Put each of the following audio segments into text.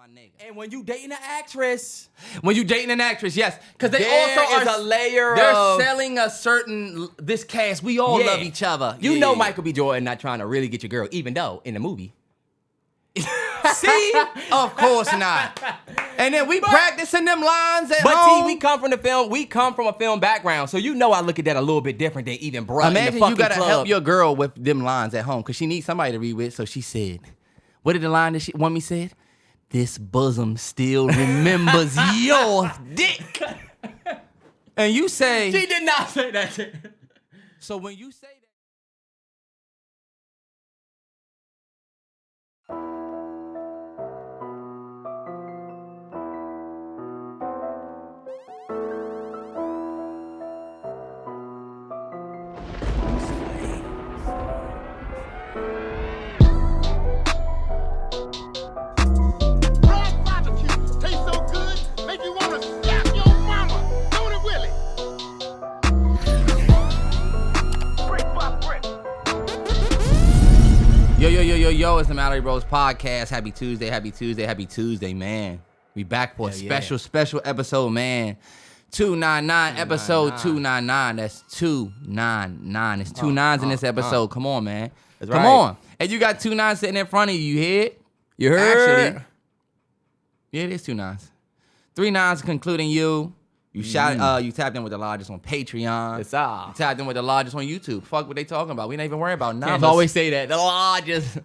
my nigga. And when you dating an actress, yes, because they also is a layer they're of selling a certain this cast. We all love each other. You know Michael B. Jordan not trying to really get your girl, even though in the movie. See, of course not. And then we practicing them lines at home. But T, we come from the film. We come from a film background, so you know I look at that a little bit different than even bruh in the Imagine fucking you gotta club. help your girl with them lines at home because she needs somebody to read with. So she said, "What did the line that she want me said? This bosom still remembers your dick." And you say, She did not say that. so when you say that. Yo, it's the MalloryBros podcast. Happy Tuesday, man. We back for a special episode, man. 299, episode 299. That's 299. It's two nines in this episode. Come on, man. That's Come right. on. And you got 2 nines sitting in front of you. You hear it? You heard? Actually, yeah, it is 2 nines. 3 nines concluding you. You you tapped in with the largest on Patreon. It's all. You tapped in with the largest on YouTube. Fuck what they talking about. We ain't even worried about numbers. Can't always say that. The largest.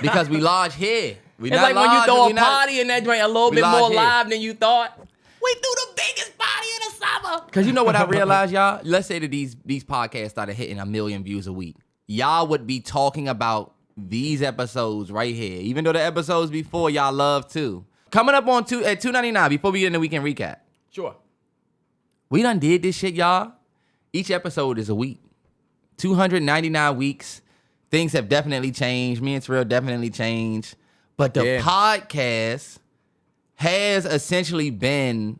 Because we large here. We It's not like when you large, throw we a not- party and that joint a little we bit large more here. live than you thought. We threw the biggest party in the summer. Because you know what I realized, y'all? Let's say that these podcasts started hitting 1 million views a week. Y'all would be talking about these episodes right here. Even though the episodes before y'all love too. Coming up on at 299 before we get in the weekend recap. Sure. We done did this shit, y'all. Each episode is a week. 299 weeks. Things have definitely changed. Me and Terrell definitely changed. But the podcast has essentially been,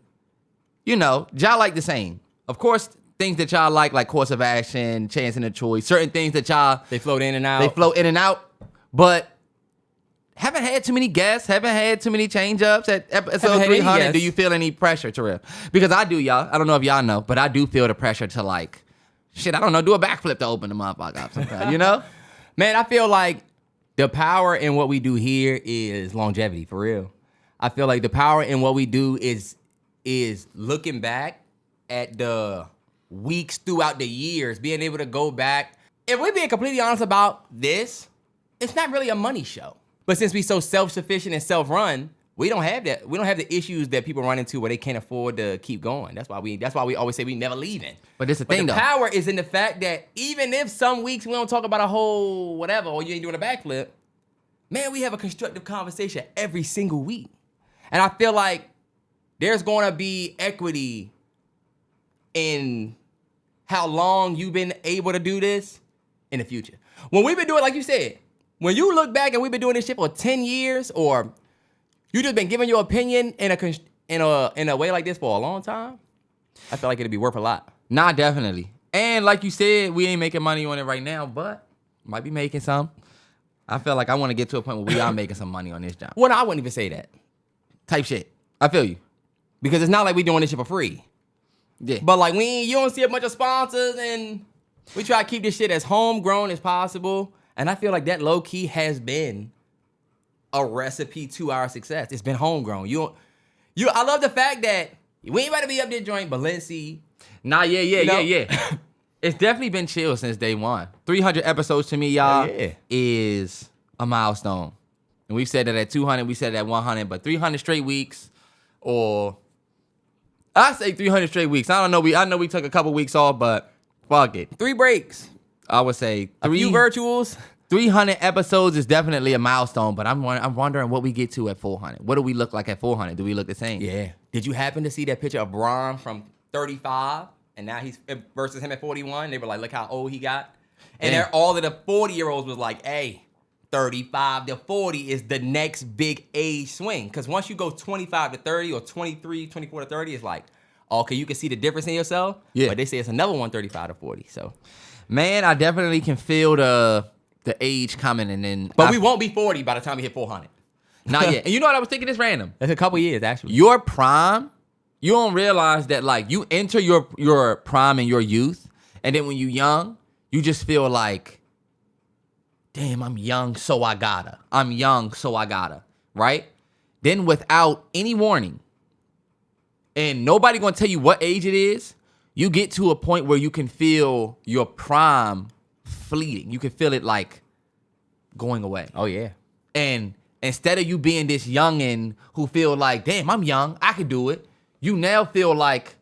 y'all like the same. Of course, things that y'all like Course of Action, Chance and a Choice, certain things that y'all... They float in and out. They float in and out. But haven't had too many guests, haven't had too many change-ups at episode 300. Do you feel any pressure, Terrell? Because I do, y'all. I don't know if y'all know, but I do feel the pressure to do a backflip to open the motherfucker up sometimes, you know? Man, I feel like the power in what we do here is longevity, for real. I feel like the power in what we do is looking back at the weeks throughout the years, being able to go back. If we're being completely honest about this, it's not really a money show. But since we're so self-sufficient and self-run, we don't have that. We don't have the issues that people run into where they can't afford to keep going. That's why we always say we never leaving. But it's the thing, the though. power is in the fact that even if some weeks we don't talk about a whole whatever, or you ain't doing a backflip, man, we have a constructive conversation every single week. And I feel like there's going to be equity in how long you've been able to do this in the future. When we've been doing, like you said, when you look back and we've been doing this shit for 10 years, or you just been giving your opinion in a way like this for a long time, I feel like it'd be worth a lot. Nah, definitely. And like you said, we ain't making money on it right now, but might be making some. I feel like I want to get to a point where we are making some money on this job. Well, no, I wouldn't even say that. Type shit. I feel you. Because it's not like we doing this shit for free. Yeah. But like you don't see a bunch of sponsors, and we try to keep this shit as homegrown as possible. And I feel like that low key has been a recipe to our success. It's been homegrown. I love the fact that we ain't about to be up there joint Balenci. Nah, yeah. It's definitely been chill since day one. 300 episodes to me, y'all, is a milestone. And we've said that at 200, we said that at 100, but 300 straight weeks, or I say 300 straight weeks. I know we took a couple weeks off, but fuck it. 3 breaks. I would say A few virtuals. 300 episodes is definitely a milestone, but I'm wondering what we get to at 400. What do we look like at 400? Do we look the same? Yeah. Did you happen to see that picture of Braun from 35, and now he's versus him at 41? They were like, look how old he got. And all of the 40-year-olds was like, hey, 35 to 40 is the next big age swing. Because once you go 25 to 30 or 23, 24 to 30, it's like, okay, you can see the difference in yourself. Yeah. But they say it's another one, 35 to 40. So, man, I definitely can feel the age coming, and then. But we won't be 40 by the time we hit 400. Not yet. And you know what I was thinking? It's random. That's a couple years, actually. Your prime, you don't realize that, like, you enter your prime in your youth, and then when you young, you just feel like, damn, I'm young, so I gotta. I'm young, so I gotta. Right? Then without any warning, and nobody gonna tell you what age it is, you get to a point where you can feel your prime fleeting. You can feel it like going away. Oh, yeah. And instead of you being this youngin' who feel like, damn, I'm young, I can do it, you now feel like,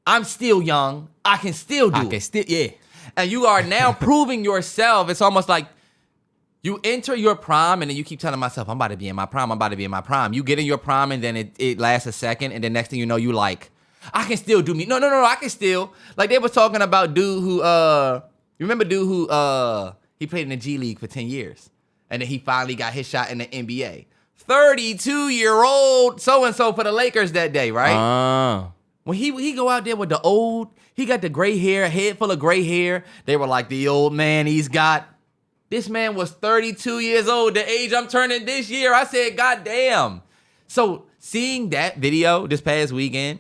I'm still young, I can still do it. Yeah. And you are now proving yourself. It's almost like you enter your prime and then you keep telling myself, I'm about to be in my prime, I'm about to be in my prime. You get in your prime and then it lasts a second, and the next thing you know, you like, I can still do me. No, I can still. Like they was talking about dude who, you remember dude who, he played in the G League for 10 years. And then he finally got his shot in the NBA. 32-year-old so-and-so for the Lakers that day, right? When he go out there with he got the gray hair, a head full of gray hair. They were like, the old man he's got. This man was 32 years old, the age I'm turning this year. I said, God damn. So seeing that video this past weekend,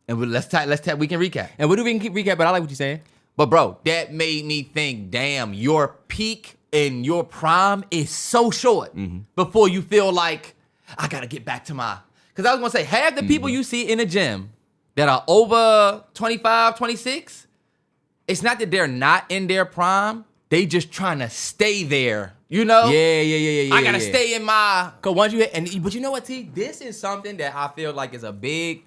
and we can recap. And we can recap, but I like what you're saying. But bro, that made me think, damn, your peak and your prime is so short before you feel like, I gotta get back to my, because I was gonna say, half the people you see in the gym that are over 25, 26, it's not that they're not in their prime, they just trying to stay there, you know? Yeah. I gotta stay in my... Because once you hit, but you know what, T? This is something that I feel like is a big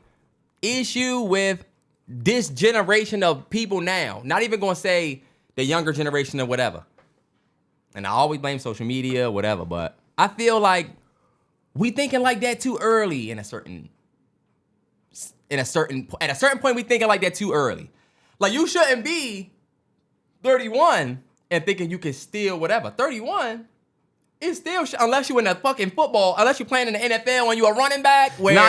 issue with this generation of people now. Not even gonna say the younger generation or whatever. And I always blame social media, whatever, but I feel like we thinking like that too early at a certain point we thinking like that too early. Like you shouldn't be 31 and thinking you can steal whatever. 31 is still, unless you in a fucking football, unless you're playing in the NFL and you a running back. Where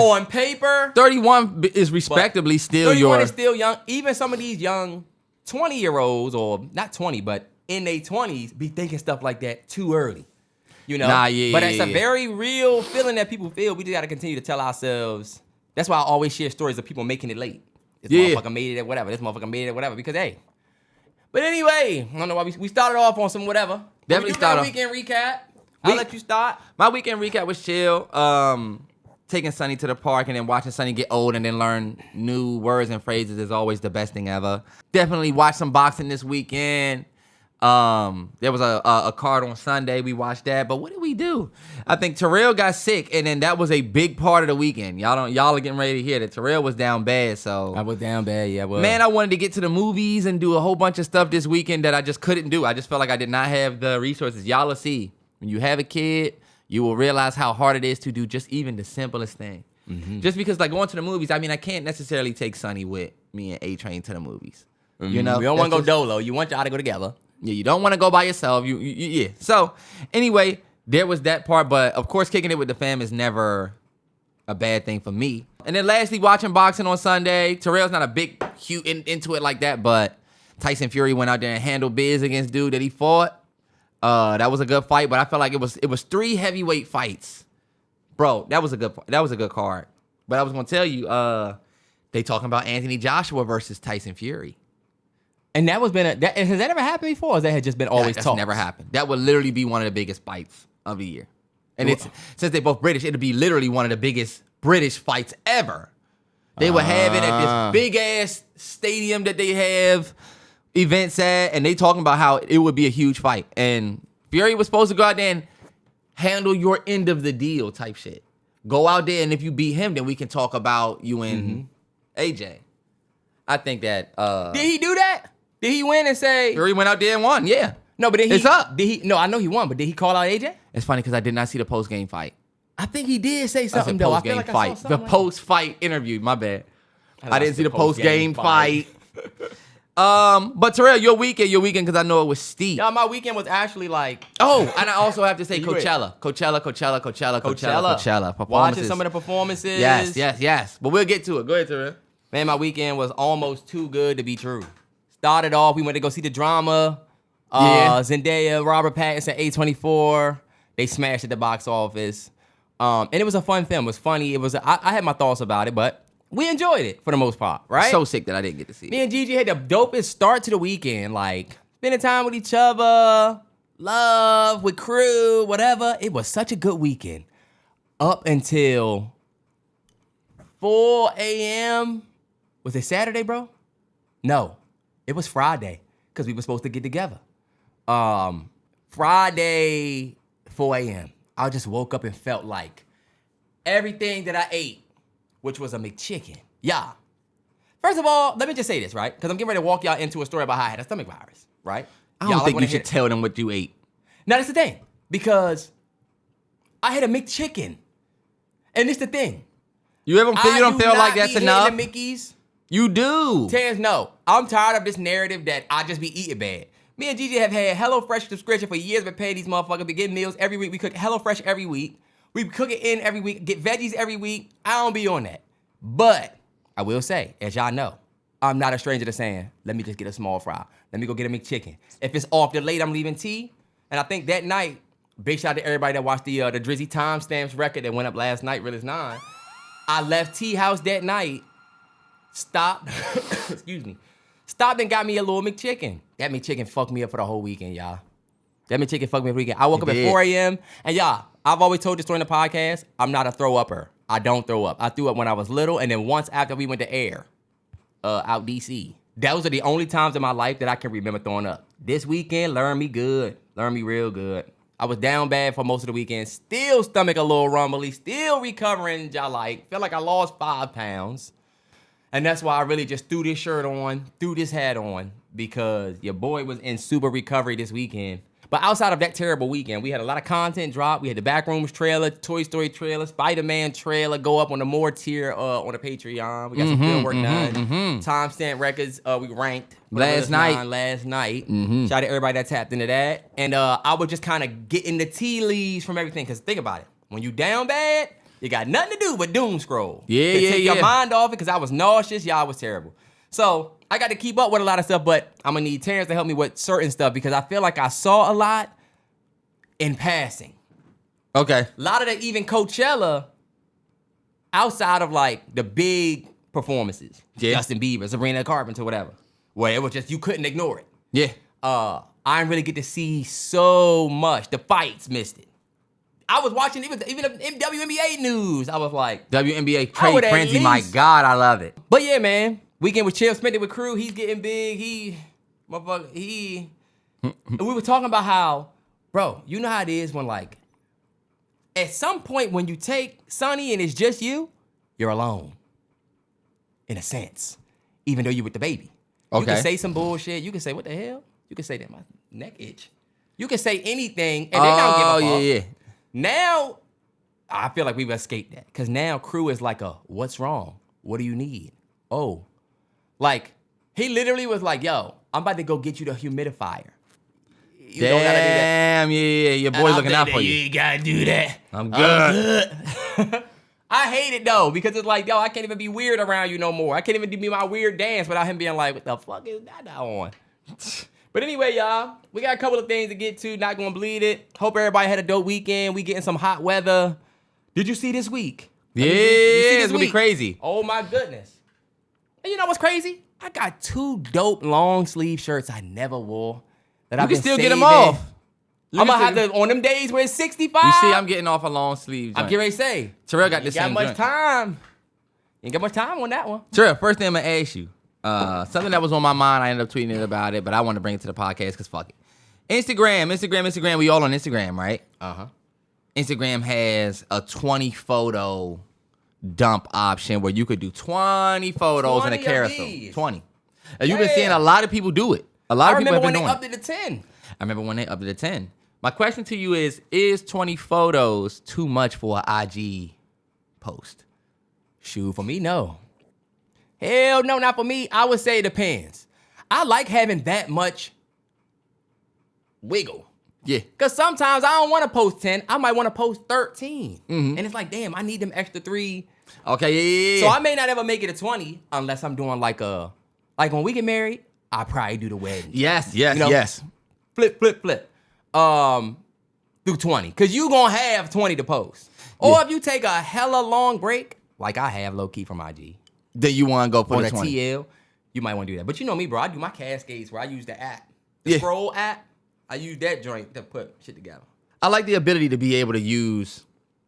on paper. 31 is respectably still 31 is still young. Even some of these young 20-year-olds, or not 20, but in their 20s, be thinking stuff like that too early. You know? But it's a very real feeling that people feel. We just got to continue to tell ourselves. That's why I always share stories of people making it late. This motherfucker made it at whatever. This motherfucker made it at whatever. Because, hey. But anyway, I don't know why we started off on some whatever. Definitely started. Weekend recap. I'll let you start. My weekend recap was chill. Taking Sonny to the park and then watching Sonny get old and then learn new words and phrases is always the best thing ever. Definitely watched some boxing this weekend. There was a card on Sunday. We watched that. But what did we do? I think Terrell got sick, and then that was a big part of the weekend. Y'all are getting ready to hear that Terrell was down bad. So I was down bad. Yeah, well, man, I wanted to get to the movies and do a whole bunch of stuff this weekend that I just couldn't do. I just felt like I did not have the resources. Y'all will see when you have a kid, you will realize how hard it is to do just even the simplest thing. Just because like going to the movies, I mean, I can't necessarily take Sonny with me and A-Train to the movies. You know, we don't want to go dolo. You want y'all to go together. Yeah, you don't want to go by yourself. Yeah. So anyway, there was that part, but of course, kicking it with the fam is never a bad thing for me. And then lastly, watching boxing on Sunday. Terrell's not a big huge into it like that, but Tyson Fury went out there and handled biz against dude that he fought. That was a good fight, but I felt like it was 3 heavyweight fights, bro. That was a good card. But I was gonna tell you, they talking about Anthony Joshua versus Tyson Fury. And that has that ever happened before? Or that had just been always talked? That's never happened. That would literally be one of the biggest fights of the year. And since they're both British, it'd be literally one of the biggest British fights ever. They would have it at this big ass stadium that they have events at, and they talking about how it would be a huge fight. And Fury was supposed to go out there and handle your end of the deal type shit. Go out there, and if you beat him, then we can talk about you and AJ. I think that did he do that? Did he win and say Fury went out there and won? Yeah. No, but it's up. Did he? No, I know he won, but did he call out AJ? It's funny because I did not see the post game fight. I think he did say something though. I feel like fight. I saw something the post fight interview. My bad. I didn't see the post game fight. But Terrell, your weekend because I know it was steep. Y'all, my weekend was actually like. Oh, and I also have to say Coachella. Watching some of the performances. Yes. But we'll get to it. Go ahead, Terrell. Man, my weekend was almost too good to be true. Started off, we went to go see the drama. Zendaya, Robert Pattinson, A24. They smashed at the box office. And it was a fun film. It was funny. I had my thoughts about it, but we enjoyed it for the most part, right? So sick that I didn't get to see it. Me and Gigi had the dopest start to the weekend. Like, spending time with each other, love, with crew, whatever. It was such a good weekend. Up until 4 a.m. Was it Saturday, bro? No. It was Friday, because we were supposed to get together. Friday, 4 a.m. I just woke up and felt like everything that I ate, which was a McChicken. Yeah. First of all, let me just say this, right? Because I'm getting ready to walk y'all into a story about how I had a stomach virus, right? I don't think you should tell them what you ate. Now, that's the thing. Because I had a McChicken. And it's the thing. You don't feel like that's enough? The Mickey's. You do. Terrence, no. I'm tired of this narrative that I just be eating bad. Me and Gigi have had HelloFresh subscription for years. We pay these motherfuckers. We get meals every week. We cook HelloFresh every week. We cook it in every week. Get veggies every week. I don't be on that. But I will say, as y'all know, I'm not a stranger to saying, let me just get a small fry. Let me go get a McChicken. If it's off the late, I'm leaving tea. And I think that night, big shout out to everybody that watched the Drizzy Timestamps record that went up last night, Realest 9. I left Tea House that night, stopped, stopped and got me a little McChicken. That McChicken fucked me up for the whole weekend, y'all. That McChicken fucked me up for the weekend. I woke up at 4 a.m. And y'all, I've always told this story in the podcast, I'm not a throw-upper. I don't throw up. I threw up when I was little, and then once after we went to air, out DC. Those are the only times in my life that I can remember throwing up. This weekend, learn me good. Learn me real good. I was down bad for most of the weekend. Still stomach a little rumbly. Still recovering, y'all like. Felt like I lost 5 pounds. And that's why I really just threw this shirt on, threw this hat on, because your boy was in super recovery this weekend. But outside of that terrible weekend, we had a lot of content drop. We had the Backrooms trailer, Toy Story trailer, Spider-Man trailer go up on the more tier on the Patreon. We got some field work done. Timestamp records, we ranked last night. Shout out to everybody that tapped into that. And I was just kind of getting the tea leaves from everything. Because think about it. When you down bad, you got nothing to do but doom scroll. Take your mind off it, because I was nauseous. Y'all was terrible. So I got to keep up with a lot of stuff, but I'm going to need Terrence to help me with certain stuff, because I feel like I saw a lot in passing. Okay. A lot of the even Coachella, outside of like the big performances, Justin Bieber, Sabrina Carpenter, whatever, where it was just, you couldn't ignore it. Yeah. I didn't really get to see so much. The fights missed it. I was watching even WNBA news. I was like, WNBA trade frenzy, my God, I love it. But yeah, man. Weekend with Chill, spent it with crew. He's getting big. And we were talking about how, bro, you know how it is when like, at some point when you take Sonny and it's just you, you're alone. In a sense. Even though you with the baby. Okay. You can say some bullshit. You can say, what the hell? You can say that my neck itch. You can say anything and they don't give a fuck. Yeah. Now, I feel like we've escaped that. Because now crew is like what's wrong? What do you need? Oh. Like, he literally was like, yo, I'm about to go get you the humidifier. You don't gotta do that. Damn, yeah, your boy's looking out for you. You ain't gotta do that. I'm good. I hate it, though, because it's like, yo, I can't even be weird around you no more. I can't even do my weird dance without him being like, what the fuck is that on? But anyway, y'all, we got a couple of things to get to. Not gonna bleed it. Hope everybody had a dope weekend. We getting some hot weather. Did you see this week? It's gonna be crazy. Oh, my goodness. And you know what's crazy? I got 2 dope long sleeve shirts I never wore. That I can still get them off. I'm gonna have to, on them days where it's 65. You see, I'm getting off a long sleeve. I'm getting ready to say. Terrell got this same joint. You ain't got much time on that one. Terrell, first thing I'm gonna ask you. Something that was on my mind, I ended up tweeting about it, but I want to bring it to the podcast because fuck it. Instagram. We all on Instagram, right? Uh-huh. Instagram has a 20 photo dump option where you could do 20 photos in a carousel. 20. And you've been seeing a lot of people do it. A lot of people have been doing it. I remember when they upped it to 10. I remember when they upped it to 10. My question to you is 20 photos too much for an IG post? Shoot, for me, no. Hell no, not for me. I would say it depends. I like having that much wiggle. Yeah. Because sometimes I don't want to post 10. I might want to post 13. Mm-hmm. And it's like, damn, I need them extra 3. Okay, yeah. So I may not ever make it a 20 unless I'm doing like when we get married, I probably do the wedding. Yes. Flip. Do through 20. Because you going to have 20 to post. Or if you take a hella long break, like I have low-key from IG. Then you want to go put on a a 20. TL, you might want to do that. But you know me, bro. I do my cascades where I use the app. The scroll app. I use that joint to put shit together. I like the ability to be able to use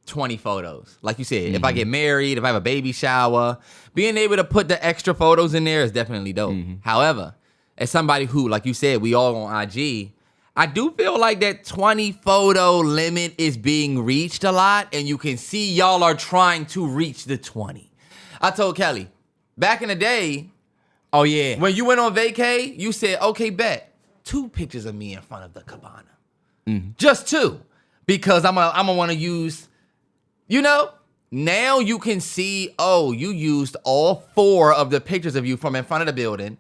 20 photos. Like you said, if I get married, if I have a baby shower, being able to put the extra photos in there is definitely dope. However, as somebody who, like you said, we all on IG, I do feel like that 20 photo limit is being reached a lot, and you can see y'all are trying to reach the 20. I told Kelly, back in the day, oh yeah, when you went on vacay, you said, okay, bet, 2 pictures of me in front of the cabana. Just 2. Because I'm gonna want to use, you know, now you can see, oh, you used all 4 of the pictures of you from in front of the building.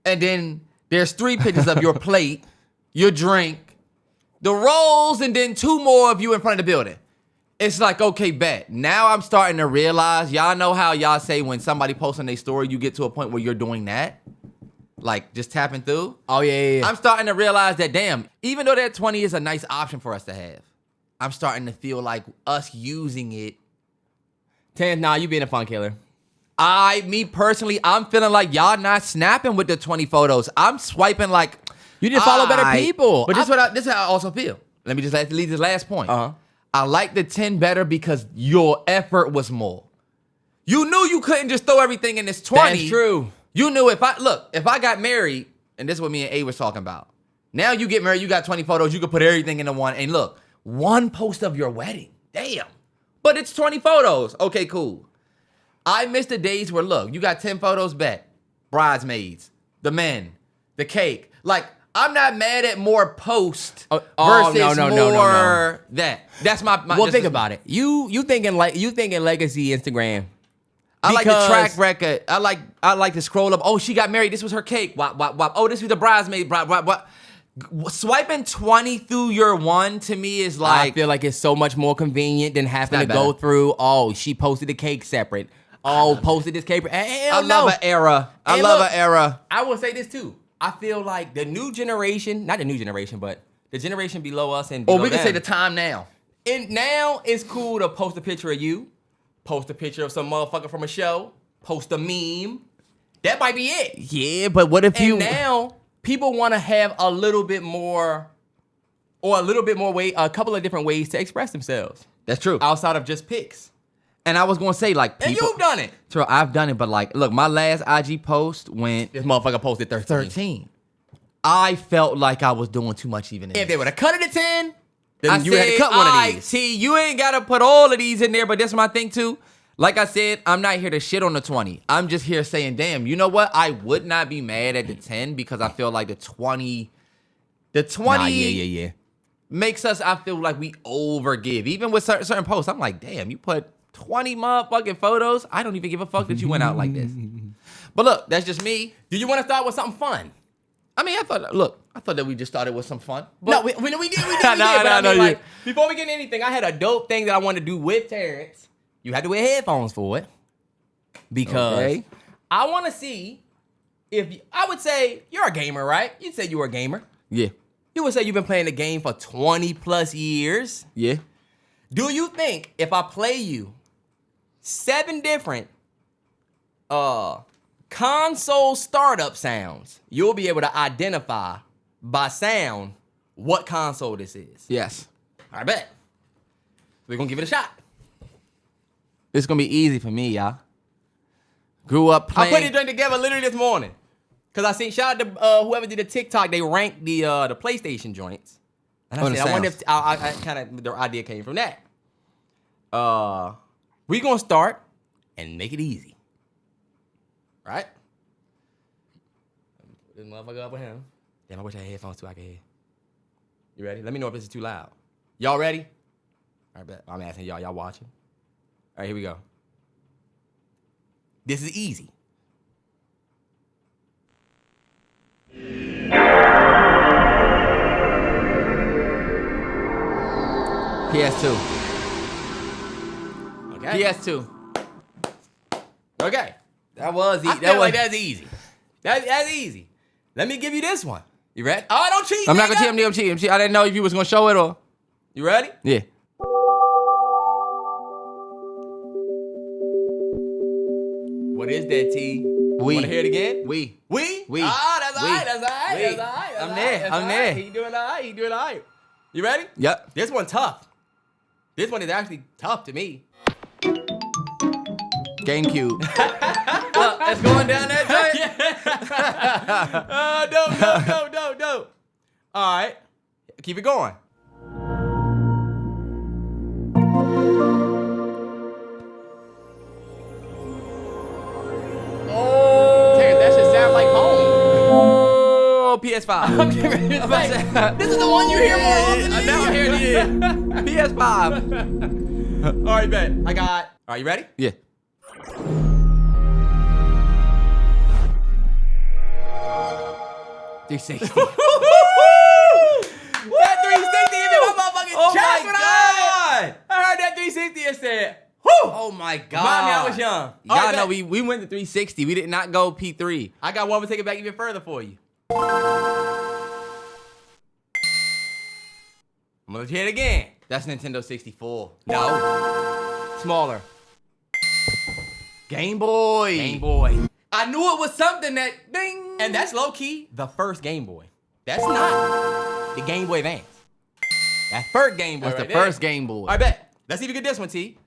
And then there's 3 pictures of your plate, your drink, the rolls, and then 2 more of you in front of the building. It's like, okay, bet. Now I'm starting to realize, y'all know how y'all say when somebody posts on their story, you get to a point where you're doing that? Like, just tapping through? Oh, yeah. I'm starting to realize that, damn, even though that 20 is a nice option for us to have, I'm starting to feel like us using it. 10, nah, you being a fun killer. Me personally, I'm feeling like y'all not snapping with the 20 photos. I'm swiping like... You just follow better people. But this is how I also feel. Let me just leave this last point. I like the 10 better because your effort was more. You knew you couldn't just throw everything in this 20. That's true. You knew if I got married, and this is what me and A was talking about. Now you get married, you got 20 photos, you can put everything into one. And look, 1 post of your wedding. Damn. But it's 20 photos. Okay, cool. I miss the days where, look, you got 10 photos back. Bridesmaids, the men, the cake. Like, I'm not mad at more post versus more that. That's my well, think about it. You thinking legacy Instagram. I like the track record. I like to scroll up. Oh, she got married. This was her cake. Wop, wop, wop. Oh, this was the bridesmaid. Wop, wop, wop. Swiping 20 through your 1 to me is like... I feel like it's so much more convenient than having to go through, oh, she posted the cake separate. Oh, posted this cake. I love an era. I love an era. I will say this too. I feel like the new generation, not the new generation, but the generation below us and below we can them, say the time now. And now it's cool to post a picture of you, post a picture of some motherfucker from a show, post a meme. That might be it. Yeah, but what if you... now people want to have a little bit more, or a couple of different ways to express themselves. That's true. Outside of just pics. And I was going to say, like, people... And you've done it. True, I've done it, but, like, look, my last IG post went... This motherfucker posted 13. I felt like I was doing too much even in If they would have cut it at 10, then I you said, had to cut one of these. T, you ain't got to put all of these in there, but that's my thing, too. Like I said, I'm not here to shit on the 20. I'm just here saying, damn, you know what? I would not be mad at the 10 because I feel like the 20... makes us, I feel like we overgive. Even with certain posts, I'm like, damn, you put 20 motherfucking photos. I don't even give a fuck that you went out like this. But look, that's just me. Do you want to start with something fun? I mean, I thought that we just started with some fun. But no, we did. Before we get into anything, I had a dope thing that I wanted to do with Terrence. You had to wear headphones for it. Because I want to see I would say you're a gamer, right? You'd say you were a gamer. Yeah. You would say you've been playing the game for 20 plus years. Yeah. Do you think if I play you 7 different console startup sounds, you'll be able to identify by sound what console this is? Yes. I bet. We're going to give it a shot. It's going to be easy for me, y'all. Grew up playing. I put it together literally this morning. Because I seen, shout out to whoever did the TikTok, they ranked the PlayStation joints. And I said, I wonder if I kind of, the idea came from that. We're going to start and make it easy. Right? Put this motherfucker up with him. Damn, I wish I had headphones too, I could hear. You ready? Let me know if this is too loud. Y'all ready? All right, bet. I'm asking y'all watching? All right, here we go. This is easy. PS2. Okay. PS2. Okay. That was easy. I feel like that's easy. That's easy. Let me give you this one. You ready? Oh, don't cheat. I'm not gonna cheat. I'm cheating. I didn't know if you was gonna show it or. You ready? Yeah. What is that, T? We. Want to hear it again? We. We? Ah, that's all right. That's all right. We. That's all right. I'm there. I'm there. He doing all right. He doing all right. You ready? Yep. This one tough. This one is actually tough to me. GameCube. Look, it's going down that joint. No. All right. Keep it going. Terrence, that should sound like home. Oh, PS5. I'm getting ready to say, this is the one you hear more often. Now I'm hearing it. PS5. All right, bet. All right, you ready? Yeah. $360. That 360 hit me in my motherfucking Oh chest my when God. I heard that 360 and said, Oh my God. Remind me I was young. All Y'all right, know bet. we went to 360. We did not go P3. I got one to take it back even further for you. I'm gonna let you hear it again. That's Nintendo 64. No. Smaller. Game Boy. Game Boy. I knew it was something that ding. And that's low key the first Game Boy. That's not the Game Boy Advance. That first Game Boy. That's right the there. first Game Boy. All right, bet. Let's see if you get this one, T.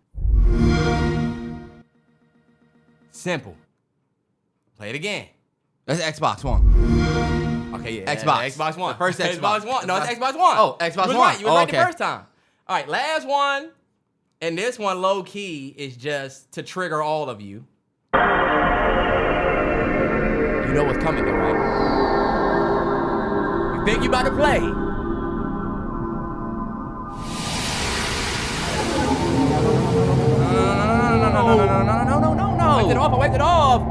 Simple. Play it again. That's Xbox One. Okay, yeah. Xbox. Xbox One. The first Xbox. One. No, it's Xbox One. Oh, Xbox You was One. right. You were right okay. the first time. All right, last one. And this one, low key, is just to trigger all of you. You know what's coming, though, right? You think you about to play? No. I wiped it off.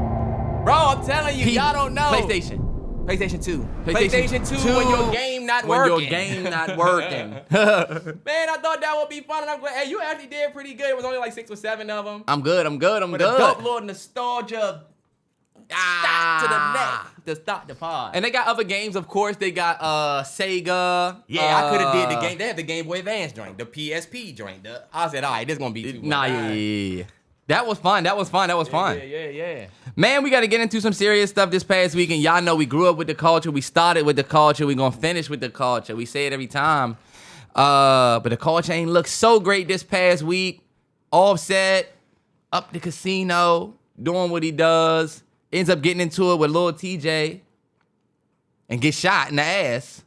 Bro, I'm telling you, y'all don't know. PlayStation. PlayStation 2. PlayStation 2 when your game not When working. your game not working. Man, I thought that would be fun, and I'm glad. Hey, you actually did pretty good. It was only like 6 or 7 of them. I'm good. With a dope little nostalgia shot to the neck to stop the pod. And they got other games, of course. They got Sega. Yeah, I could have did the game. They had the Game Boy Advance joint, the PSP joint. I said, all right, this is gonna be too much. Yeah. That was fun. Yeah. Man, we got to get into some serious stuff this past week. And y'all know we grew up with the culture. We started with the culture. We're going to finish with the culture. We say it every time. But the culture ain't looked so great this past week. Offset, up the casino, doing what he does. Ends up getting into it with Lil Tjay. And get shot in the ass.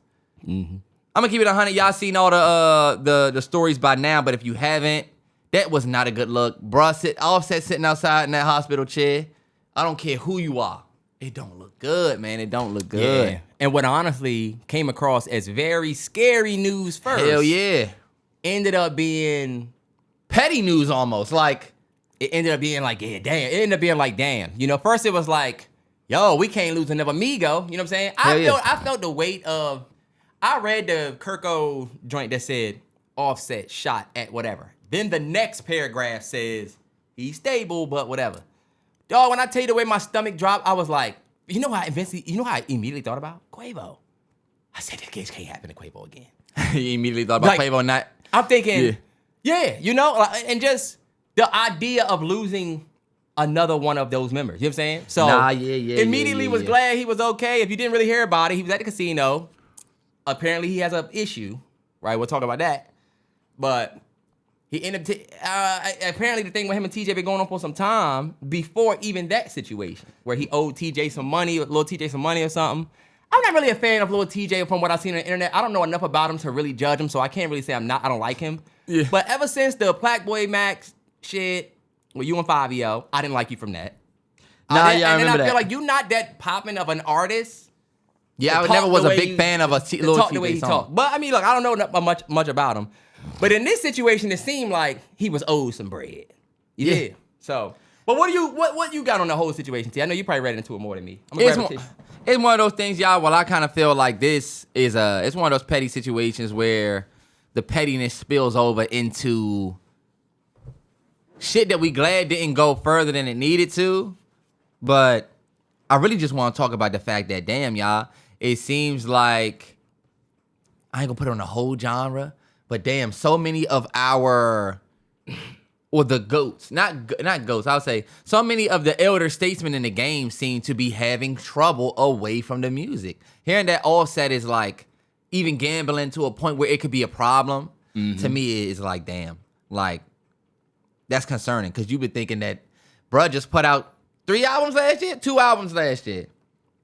Mm-hmm. I'm going to keep it 100. Y'all seen all the stories by now. But if you haven't, that was not a good look. Bruh, Offset sitting outside in that hospital chair. I don't care who you are. It don't look good, man. It don't look good. Yeah. And what honestly came across as very scary news first. Hell yeah. Ended up being Petty news almost. Like, it ended up being like, yeah, damn. It ended up being like, damn. You know, first it was like, yo, we can't lose another Migo. You know what I'm saying? I felt the weight of, I read the Kirko joint that said Offset shot at whatever. Then the next paragraph says, he's stable, but whatever. Dog, when I tell you the way my stomach dropped, I was like, you know how I immediately thought about? Quavo. I said, this case can't happen to Quavo again. you immediately thought about Quavo not. I'm thinking, yeah, you know, and just the idea of losing another one of those members. You know what I'm saying? So immediately was glad he was okay. If you didn't really hear about it, he was at the casino. Apparently he has an issue, right? We'll talk about that. But he ended up, apparently the thing with him and TJ been going on for some time before even that situation where he owed TJ some money, Lil TJ some money or something. I'm not really a fan of Lil TJ from what I've seen on the internet. I don't know enough about him to really judge him, so I can't really say I don't like him. Yeah. But ever since the Black Boy Max shit with you and Fabio, I didn't like you from that. I remember that. And I feel like you're not that popping of an artist. Yeah, I never was a big fan of a Lil talk the way TJ he song. talked. But I mean, look, I don't know much about him. But in this situation, it seemed like he was owed some bread. Yeah. So, but what you got on the whole situation, T? I know you probably read into it more than me. It's one of those things, y'all. Well, I kind of feel like this is it's one of those petty situations where the pettiness spills over into shit that we glad didn't go further than it needed to. But I really just want to talk about the fact that, damn, y'all, it seems like I ain't gonna put it on the whole genre, But damn, so many of our, or the GOATs, not GOATs, I'll say, so many of the elder statesmen in the game seem to be having trouble away from the music. Hearing that Offset is like, even gambling to a point where it could be a problem, to me is like, damn, like, that's concerning. Because you've been thinking that, bruh just put out 3 albums last year, 2 albums last year.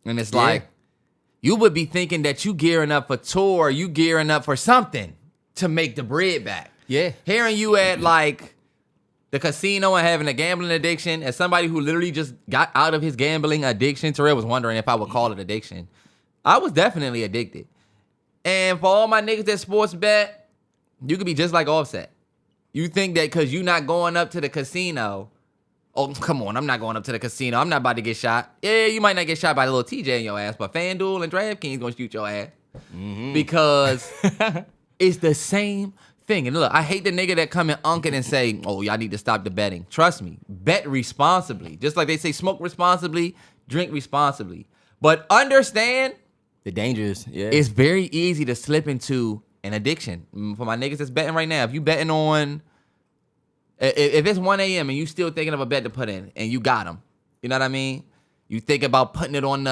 And it's like, you would be thinking that you gearing up for tour, you gearing up for something to make the bread back. Yeah. Hearing you at like the casino and having a gambling addiction, as somebody who literally just got out of his gambling addiction, Terrell was wondering if I would call it addiction. I was definitely addicted. And for all my niggas that sports bet, you could be just like Offset. You think that because you not going up to the casino, oh, come on, I'm not going up to the casino. I'm not about to get shot. Yeah, you might not get shot by Lil Tjay in your ass, but FanDuel and DraftKings gonna shoot your ass. Because it's the same thing. And look, I hate the nigga that come and unk it and say, oh, y'all need to stop the betting. Trust me, bet responsibly. Just like they say, smoke responsibly, drink responsibly. But understand, the dangers, it's very easy to slip into an addiction. For my niggas that's betting right now, if you betting on, if it's 1 a.m. and you still thinking of a bet to put in and you got them, you know what I mean? You think about putting it on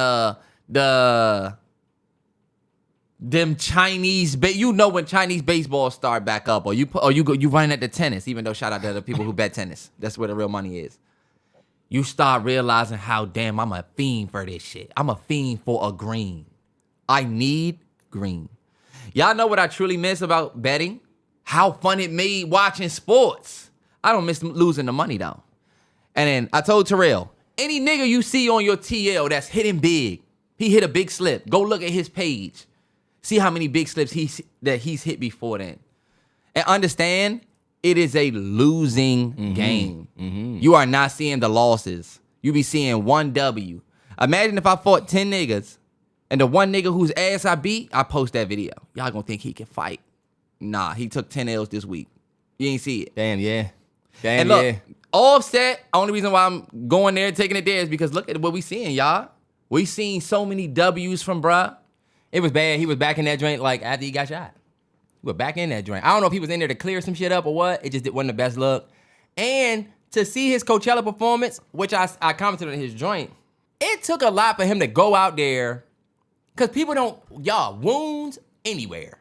them Chinese, you know when Chinese baseball start back up, or you running at the tennis, even though shout out to the people who bet tennis. That's where the real money is. You start realizing how, damn, I'm a fiend for this shit. I'm a fiend for a green. I need green. Y'all know what I truly miss about betting? How fun it made watching sports. I don't miss losing the money, though. And then I told Terrell, any nigga you see on your TL that's hitting big, he hit a big slip, go look at his page. See how many big slips he's hit before then. And understand, it is a losing game. You are not seeing the losses. You be seeing 1 W. Imagine if I fought 10 niggas, and the one nigga whose ass I beat, I post that video. Y'all gonna think he can fight. Nah, he took 10 L's this week. You ain't see it. Damn, yeah. And look, Offset, only reason why I'm going there, taking it there is because look at what we seeing, y'all. We seen so many W's from bruh. It was bad. He was back in that joint like after he got shot. He was back in that joint. I don't know if he was in there to clear some shit up or what. It just wasn't the best look. And to see his Coachella performance, which I commented on his joint, it took a lot for him to go out there. Because people don't, wounds anywhere.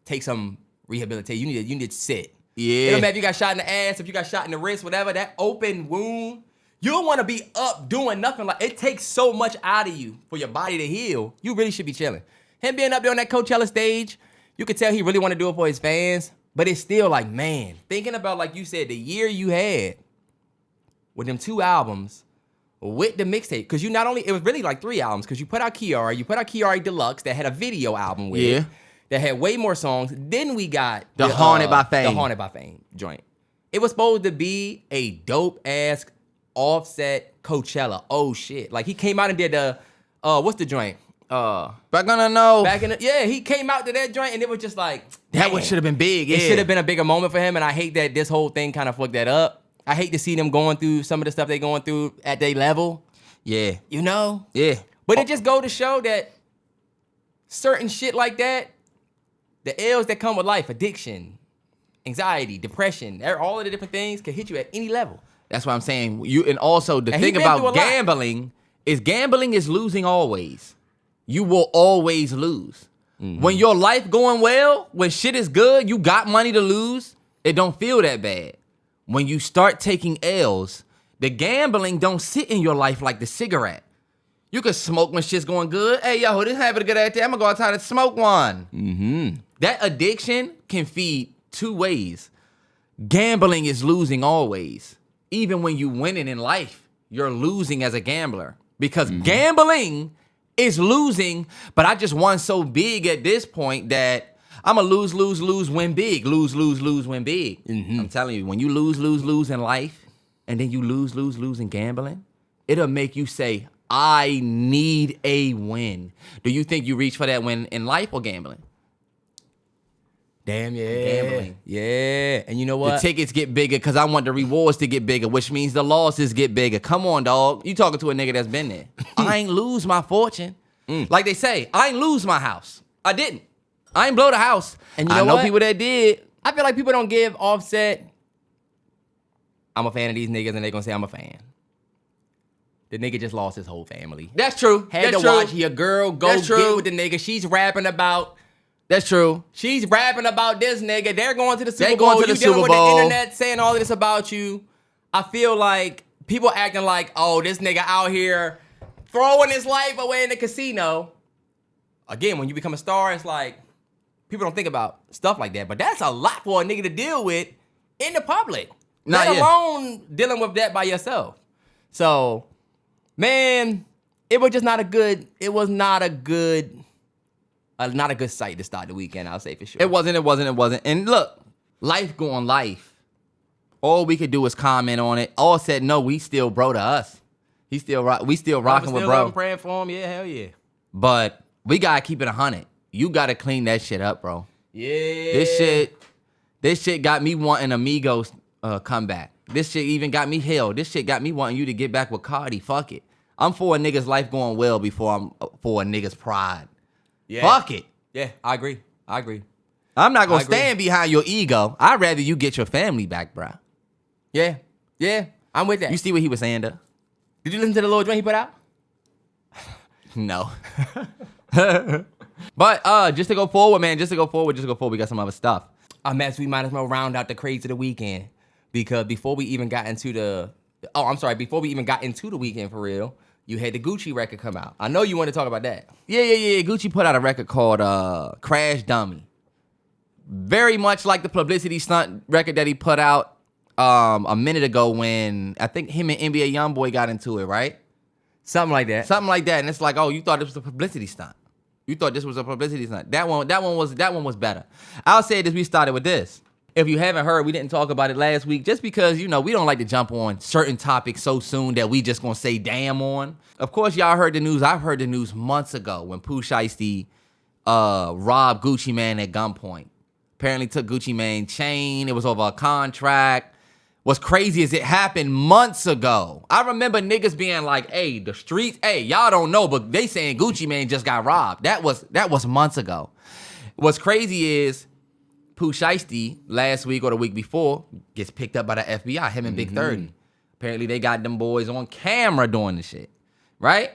Take some rehabilitation. You need to sit. Yeah. It don't matter if you got shot in the ass, if you got shot in the wrist, whatever, that open wound, you don't want to be up doing nothing. Like, it takes so much out of you for your body to heal. You really should be chilling. Him being up there on that Coachella stage, you could tell he really want to do it for his fans, but it's still like, man, thinking about, like you said, the year you had with them 2 albums, with the mixtape, because you not only, it was really like 3 albums, because you put out Kiara Deluxe that had a video album with it, that had way more songs. Then we got the Haunted by Fame. The Haunted by Fame joint. It was supposed to be a dope-ass Offset Coachella. Oh, shit. Like, he came out and did the, what's the joint? Back on the know. He came out to that joint, and it was just like, that one should have been big, It should have been a bigger moment for him, and I hate that this whole thing kind of fucked that up. I hate to see them going through some of the stuff they going through at their level. Yeah. You know? Yeah. But it just go to show that certain shit like that, the L's that come with life, addiction, anxiety, depression, all of the different things can hit you at any level. That's what I'm saying. And also the thing about gambling is losing always. You will always lose. When your life going well, when shit is good, you got money to lose, it don't feel that bad. When you start taking L's, the gambling don't sit in your life like the cigarette. You can smoke when shit's going good. Hey, yo, this having a good day. I'm gonna go outside and smoke one. That addiction can feed 2 ways. Gambling is losing always. Even when you winning in life, you're losing as a gambler. Because gambling is losing, but I just won so big at this point that I'm a lose, win big. Lose, win big. I'm telling you, when you lose in life, and then you lose in gambling, it'll make you say, I need a win. Do you think you reach for that win in life or gambling? Damn, yeah. Gambling. Yeah. And you know what? The tickets get bigger because I want the rewards to get bigger, which means the losses get bigger. Come on, dog. You talking to a nigga that's been there. I ain't lose my fortune. Like they say, I ain't lose my house. I didn't. I ain't blow the house. And you know I know what? people that did. I feel like people don't give Offset, I'm a fan of these niggas, and they gonna say I'm a fan. The nigga just lost his whole family. That's true. Had to watch your girl go That's true. get with the nigga. She's rapping about. That's true. She's rapping about this nigga. They're going to the Super They Bowl. going to the You dealing Super with Bowl. the internet saying all of this about you. I feel like people acting like, oh, this nigga out here throwing his life away in the casino. Again, when you become a star, it's like people don't think about stuff like that. But that's a lot for a nigga to deal with in the public. Let alone dealing with that by yourself. So, man, it was just not a good. It was not a good. Not a good sight to start the weekend, I'll say for sure. It wasn't. And look, life going life. All we could do is comment on it. All said, no, we still bro to us. We still rocking with bro. I'm praying for him. Yeah, hell yeah. But we gotta keep it 100. You gotta clean that shit up, bro. Yeah. This shit got me wanting Amigos comeback. This shit even got me hell. This shit got me wanting you to get back with Cardi. Fuck it. I'm for a nigga's life going well before I'm for a nigga's pride. Yeah. Fuck it. Yeah, I agree. I'm not gonna stand behind your ego. I'd rather you get your family back, bro. Yeah, I'm with that. You see what he was saying though? Did you listen to the little joint he put out? No. But just to go forward, man, we got some other stuff. Max, we might as well round out the craze of the weekend. Because before we even got into the weekend for real, you had the Gucci record come out. I know you want to talk about that. Yeah. Gucci put out a record called Crash Dummy. Very much like the publicity stunt record that he put out a minute ago when I think him and NBA Youngboy got into it, right? Something like that. And it's like, oh, you thought this was a publicity stunt. That one was better. I'll say this, we started with this. If you haven't heard, we didn't talk about it last week just because, you know, we don't like to jump on certain topics so soon that we just gonna say damn on. Of course, y'all heard the news. I've heard the news months ago when Pooh Shiesty robbed Gucci Mane at gunpoint. Apparently took Gucci Mane's chain. It was over a contract. What's crazy is it happened months ago. I remember niggas being like, hey, the streets, hey, y'all don't know, but they saying Gucci Mane just got robbed. That was months ago. What's crazy is Pooh Shiesty last week or the week before gets picked up by the FBI, him and Big 30. Apparently they got them boys on camera doing the shit, right?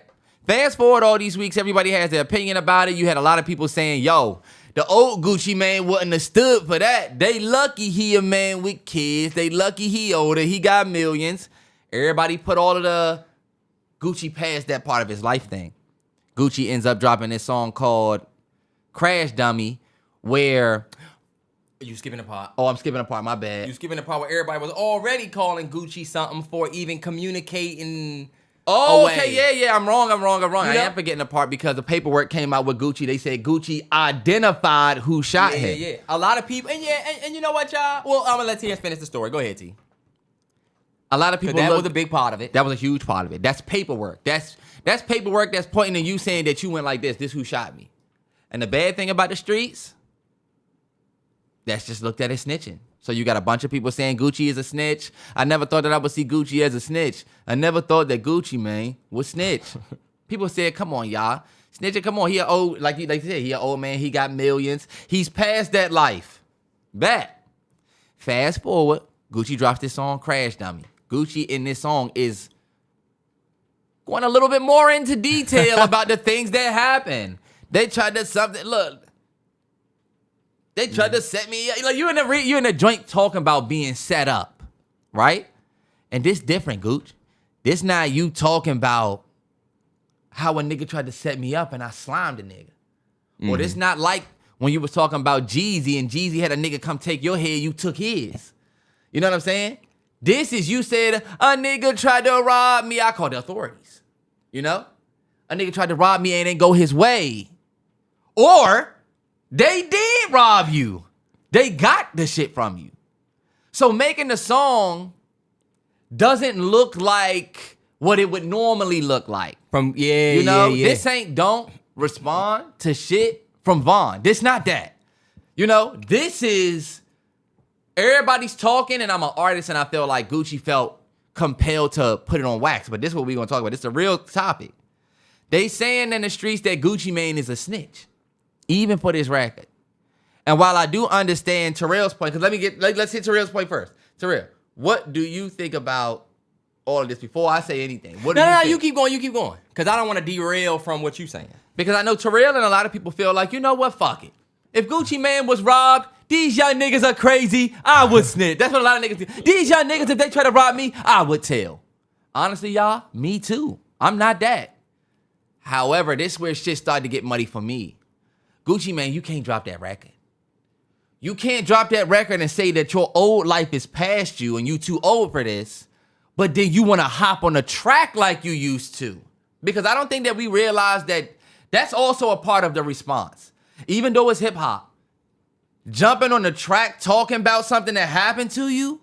Fast forward all these weeks, everybody has their opinion about it. You had a lot of people saying, yo, the old Gucci Mane wouldn't have stood for that. They lucky he a man with kids. They lucky he older. He got millions. Everybody put all of the Gucci past that part of his life thing. Gucci ends up dropping this song called Crash Dummy where... You skipping a part. Oh, I'm skipping a part. My bad. You skipping a part where everybody was already calling Gucci something for even communicating. Oh, away. okay, yeah. I'm wrong. You know? I am forgetting a part because the paperwork came out with Gucci. They said Gucci identified who shot him. Yeah. A lot of people, and you know what, y'all? Well, I'm gonna let T finish the story. Go ahead, T. A lot of people. That was a big part of it. That was a huge part of it. That's paperwork. That's paperwork that's pointing to you saying that you went like this. This who shot me. And the bad thing about the streets, that's just looked at as snitching. So you got a bunch of people saying Gucci is a snitch. I never thought that I would see Gucci as a snitch. I never thought that Gucci, man, would snitch. People said, come on, y'all. Snitching, come on. He an old, like you said, he an old man. He got millions. He's past that life. Back. Fast forward, Gucci drops this song, Crash Dummy. Gucci in this song is going a little bit more into detail about the things that happened. They tried to something, look. They tried to set me up. Like you in the joint talking about being set up, right? And this different, Gooch. This not you talking about how a nigga tried to set me up and I slimed a nigga. Or this not like when you was talking about Jeezy and Jeezy had a nigga come take your head, you took his. You know what I'm saying? This is you said a nigga tried to rob me. I called the authorities. You know? A nigga tried to rob me and didn't go his way. Or they did rob you. They got the shit from you. So making the song doesn't look like what it would normally look like. This ain't don't respond to shit from Vaughn. This not that. You know, this is everybody's talking and I'm an artist and I feel like Gucci felt compelled to put it on wax. But this is what we're going to talk about. This is a real topic. They saying in the streets that Gucci Mane is a snitch. Even for this record. And while I do understand Terrell's point, because let's hit Terrell's point first. Terrell, what do you think about all of this before I say anything? What do you think? You keep going. Because I don't want to derail from what you're saying. Because I know Terrell and a lot of people feel like, you know what, fuck it. If Gucci Mane was robbed, these young niggas are crazy, I would snitch. That's what a lot of niggas do. These young niggas, if they try to rob me, I would tell. Honestly, y'all, me too. I'm not that. However, this is where shit started to get muddy for me. Gucci Mane, you can't drop that record. You can't drop that record and say that your old life is past you and you too old for this, but then you want to hop on the track like you used to. Because I don't think that we realize that that's also a part of the response. Even though it's hip hop, jumping on the track talking about something that happened to you,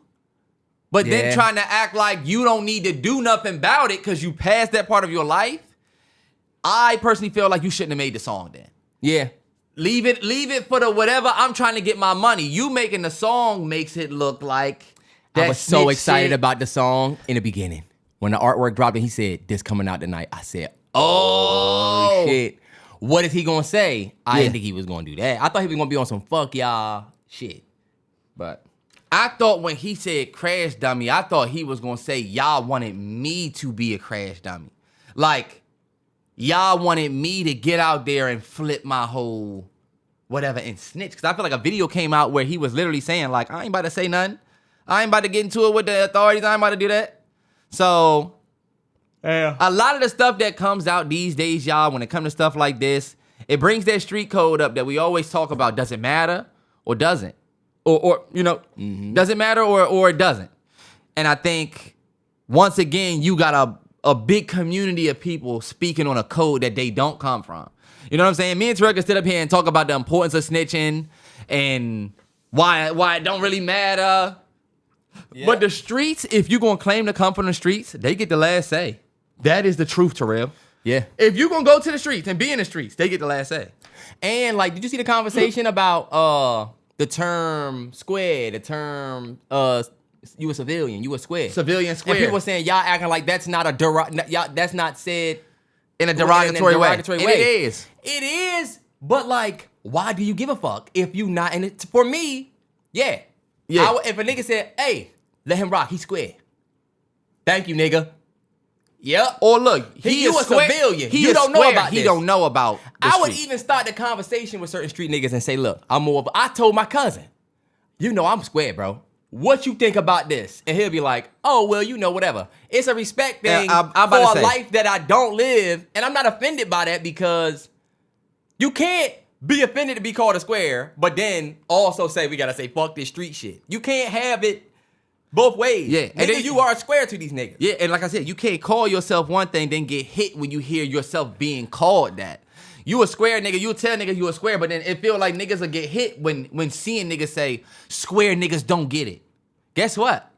but then trying to act like you don't need to do nothing about it because you passed that part of your life, I personally feel like you shouldn't have made the song then. Yeah. Leave it for the whatever. I'm trying to get my money. You making the song makes it look like that. I was so excited shit. about the song in the beginning. When the artwork dropped and he said, this coming out tonight, I said, oh shit. What is he gonna say? I didn't think he was gonna do that. I thought he was gonna be on some fuck y'all shit. But I thought when he said crash dummy, I thought he was gonna say y'all wanted me to be a crash dummy. Like, y'all wanted me to get out there and flip my whole whatever and snitch. Because I feel like a video came out where he was literally saying, like, I ain't about to say nothing. I ain't about to get into it with the authorities. I ain't about to do that. So, a lot of the stuff that comes out these days, y'all, when it comes to stuff like this, it brings that street code up that we always talk about. Does it matter or doesn't? Or you know, does it matter or it doesn't? And I think, once again, you got a big community of people speaking on a code that they don't come from. You know what I'm saying? Me and Terrell can sit up here and talk about the importance of snitching and why it don't really matter. Yeah. But the streets, if you're going to claim to come from the streets, they get the last say. That is the truth, Terrell. Yeah. If you're going to go to the streets and be in the streets, they get the last say. And, like, did you see the conversation about the term square, the term you a civilian, you a square. Civilian square. And people were saying, y'all acting like that's not that's not said in a derogatory way. And it is. It is, but like, why do you give a fuck if you not in it? For me, yeah. If a nigga said, hey, let him rock, he's square. Thank you, nigga. Yep. Or look, you a civilian. You don't know about this. He don't know about I would even start the conversation with certain street niggas and say, look, I told my cousin, you know I'm square, bro. What you think about this? And he'll be like, oh, well, you know, whatever. It's a respect thing for a life that I don't live. And I'm not offended by that because you can't be offended to be called a square, but then also say we got to say fuck this street shit. You can't have it both ways. Yeah. And then you are a square to these niggas. Yeah, and like I said, you can't call yourself one thing, then get hit when you hear yourself being called that. You a square nigga, you tell niggas you a square, but then it feel like niggas will get hit when seeing niggas say square niggas don't get it. Guess what?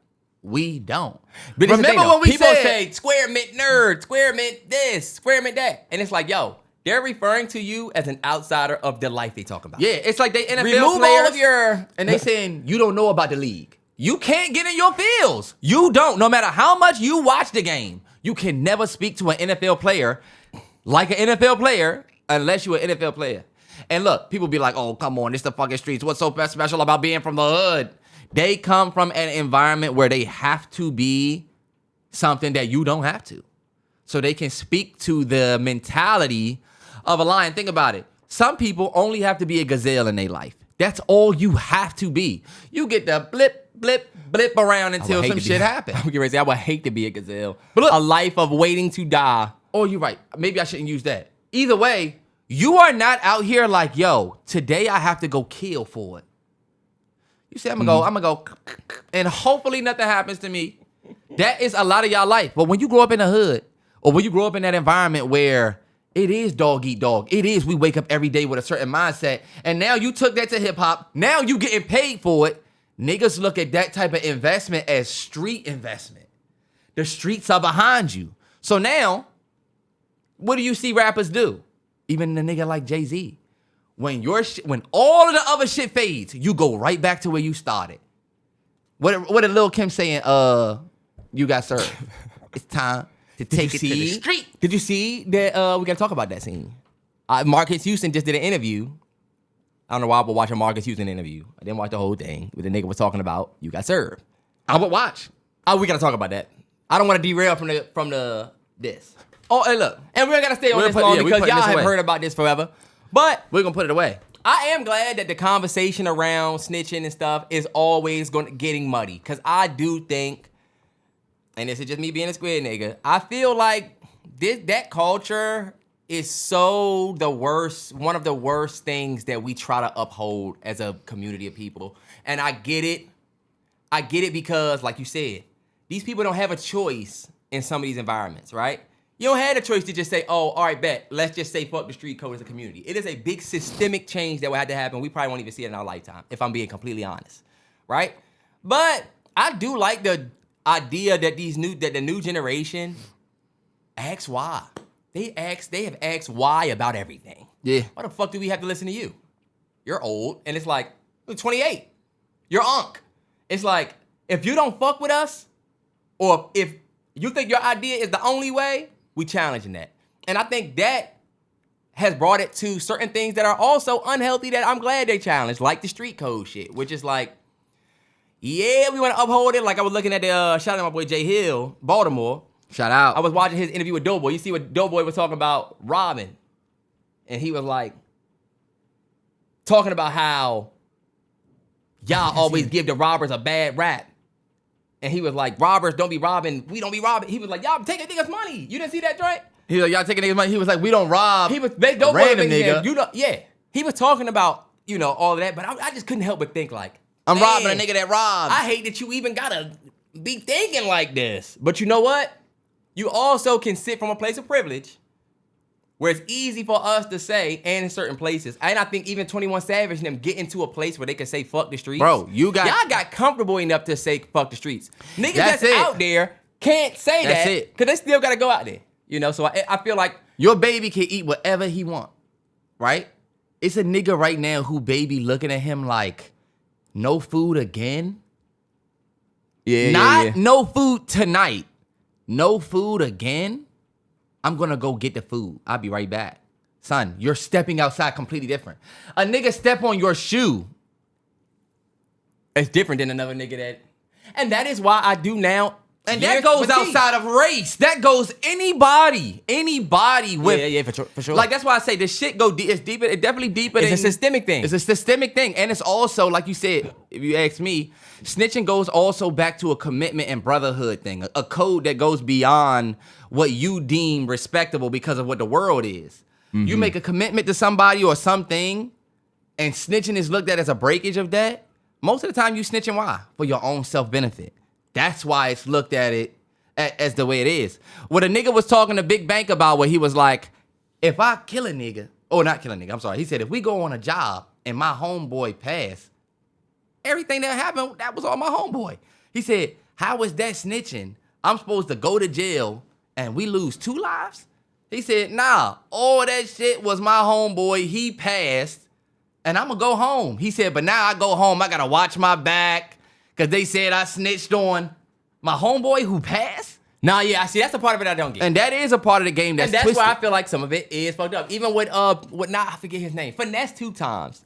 We don't. But remember when people say square meant nerd, square meant this, square meant that. And it's like, yo, they're referring to you as an outsider of the life they talk about. Yeah, it's like they NFL remove players all of your and they saying you don't know about the league. You can't get in your fields. You don't. No matter how much you watch the game, you can never speak to an NFL player like an NFL player unless you're an NFL player. And look, people be like, oh, come on, it's the fucking streets. What's so special about being from the hood? They come from an environment where they have to be something that you don't have to. So they can speak to the mentality of a lion. Think about it. Some people only have to be a gazelle in their life. That's all you have to be. You get the blip, blip, blip around until some shit happens. I'm getting ready to say, I would hate to be a gazelle. But look, a life of waiting to die. Oh, you're right. Maybe I shouldn't use that. Either way, you are not out here like, yo, today I have to go kill for it. You say, I'm gonna go, and hopefully nothing happens to me. That is a lot of y'all life. But when you grow up in the hood, or when you grow up in that environment where it is dog eat dog, it is we wake up every day with a certain mindset, and now you took that to hip hop, now you getting paid for it, niggas look at that type of investment as street investment. The streets are behind you. So now, what do you see rappers do? Even the nigga like Jay-Z. When all of the other shit fades, you go right back to where you started. What did Lil Kim saying? You got served. It's time to take it to the street. Did you see that? We got to talk about that scene. Marcus Houston just did an interview. I don't know why I was watching Marcus Houston interview. I didn't watch the whole thing, but the nigga was talking about you got served. I would watch. Oh, we gotta talk about that. I don't want to derail from this. Oh, hey, look. And we're gonna stay on this long because y'all have heard about this forever. But we're gonna put it away. I am glad that the conversation around snitching and stuff is always getting muddy. Cause I do think, and this is just me being a square nigga, I feel like that culture is so the worst, one of the worst things that we try to uphold as a community of people. And I get it. I get it because, like you said, these people don't have a choice in some of these environments, right? You don't have a choice to just say, oh, all right, bet. Let's just say fuck the street code as a community. It is a big systemic change that will have to happen. We probably won't even see it in our lifetime, if I'm being completely honest, right? But I do like the idea that the new generation asks why. They have asked why about everything. Yeah. Why the fuck do we have to listen to you? You're old, and it's like, you're 28. You're unk. It's like, if you don't fuck with us, or if you think your idea is the only way, we challenging that. And I think that has brought it to certain things that are also unhealthy that I'm glad they challenged, like the street code shit, which is like, yeah, we want to uphold it. Like I was looking at the, shout out to my boy Jay Hill, Baltimore. Shout out. I was watching his interview with Doughboy. You see what Doughboy was talking about robbing. And he was like, talking about how y'all always give the robbers a bad rap. And he was like, robbers don't be robbing. We don't be robbing. He was like, y'all taking niggas' money. You didn't see that joint? He was like, y'all taking niggas' money. He was like, we don't rob. He was, random nigga. You know, yeah. He was talking about, you know, all of that. But I just couldn't help but think like, I'm robbing a nigga that robs. I hate that you even gotta be thinking like this. But you know what? You also can sit from a place of privilege where it's easy for us to say, and in certain places, and I think even 21 Savage and them get into a place where they can say fuck the streets. Bro, y'all got comfortable enough to say fuck the streets. Niggas that's out there can't say that's that it. because they still gotta go out there. You know, so I feel like your baby can eat whatever he want, right? It's a nigga right now who baby looking at him like, no food again? Yeah. No food tonight. No food again? I'm gonna go get the food. I'll be right back. Son, you're stepping outside completely different. A nigga step on your shoe. It's different than another nigga that... And that is why I do now... And that goes outside of race. That goes anybody with... Yeah, for sure. Like, that's why I say this shit go deep. It's deeper. It's definitely deeper It's a systemic thing. It's a systemic thing. And it's also, like you said, if you ask me, snitching goes also back to a commitment and brotherhood thing. A code that goes beyond what you deem respectable because of what the world is. Mm-hmm. You make a commitment to somebody or something, and snitching is looked at as a breakage of that. Most of the time you snitching, why? For your own self-benefit. That's why it's looked at it as the way it is. What a nigga was talking to Big Bank about, where he was like, if I kill a nigga, or not kill a nigga, I'm sorry. He said, if we go on a job and my homeboy pass, everything that happened, that was all my homeboy. He said, how is that snitching? I'm supposed to go to jail and we lose 2 lives? He said, nah, all that shit was my homeboy. He passed and I'm gonna go home. He said, but now I go home, I gotta watch my back because they said I snitched on my homeboy who passed. Nah, yeah, I see. That's the part of it I don't get. And that is a part of the game that's twisted. Why I feel like some of it is fucked up. Even with, I forget his name. Finesse 2 times.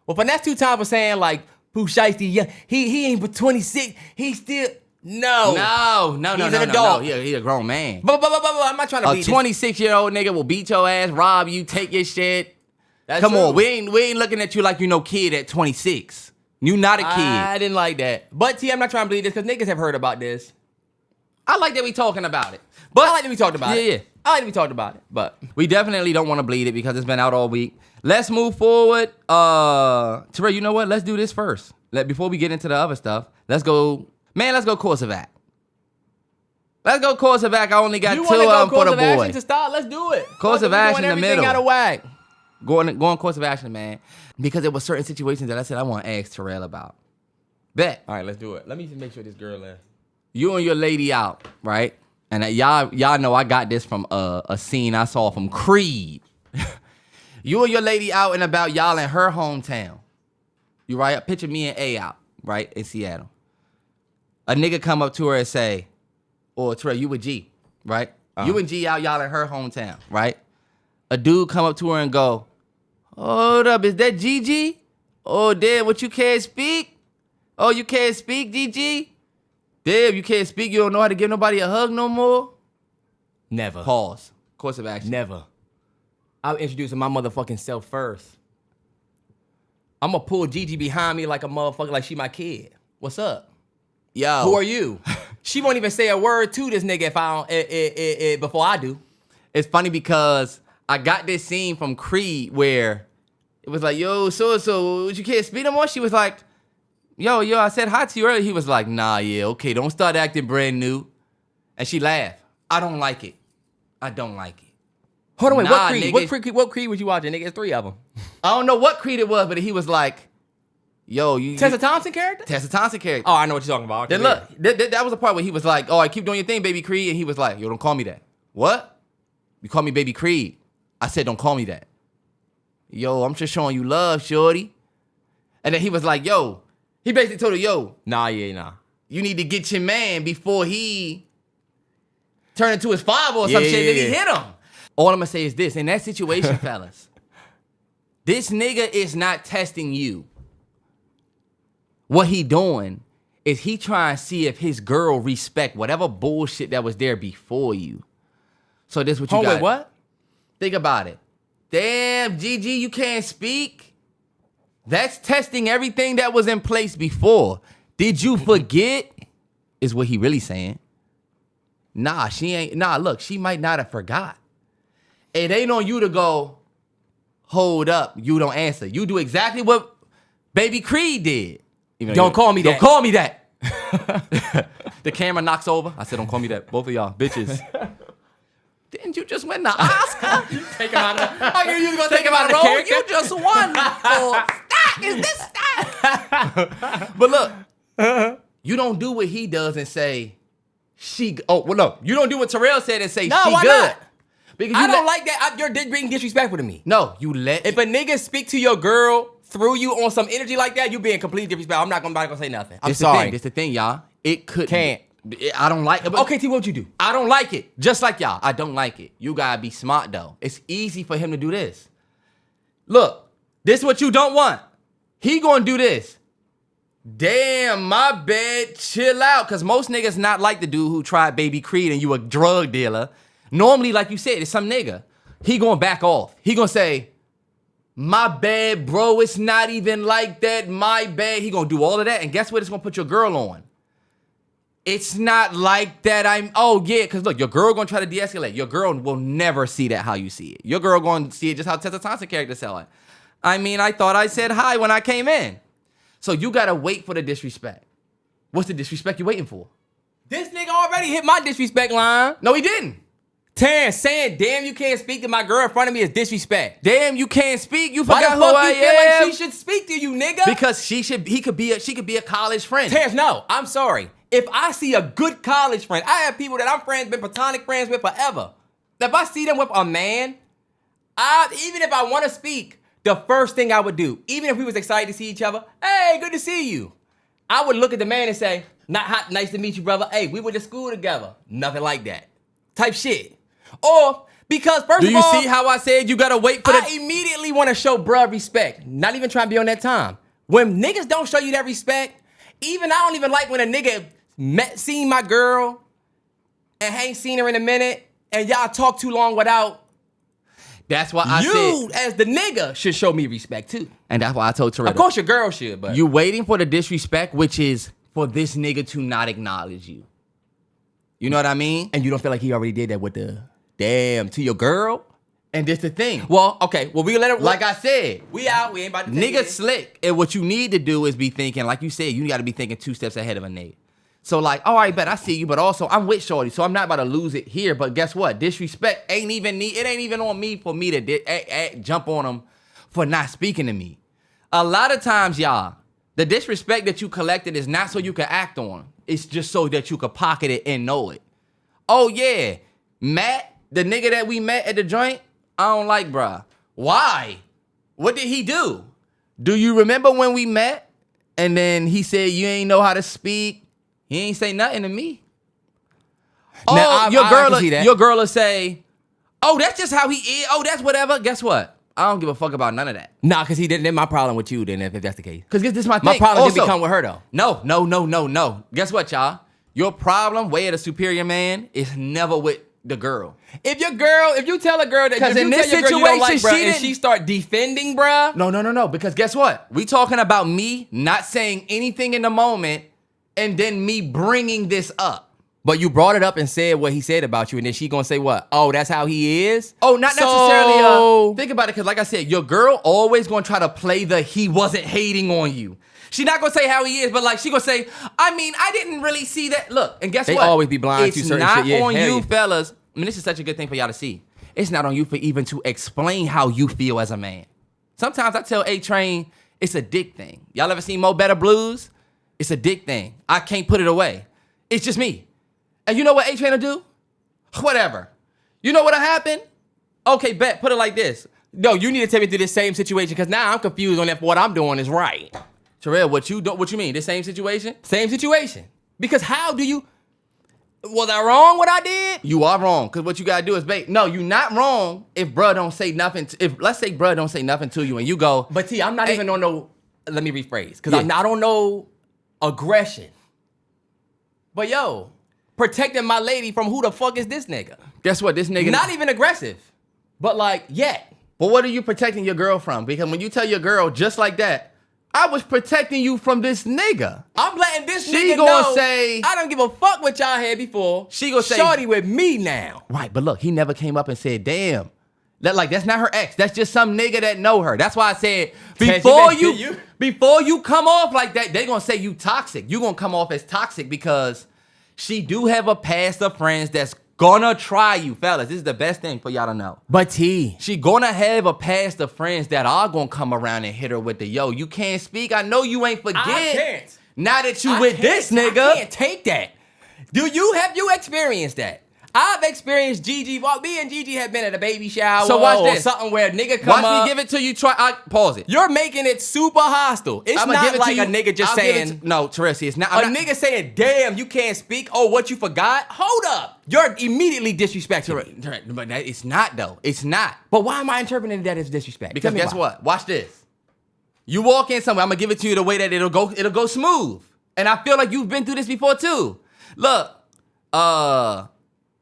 Well, Finesse 2 times was saying like, Pooh Shiesty, yeah, he ain't but 26. He still, no. He's an adult. No. He's a grown man. But I'm not trying to beat a 26-year-old nigga will beat your ass, rob you, take your shit. Come on, we ain't looking at you like you no kid at 26. You not a kid. I didn't like that. But T, I'm not trying to believe this because niggas have heard about this. I like that we talking about it. But I like that we talked about it. Yeah. I like that we talked about it. But we definitely don't want to bleed it because it's been out all week. Let's move forward. Terrell, you know what? Let's do this first. Before we get into the other stuff, let's go course of act. Let's go course of act. I only got 2 of them for the boy. To start? Let's do it. Course of action in the middle. Out of whack. Going course of action, man. Because there were certain situations that I said I want to ask Terrell about. Bet. All right, let's do it. Let me just make sure this girl left. You and your lady out, right? And y'all know I got this from a scene I saw from Creed. You and your lady out and about, y'all in her hometown. You right? Picture me and A out, right? In Seattle. A nigga come up to her and say, or Terrell, you with G, right? You and G out, y'all in her hometown, right? A dude come up to her and go, Hold up, is that Gigi? Oh, damn, what you can't speak? Oh, you can't speak, Gigi? Damn, you can't speak, you don't know how to give nobody a hug no more? Never. Pause. Course of action. Never. I'm introducing my motherfucking self first. I'm gonna pull Gigi behind me like a motherfucker, like she my kid. What's up? Yo. Who are you? She won't even say a word to this nigga if I don't, before I do. It's funny because I got this scene from Creed where it was like, yo, so you can't speak no more? She was like, yo, I said hi to you earlier. He was like, nah, yeah, okay, don't start acting brand new. And she laughed. I don't like it. I don't like it. Hold on, wait, nah, what Creed was you watching, nigga? It's 3 of them. I don't know what Creed it was, but he was like, yo, you... Tessa Thompson character? Tessa Thompson character. Oh, I know what you're talking about. Then look, that was the part where he was like, oh, I keep doing your thing, baby Creed. And he was like, yo, don't call me that. What? You call me baby Creed. I said, don't call me that. Yo, I'm just showing you love, shorty. And then he was like, yo, he basically told her, yo. Nah. You need to get your man before he turn into his father or some shit. Then he hit him. All I'm going to say is this. In that situation, fellas, this nigga is not testing you. What he doing is he trying to see if his girl respect whatever bullshit that was there before you. So this what you got. Wait, what? Think about it. Damn, Gigi, you can't speak? That's testing everything that was in place before. Did you forget? Is what he really saying. Nah, she ain't. Nah, look, she might not have forgot. It ain't on you to go, hold up, you don't answer. You do exactly what Baby Creed did. Don't call me that. Don't call me that. The camera knocks over. I said, don't call me that. Both of y'all, bitches. Didn't you just win the Oscar? Take him out of the... I knew you was going to take him out of the Bro, character. you just won. Stack, is this Stack? But look, you don't do what he does and say, she... Oh, well, no. You don't do what Terrell said and say, no, she why good. Not? Because I don't like that. You're being disrespectful to me. No, you let... If a nigga speak to your girl through you on some energy like that, you being completely disrespectful. I'm not gonna say nothing. I'm sorry. This the thing, y'all. It could... Can't. I don't like it. Okay, T, what'd you do? I don't like it. Just like y'all. I don't like it. You gotta be smart, though. It's easy for him to do this. Look, this is what you don't want. He gonna do this. Damn, my bad. Chill out. Because most niggas not like the dude who tried Baby Creed and you a drug dealer. Normally, like you said, it's some nigga. He gonna back off. He gonna say, my bad, bro. It's not even like that. My bad. He gonna do all of that. And guess what? It's gonna put your girl on. It's not like that. Oh yeah, because look, your girl gonna try to de-escalate. Your girl will never see that how you see it. Your girl gonna see it just how Tessa Thompson character sell it. I mean, I thought I said hi when I came in. So you gotta wait for the disrespect. What's the disrespect you waiting for? This nigga already hit my disrespect line. No, he didn't. Terrence saying, damn, you can't speak to my girl in front of me is disrespect. Damn, you can't speak. You Why forgot the who fuck I you feel am. like she should speak to you, nigga? Because she could be a college friend. Terrence, no, I'm sorry. If I see a good college friend, I have people that I'm been platonic friends with forever. If I see them with a man, even if I want to speak, the first thing I would do, even if we was excited to see each other, hey, good to see you. I would look at the man and say, not hot, nice to meet you, brother. Hey, we went to school together. Nothing like that. Type shit. Or, because first of all... Do you see how I said you gotta wait for I immediately want to show bruh respect. Not even trying to be on that time. When niggas don't show you that respect, I don't even like when a nigga seen my girl and ain't seen her in a minute and y'all talk too long without... That's why I said... You, as the nigga, should show me respect too. And that's why I told Terrell. Of course your girl should, but... You waiting for the disrespect, which is for this nigga to not acknowledge you. You know what I mean? And you don't feel like he already did that with the... Damn, to your girl? And this the thing. Well, okay. Well, we let it... Like I said. We out. We ain't about to take Nigga it. slick. And what you need to do is be thinking, like you said, you got to be thinking 2 steps ahead of a nigga. So like, all right, bet I see you, but also I'm with shorty, so I'm not about to lose it here. But guess what? Disrespect ain't even on me for me to jump on him for not speaking to me. A lot of times, y'all, the disrespect that you collected is not so you can act on. It's just so that you can pocket it and know it. Oh yeah, Matt, the nigga that we met at the joint, I don't like, bruh. Why? What did he do? Do you remember when we met and then he said you ain't know how to speak? He ain't say nothing to me. Now, Oh, your girl will say, oh, that's just how he is. Oh, that's whatever. Guess what? I don't give a fuck about none of that. Nah, because he didn't. Then my problem with you, then, if that's the case. Because this is my thing. My problem also, didn't become with her, though. No. Guess what, y'all? Your problem, way of the superior man, is never with the girl. If you tell a girl that because in this situation, you don't like, bruh, and she start defending, bruh. No. Because guess what? We talking about me not saying anything in the moment, and then me bringing this up. But you brought it up and said what he said about you, and then she gonna say what? Oh, that's how he is? Oh, not necessarily. Think about it, because like I said, your girl always gonna try to play the he wasn't hating on you. She not gonna say how he is, but like she gonna say, I mean, I didn't really see that. Look, and guess what? They always be blind to certain shit. It's not on you, fellas. I mean, this is such a good thing for y'all to see. It's not on you for even to explain how you feel as a man. Sometimes I tell A-Train, it's a dick thing. Y'all ever seen Mo Better Blues? It's a dick thing. I can't put it away. It's just me. And you know what A-Train will do? Whatever. You know what'll happen? Okay, bet. Put it like this. No, you need to take me through this same situation, because now I'm confused on if what I'm doing is right. Terrell, what you mean? The same situation? Same situation. Because how do you... Was I wrong what I did? You are wrong, because what you gotta do is bait. No, you not wrong if bruh don't say nothing. Let's say bruh don't say nothing to you and you go... But T, I'm not even on no... Let me rephrase. Because I'm not on no aggression. But yo... Protecting my lady from who the fuck is this nigga? Guess what? This nigga... Not even aggressive. But like, yet. But what are you protecting your girl from? Because when you tell your girl just like that, I was protecting you from this nigga. I'm letting this she nigga gonna know say... I don't give a fuck what y'all had before. She gonna say... Shorty with me now. Right, but look, he never came up and said, damn. That's not her ex. That's just some nigga that know her. That's why I said, before you come off like that, they gonna say you toxic. You gonna come off as toxic because... She do have a past of friends that's gonna try you, fellas. This is the best thing for y'all to know. But T, she gonna have a past of friends that are gonna come around and hit her with the, yo, you can't speak. I know you ain't forget. I can't. Now that you with this nigga. I can't take that. Have you experienced that? I've experienced Gigi. Well, me and Gigi have been at a baby shower. So watch this. Something where a nigga come watch me give it to you. Pause it. You're making it super hostile. It's not like a nigga just saying. No, Teresi, it's not. Nigga saying, damn, you can't speak. Oh, what you forgot? Hold up. You're immediately disrespecting. But it's not, though. It's not. But why am I interpreting that as disrespect? Because guess what? Watch this. You walk in somewhere, I'm going to give it to you the way that it'll go smooth. And I feel like you've been through this before, too. Look,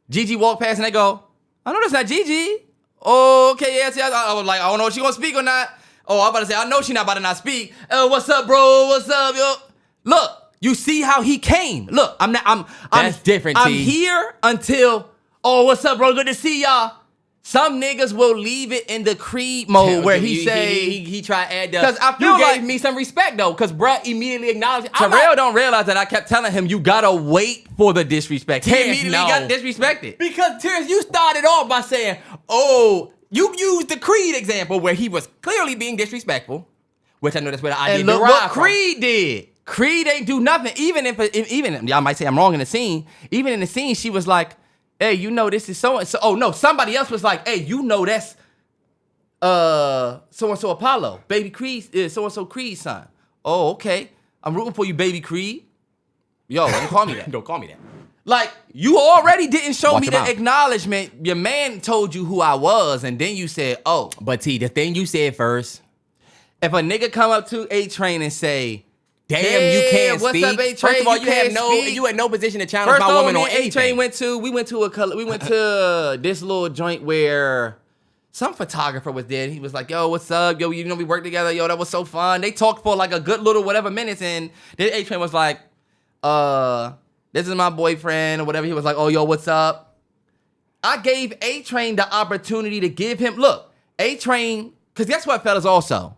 Gigi walked past and they go, I know that's not Gigi. Oh, okay, yeah. I was like, I don't know if she gonna speak or not. Oh, I'm about to say, I know she not about to not speak. What's up, bro? What's up, yo? Look, you see how he came. Look, That's different, I'm here until, oh, what's up, bro? Good to see y'all. Some niggas will leave it in the Creed mode where he try to add the... Because I feel gave me some respect, though, because bruh immediately acknowledged... Terrell don't realize that I kept telling him, you gotta wait for the disrespect. He immediately got disrespected. Because, Terrence, you started off by saying, oh, you used the Creed example where he was clearly being disrespectful, which I know that's where the idea and look what Creed did. Creed ain't do nothing. Even y'all might say I'm wrong in the scene. Even in the scene, she was like, hey, you know this is so-and-so. Oh, no, somebody else was like, hey, you know that's so-and-so Apollo. Baby Creed, so-and-so Creed's son. Oh, okay. I'm rooting for you, Baby Creed. Yo, don't call me that. Don't call me that. Like, you already didn't show me the acknowledgement. Your man told you who I was, and then you said, oh. But T, the thing you said first, if a nigga come up to A-Train and say, damn, you can't what's speak. Up, A-Train? First of all, you had no position to challenge my woman on anything. A-Train went to this little joint where some photographer was there. He was like, yo, what's up? Yo, you know we worked together. Yo, that was so fun. They talked for like a good little whatever minutes, and then A-Train was like, this is my boyfriend or whatever. He was like, oh, yo, what's up? I gave A-Train the opportunity to give him, look, A-Train, because guess what, fellas, also?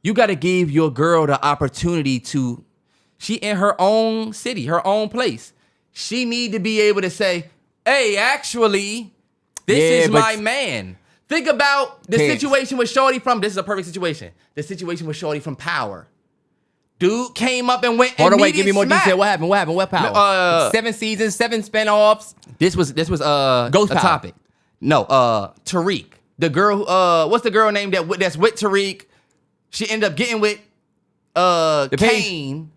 You got to give your girl the opportunity to, she in her own city, her own place. She need to be able to say, hey, actually, this is my man. Think about the situation with Shorty from, this is a perfect situation. The situation with Shorty from Power. Dude came up and went Hold on, wait, give me more detail. What happened? What Power? 7 seasons, 7 spinoffs. This was Ghost a Power. topic. No, Tariq. The girl, what's the girl name that's with Tariq? She ended up getting with Kane.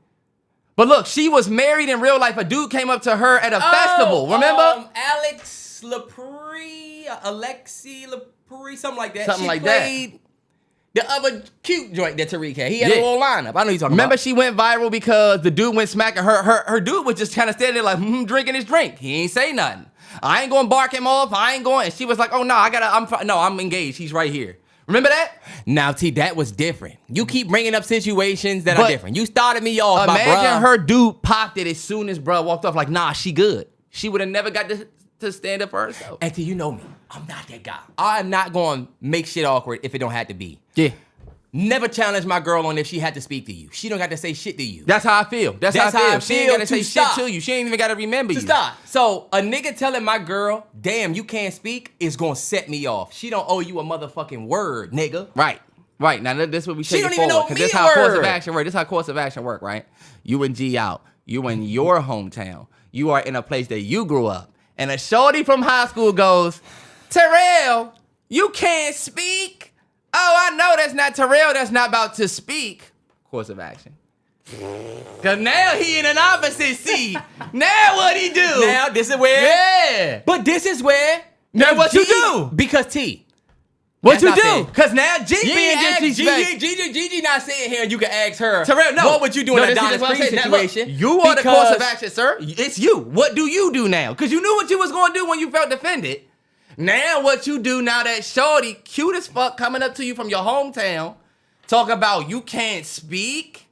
But look, she was married in real life. A dude came up to her at a festival. Remember? Alexi Lepre, something like that. Something she like played, The other cute joint that Tariq had. He had a little lineup. I know you're talking Remember about. she went viral because the dude went smacking her. Her dude was just kind of standing there like, drinking his drink. He ain't say nothing. I ain't going to bark him off. I ain't going. And she was like, oh, no, I'm engaged. He's right here. Remember that? Now, T, that was different. You keep bringing up situations that are different. You started me off by bruh. Imagine her dude popped it as soon as bruh walked off like, nah, she good. She would have never got to stand up for herself. And T, you know me. I'm not that guy. I'm not going to make shit awkward if it don't have to be. Yeah. Never challenge my girl on if she had to speak to you. She don't got to say shit to you. That's how I feel. That's how I feel. She ain't got to say stop. shit to you. She ain't even got to remember you. Stop. So a nigga telling my girl, damn, you can't speak, is going to set me off. She don't owe you a motherfucking word, nigga. Right. Now, this is what we take it forward. She don't even know me this a how word. course of action work. This how course of action work, right? You and G out. You in your hometown. You are in a place that you grew up. And a shorty from high school goes, Terrell, you can't speak? Oh, I know that's not Terrell. That's not about to speak. Course of action. Because now he in an opposite seat. Now what he do? Now this is where. Yeah. But this is where. Now what you do? Because T. What you do? Because now G being Gigi not sitting here and you can ask her. Terrell, no. What would you do in a Adonis Creed situation? Look, you are the course of action, sir. It's you. What do you do now? Because you knew what you was going to do when you felt defended. Now what you do now that shorty, cute as fuck, coming up to you from your hometown, talk about you can't speak.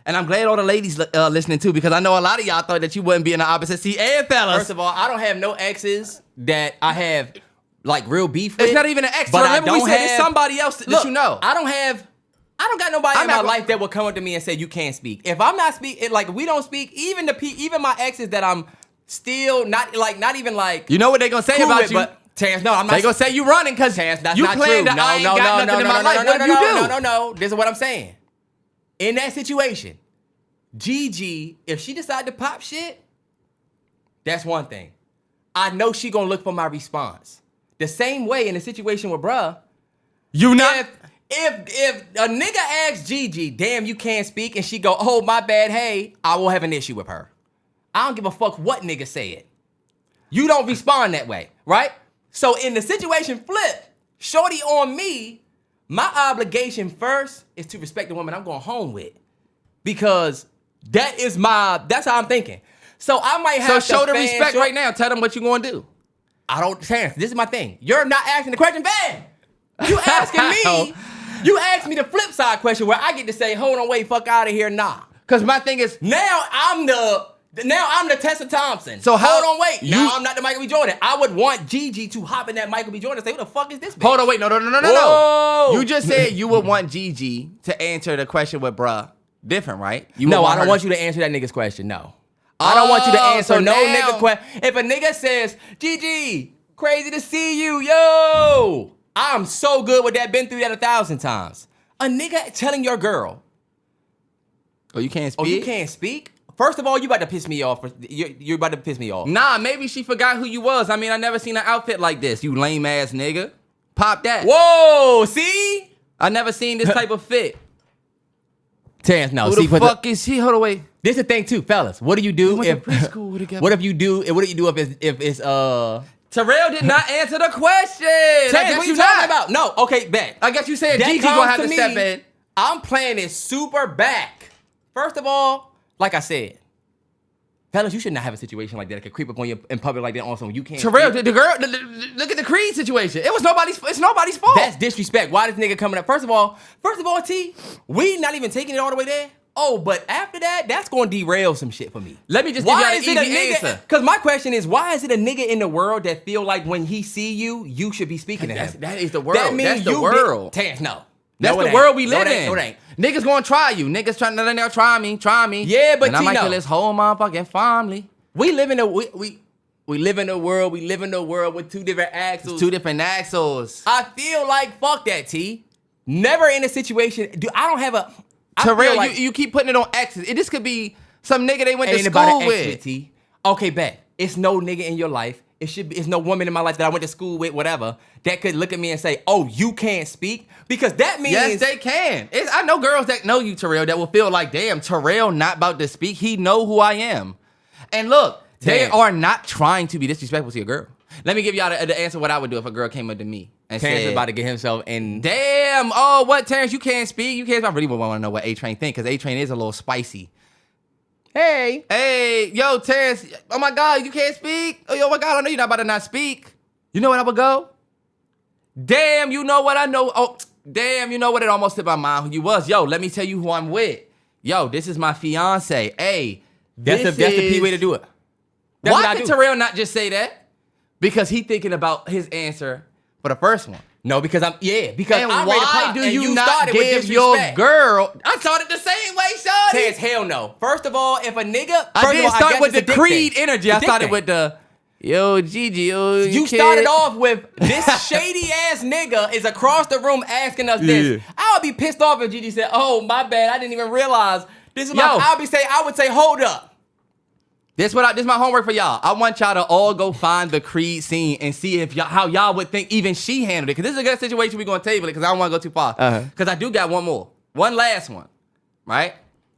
And I'm glad all the ladies listening too, because I know a lot of y'all thought that you wouldn't be in the opposite seat. And fellas. First of all, I don't have no exes that I have like real beef with. It's not even an ex. But remember we said it's somebody else that you know. I don't got nobody in my life that will come up to me and say you can't speak. If I'm not speaking, like we don't speak, even my exes that I'm still not even like. You know what they gonna say cool about with, you? But Terrence, no, I'm not. They gonna say you running because Terrence, that's you not claim true. that I ain't got nothing in my life. What do you do? No. This is what I'm saying. In that situation, Gigi, if she decide to pop shit, that's one thing. I know she gonna look for my response. The same way in the situation with bruh. You not. If a nigga asks Gigi, damn, you can't speak, and she go, oh, my bad, hey, I will have an issue with her. I don't give a fuck what nigga say it. You don't respond that way, right? So in the situation flip, shorty on me, my obligation first is to respect the woman I'm going home with. Because that's how I'm thinking. So I might have to show the respect right now. Tell them what you gonna do. Terrence, this is my thing. You're not asking the question, bam! You asking me, you asked me the flip side question where I get to say, hold on, wait, fuck out of here, nah. Because my thing is, now I'm the Tessa Thompson. So hold on, wait. Now I'm not the Michael B. Jordan. I would want Gigi to hop in that Michael B. Jordan and say, what the fuck is this bitch? Hold on, wait, no. Whoa. You just said you would want Gigi to answer the question with bruh. Different, right? No, I don't want you to answer that nigga's question, no. I don't want you to answer nigga question. If a nigga says, Gigi, crazy to see you, yo. I'm so good with that, been through that 1,000 times. A nigga telling your girl. Oh, you can't speak? Oh, you can't speak? First of all, you about to piss me off. You're about to piss me off. Nah, maybe she forgot who you was. I mean, I never seen an outfit like this, you lame ass nigga. Pop that. Whoa, see? I never seen this type of fit. Terrence, no. Who the fuck is he? Hold on, wait. This is the thing too, fellas. What do you do if preschool together. What do you do if it's Terrell did not answer the question. Terrence, what you talking about? No, okay, bet. I guess you said Gigi gonna have to step in. I'm playing it super back. First of all, like I said, fellas, you should not have a situation like that could creep up on you in public like that on someone you can't. Terrell, the girl, look at the Creed situation. It's nobody's fault. That's disrespect. Why this nigga coming up? First of all, T, we not even taking it all the way there. Oh, but after that, that's going to derail some shit for me. Let me just give you an easy answer. Because my question is, why is it a nigga in the world that feel like when he see you, you should be speaking to him? That is the world. That means that's the world. Terrence, no. That's no, the world we live in. No, it ain't. Niggas gonna try you. Niggas trying to now try me. Yeah, but and I might kill this whole motherfucking family. We live in a we live in a world. We live in a world with two different axles. It's two different axles. I feel like fuck that, T. Never in a situation. I don't have a. Terrell, like, you keep putting it on exes. This could be some nigga they went to school with. T. Okay, bet. It's no nigga in your life. It's no woman in my life that I went to school with, whatever, that could look at me and say, oh, you can't speak? Because that means... Yes, they can. I know girls that know you, Terrell, that will feel like, damn, Terrell not about to speak. He know who I am. And look, they are not trying to be disrespectful to your girl. Let me give y'all the answer what I would do if a girl came up to me. and Terrence said, is about to get himself in. damn, oh, what, Terrence, you can't speak? You can't. I really want to know what A-Train think, because A-Train is a little spicy. Hey, yo, Terrence, oh my God, you can't speak? Oh my God, I know you're not about to not speak. You know what I would go? Damn, you know what I know? Oh, damn, you know what? It almost slipped my mind who you was. Yo, let me tell you who I'm with. Yo, this is my fiance. Hey, That's the P way to do it. That's why did Terrell not just say that? Because he thinking about his answer for the first one. No, because because And I'm why do you not give your girl? I started the same way, shawty. Terrence, hell no. First of all, if a nigga, I didn't start with the dick Creed thing. energy. I started with the, yo, Gigi, yo, You started off with this shady ass nigga is across the room asking us this. I would be pissed off if Gigi said, "Oh, my bad, I didn't even realize this is my." I would say, hold up. This my homework for y'all. I want y'all to all go find the Creed scene and see if how y'all would think even she handled it. Because this is a good situation. We're gonna table it because I don't want to go too far. Because I do got one last one, right?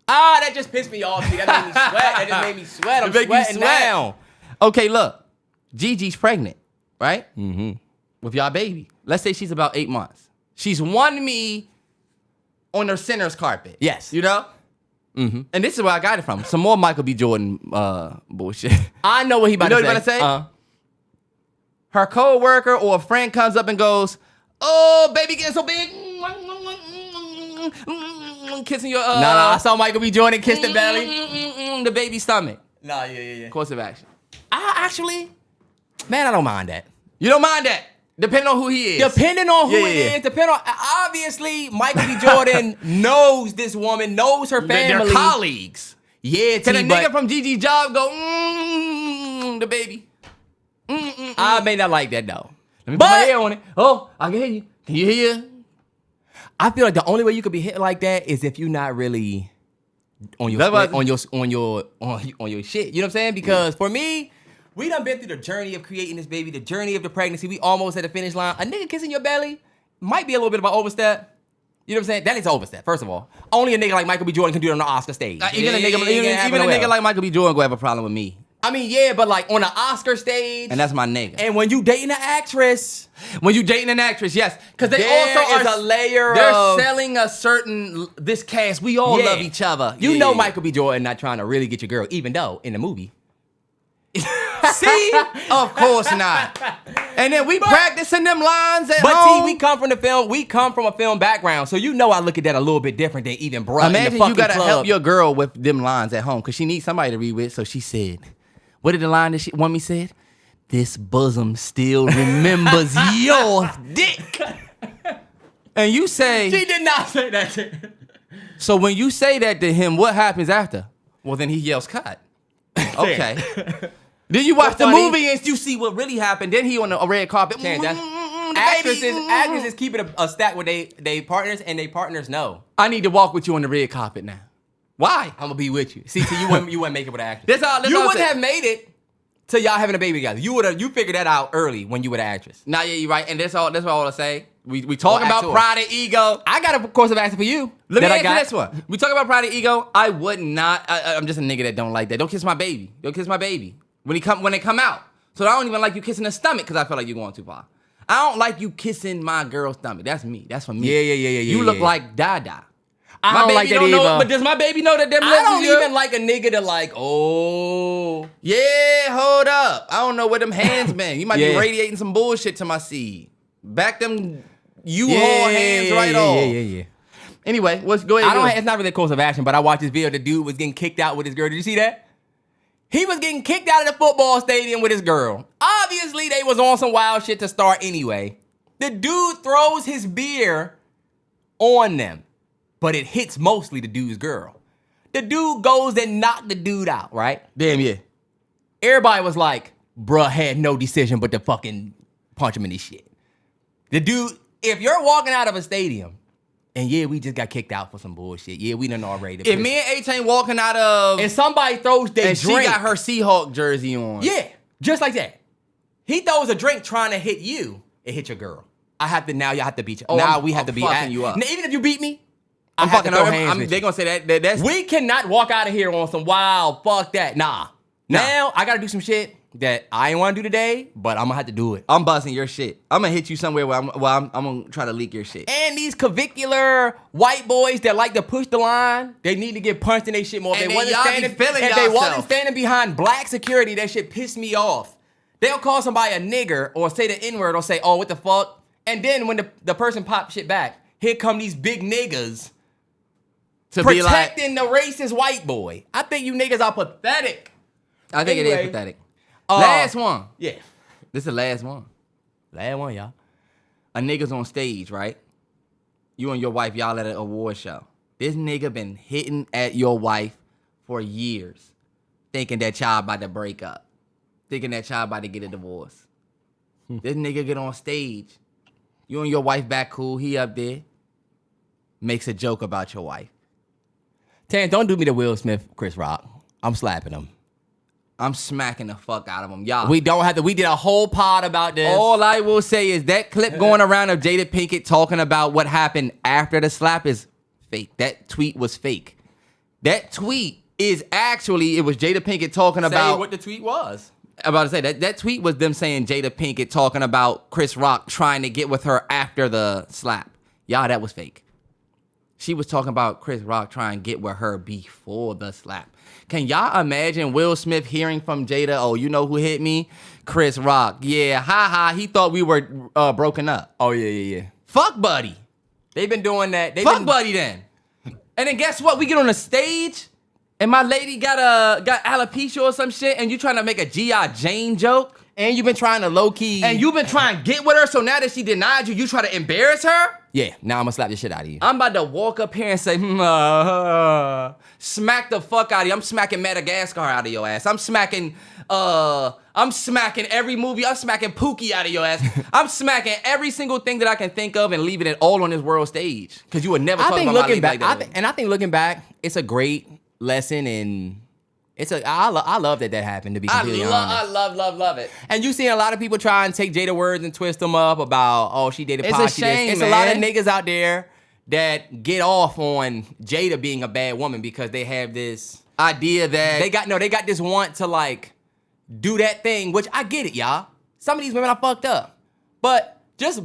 That just pissed me off. See, that made me sweat. That just made me sweat. I'm sweating now. Okay, look, Gigi's pregnant, right? With y'all baby. Let's say she's about 8 months. She's won me on her center's carpet. Yes. You know? And this is where I got it from. Some more Michael B. Jordan bullshit. I know what he about to say. You know what he about to say? Her co-worker or a friend comes up and goes, oh, baby getting so big. Kissing your... I saw Michael B. Jordan kiss the belly. The baby's stomach. Yeah. Course of action. I don't mind that. You don't mind that? Depending on who he is. Depending on who it is. Obviously, Michael B. Jordan knows this woman, knows her family. They're colleagues. Yeah, Can a nigga from Gigi's job go, the baby? I may not like that, though. Let me put my hair on it. Oh, I can hear you. Can you hear? I feel like the only way you could be hit like that is if you're not really on your shit. You know what I'm saying? Because for me, we done been through the journey of creating this baby, the journey of the pregnancy. We almost at the finish line. A nigga kissing your belly might be a little bit of an overstep. You know what I'm saying? That is an overstep, first of all. Only a nigga like Michael B. Jordan can do it on the Oscar stage. Even a nigga like Michael B. Jordan gonna have a problem with me. I mean, yeah, but like on the Oscar stage. And that's my nigga. And when you dating an actress. Yes. Because they also are a layer they're selling a certain, this cast, we all love each other. You know Michael B. Jordan not trying to really get your girl, even though in the movie. See? Of course not. And then we practicing them lines at home. But we come from the film. We come from a film background, so you know I look at that a little bit different than even bruh. Imagine you gotta help your girl with them lines at home because she needs somebody to read with. So she said, "What did the line that Woman said? This bosom still remembers your dick." And you say, she did not say that. So when you say that to him, what happens after? Well, then he yells, "Cut." Okay. Then you watch the movie and you see what really happened. Then he on a red carpet. Actresses keeping a stat with they partners and they partners know. I need to walk with you on the red carpet now. Why? I'm gonna be with you. See, you wouldn't make it with an actress. You wouldn't have made it till y'all having a baby together. You figured that out early when you were the actress. Nah, yeah, you're right. And that's all I want to say. We talking about pride and ego. I got a course of action for you. Let me answer this one. We talking about pride and ego. I would not. I'm just a nigga that don't like that. Don't kiss my baby. Don't kiss my baby when they come out. So I don't even like you kissing the stomach because I feel like you're going too far. I don't like you kissing my girl's stomach. That's me. That's for me. Yeah. You look like Dada. I don't like that either. But does my baby know that them lips I don't even like a nigga to like, oh. Yeah, hold up. I don't know where them hands been. You might be radiating some bullshit to my seed. Back them U-Haul hands right off. Yeah. Anyway, go ahead. It's not really a course of action, but I watched this video. The dude was getting kicked out with his girl. Did you see that? He was getting kicked out of the football stadium with his girl. Obviously, they was on some wild shit to start anyway. The dude throws his beer on them, but it hits mostly the dude's girl. The dude goes and knocked the dude out, right? Damn, yeah. Everybody was like, bruh had no decision but to fucking punch him in his shit. The dude, if you're walking out of a stadium, and we just got kicked out for some bullshit. Yeah, we done already. If me and A-Chain walking out of... And somebody throws their drink. She got her Seahawk jersey on. Yeah, just like that. He throws a drink trying to hit you. It hit your girl. Y'all have to beat you. We have to beat you up. Now, even if you beat me, I'm fucking throw hands with you. They gonna say that's... We cannot walk out of here on some wild, fuck that. Nah. Now, I gotta do some shit. that I ain't want to do today, but I'm gonna have to do it. I'm busting your shit. I'm gonna hit you somewhere where I'm gonna try to leak your shit. And these clavicular white boys that like to push the line, they need to get punched in their shit more. And If they wasn't standing behind black security, that shit pissed me off. They'll call somebody a nigger or say the N-word or say, oh, what the fuck? And then when the person pops shit back, here come these big niggas to protecting the racist white boy. I think you niggas are pathetic. I think it is pathetic. Last one. Yeah. This is the last one. Last one, y'all. A nigga's on stage, right? You and your wife, y'all at an award show. This nigga been hitting at your wife for years, thinking that y'all about to break up, thinking that y'all about to get a divorce. This nigga get on stage. You and your wife back cool. He up there. Makes a joke about your wife. Tan, don't do me the Will Smith, Chris Rock. I'm slapping him. I'm smacking the fuck out of him, y'all. We don't have to. We did a whole pod about this. All I will say is that clip going around of Jada Pinkett talking about what happened after the slap is fake. That tweet was fake. That tweet is actually, it was Jada Pinkett talking about what the tweet was. I'm about to say that tweet was them saying Jada Pinkett talking about Chris Rock trying to get with her after the slap. Y'all, that was fake. She was talking about Chris Rock trying to get with her before the slap. Can y'all imagine Will Smith hearing from Jada, oh, you know who hit me? Chris Rock. Yeah, ha. He thought we were broken up. Oh, yeah. Fuck Buddy. They've been doing that. Fuck Buddy then. And then guess what? We get on the stage and my lady got alopecia or some shit and you trying to make a G.I. Jane joke. And you've been trying to low-key. And you've been trying to get with her, so now that she denied you, you try to embarrass her? Yeah, now I'm gonna slap the shit out of you. I'm about to walk up here and say, smack the fuck out of you. I'm smacking Madagascar out of your ass. I'm smacking every movie. I'm smacking Pookie out of your ass. I'm smacking every single thing that I can think of and leaving it all on this world stage. Because you would never talk about my lady like that. I think looking back, it's a great lesson in... I love that happened, to be completely honest. I love it. And you seen a lot of people try and take Jada words and twist them up about, oh, she dated Pod. It's a shame, It's man. a lot of niggas out there that get off on Jada being a bad woman because they have this idea that they got this want to like do that thing, which I get it, y'all. Some of these women are fucked up. But just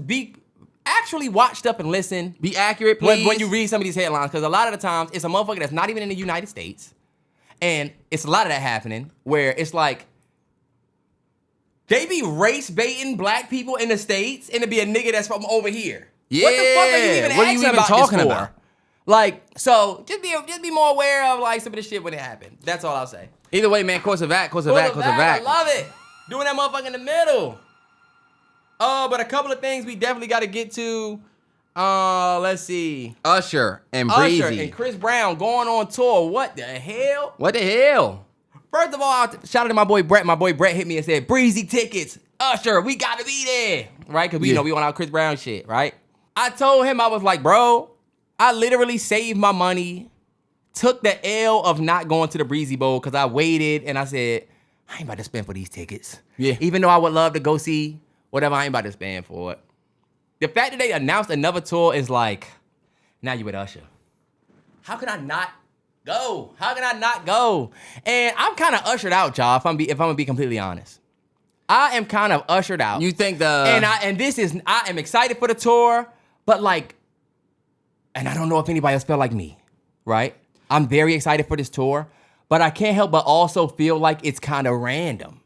actually watch stuff and listen. Be accurate, please. When you read some of these headlines, because a lot of the times it's a motherfucker that's not even in the United States. And it's a lot of that happening where it's like they be race baiting black people in the States and to be a nigga that's from over here. Yeah. What the fuck are you even What are you asking even about talking this for? about? Like, so just be more aware of like some of the shit when it happened. That's all I'll say. Either way, man, course of act. I love it. Doing that motherfucker in the middle. But a couple of things we definitely got to get to. Let's see. Usher and Breezy. Usher and Chris Brown going on tour. What the hell? What the hell? First of all, shout out to my boy Brett. My boy Brett hit me and said, Breezy tickets. Usher, we got to be there. Right? Because we know we on our Chris Brown shit, right? I told him, I was like, bro, I literally saved my money, took the L of not going to the Breezy Bowl because I waited and I said, I ain't about to spend for these tickets. Yeah. Even though I would love to go see whatever, I ain't about to spend for it. The fact that they announced another tour is like, now you with Usher. How can I not go? And I'm kind of ushered out, y'all, if I'm gonna be completely honest. I am kind of ushered out. You think I am excited for the tour, but like, and I don't know if anybody else felt like me, right? I'm very excited for this tour, but I can't help but also feel like it's kind of random.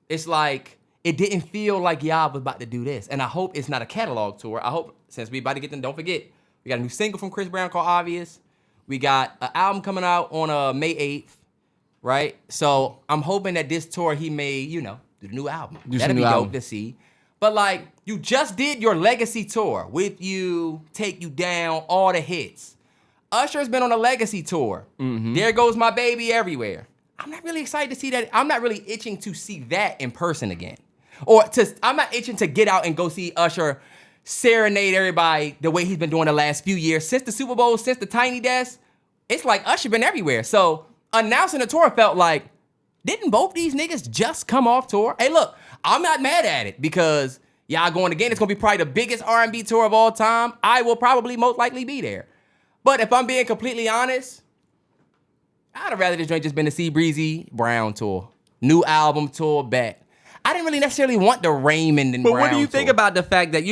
It's like, it didn't feel like y'all was about to do this. And I hope it's not a catalog tour. I hope, since we about to get them, don't forget, we got a new single from Chris Brown called Obvious. We got an album coming out on May 8th, right? So I'm hoping that this tour he may, do the new album. That'd be dope to see. But like, you just did your legacy tour with You, Take You Down, all the hits. Usher's been on a legacy tour. Mm-hmm. There Goes My Baby Everywhere. I'm not really excited to see that. I'm not really itching to see that in person again. I'm not itching to get out and go see Usher serenade everybody the way he's been doing the last few years. Since the Super Bowl, since the Tiny Desk, it's like Usher been everywhere. So announcing the tour felt like, didn't both these niggas just come off tour? Hey, look, I'm not mad at it because y'all going again. It's going to be probably the biggest R&B tour of all time. I will probably most likely be there. But if I'm being completely honest, I'd have rather this joint just been the C Breezy Brown tour. New album tour back. I didn't really necessarily want the Raymond and But Brown what do you think tour. about the fact that,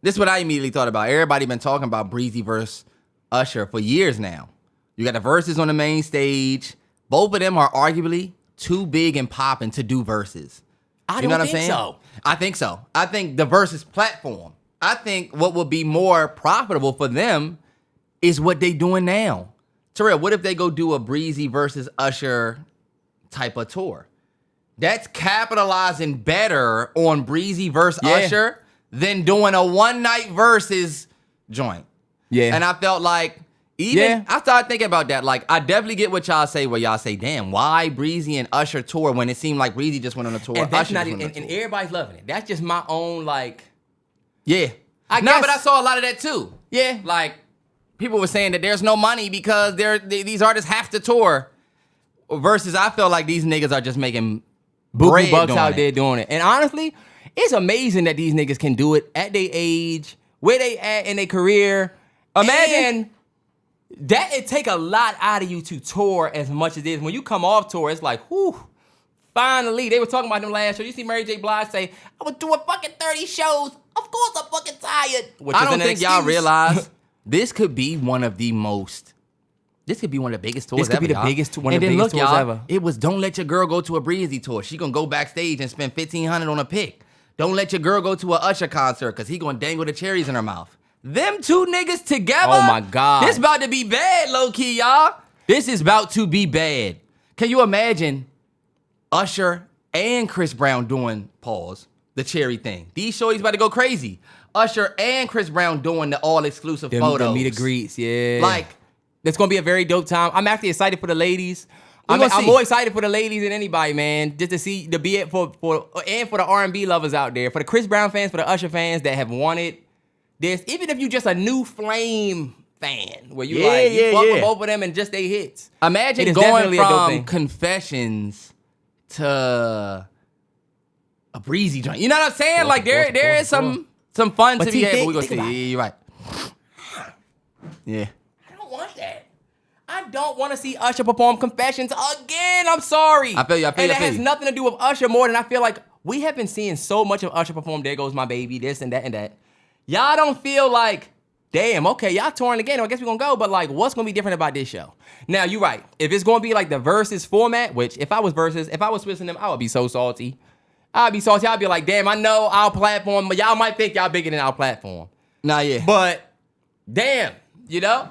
this is what I immediately thought about. Everybody been talking about Breezy versus Usher for years now. You got the verses on the main stage. Both of them are arguably too big and popping to do verses. I You know don't what I'm think saying? so. I think so. I think the versus platform. I think what would be more profitable for them is what they doing now. Terrell, what if they go do a Breezy versus Usher type of tour? That's capitalizing better on Breezy versus Usher than doing a one night versus joint. Yeah. And I felt like I started thinking about that. Like, I definitely get what y'all say where y'all say, damn, why Breezy and Usher tour when it seemed like Breezy just went on a tour? And that's Usher not just even, went on a and tour. everybody's loving it. That's just my own, like... Yeah. I No, guess- but I saw a lot of that too. Yeah. Like, people were saying that there's no money because these artists have to tour. Versus, I feel like these niggas are just making Buku bread bucks doing out it. there doing it. And honestly, it's amazing that these niggas can do it at their age, where they at in their career. Imagine that it take a lot out of you to tour as much as it is. When you come off tour, it's like, whew, finally. They were talking about them last show. You see Mary J. Blige say, I was doing fucking 30 shows. Of course I'm fucking tired. Which I is don't an think y'all excuse. realize this could be one of the biggest tours This could ever, be the y'all. biggest- one of And the then biggest look, tours y'all, ever. It was Don't Let Your Girl Go to a Breezy tour. She gonna go backstage and spend $1,500 on a pick. Don't let your girl go to a Usher concert because he gonna dangle the cherries in her mouth. Them two niggas together. Oh my God. This about to be bad, low key, y'all. This is about to be bad. Can you imagine Usher and Chris Brown doing the cherry thing? These shorties about to go crazy. Usher and Chris Brown doing the all exclusive photos. The meet and greets, yeah. Like, it's gonna be a very dope time. I'm actually excited for the ladies. I'm gonna see. more excited for the ladies than anybody, man. Just to see the be it for the R&B lovers out there, for the Chris Brown fans, for the Usher fans that have wanted this. Even if you just a new Flame fan, where you fuck with both of them and just they hits. Imagine It is going definitely a dope from thing. Confessions to a Breezy joint. You know what I'm saying? Course, like of course, there of is course. some fun But to be see, had. But we gonna think see. about Yeah, it. you're right. Yeah. I don't want that. I don't want to see Usher perform Confessions again. I'm sorry. I feel you, I feel and you, I that feel has you. nothing to do with Usher more than I feel like we have been seeing so much of Usher perform There Goes My Baby, this and that and that. Y'all don't feel like, damn, okay, y'all touring again. I guess we're going to go. But like, what's going to be different about this show? Now, you're right. If it's going to be like the Versus format, which if I was switching them, I would be so salty. I'd be salty. I'd be like, damn, I know our platform, but y'all might think y'all bigger than our platform. Nah, yeah. But damn, you know?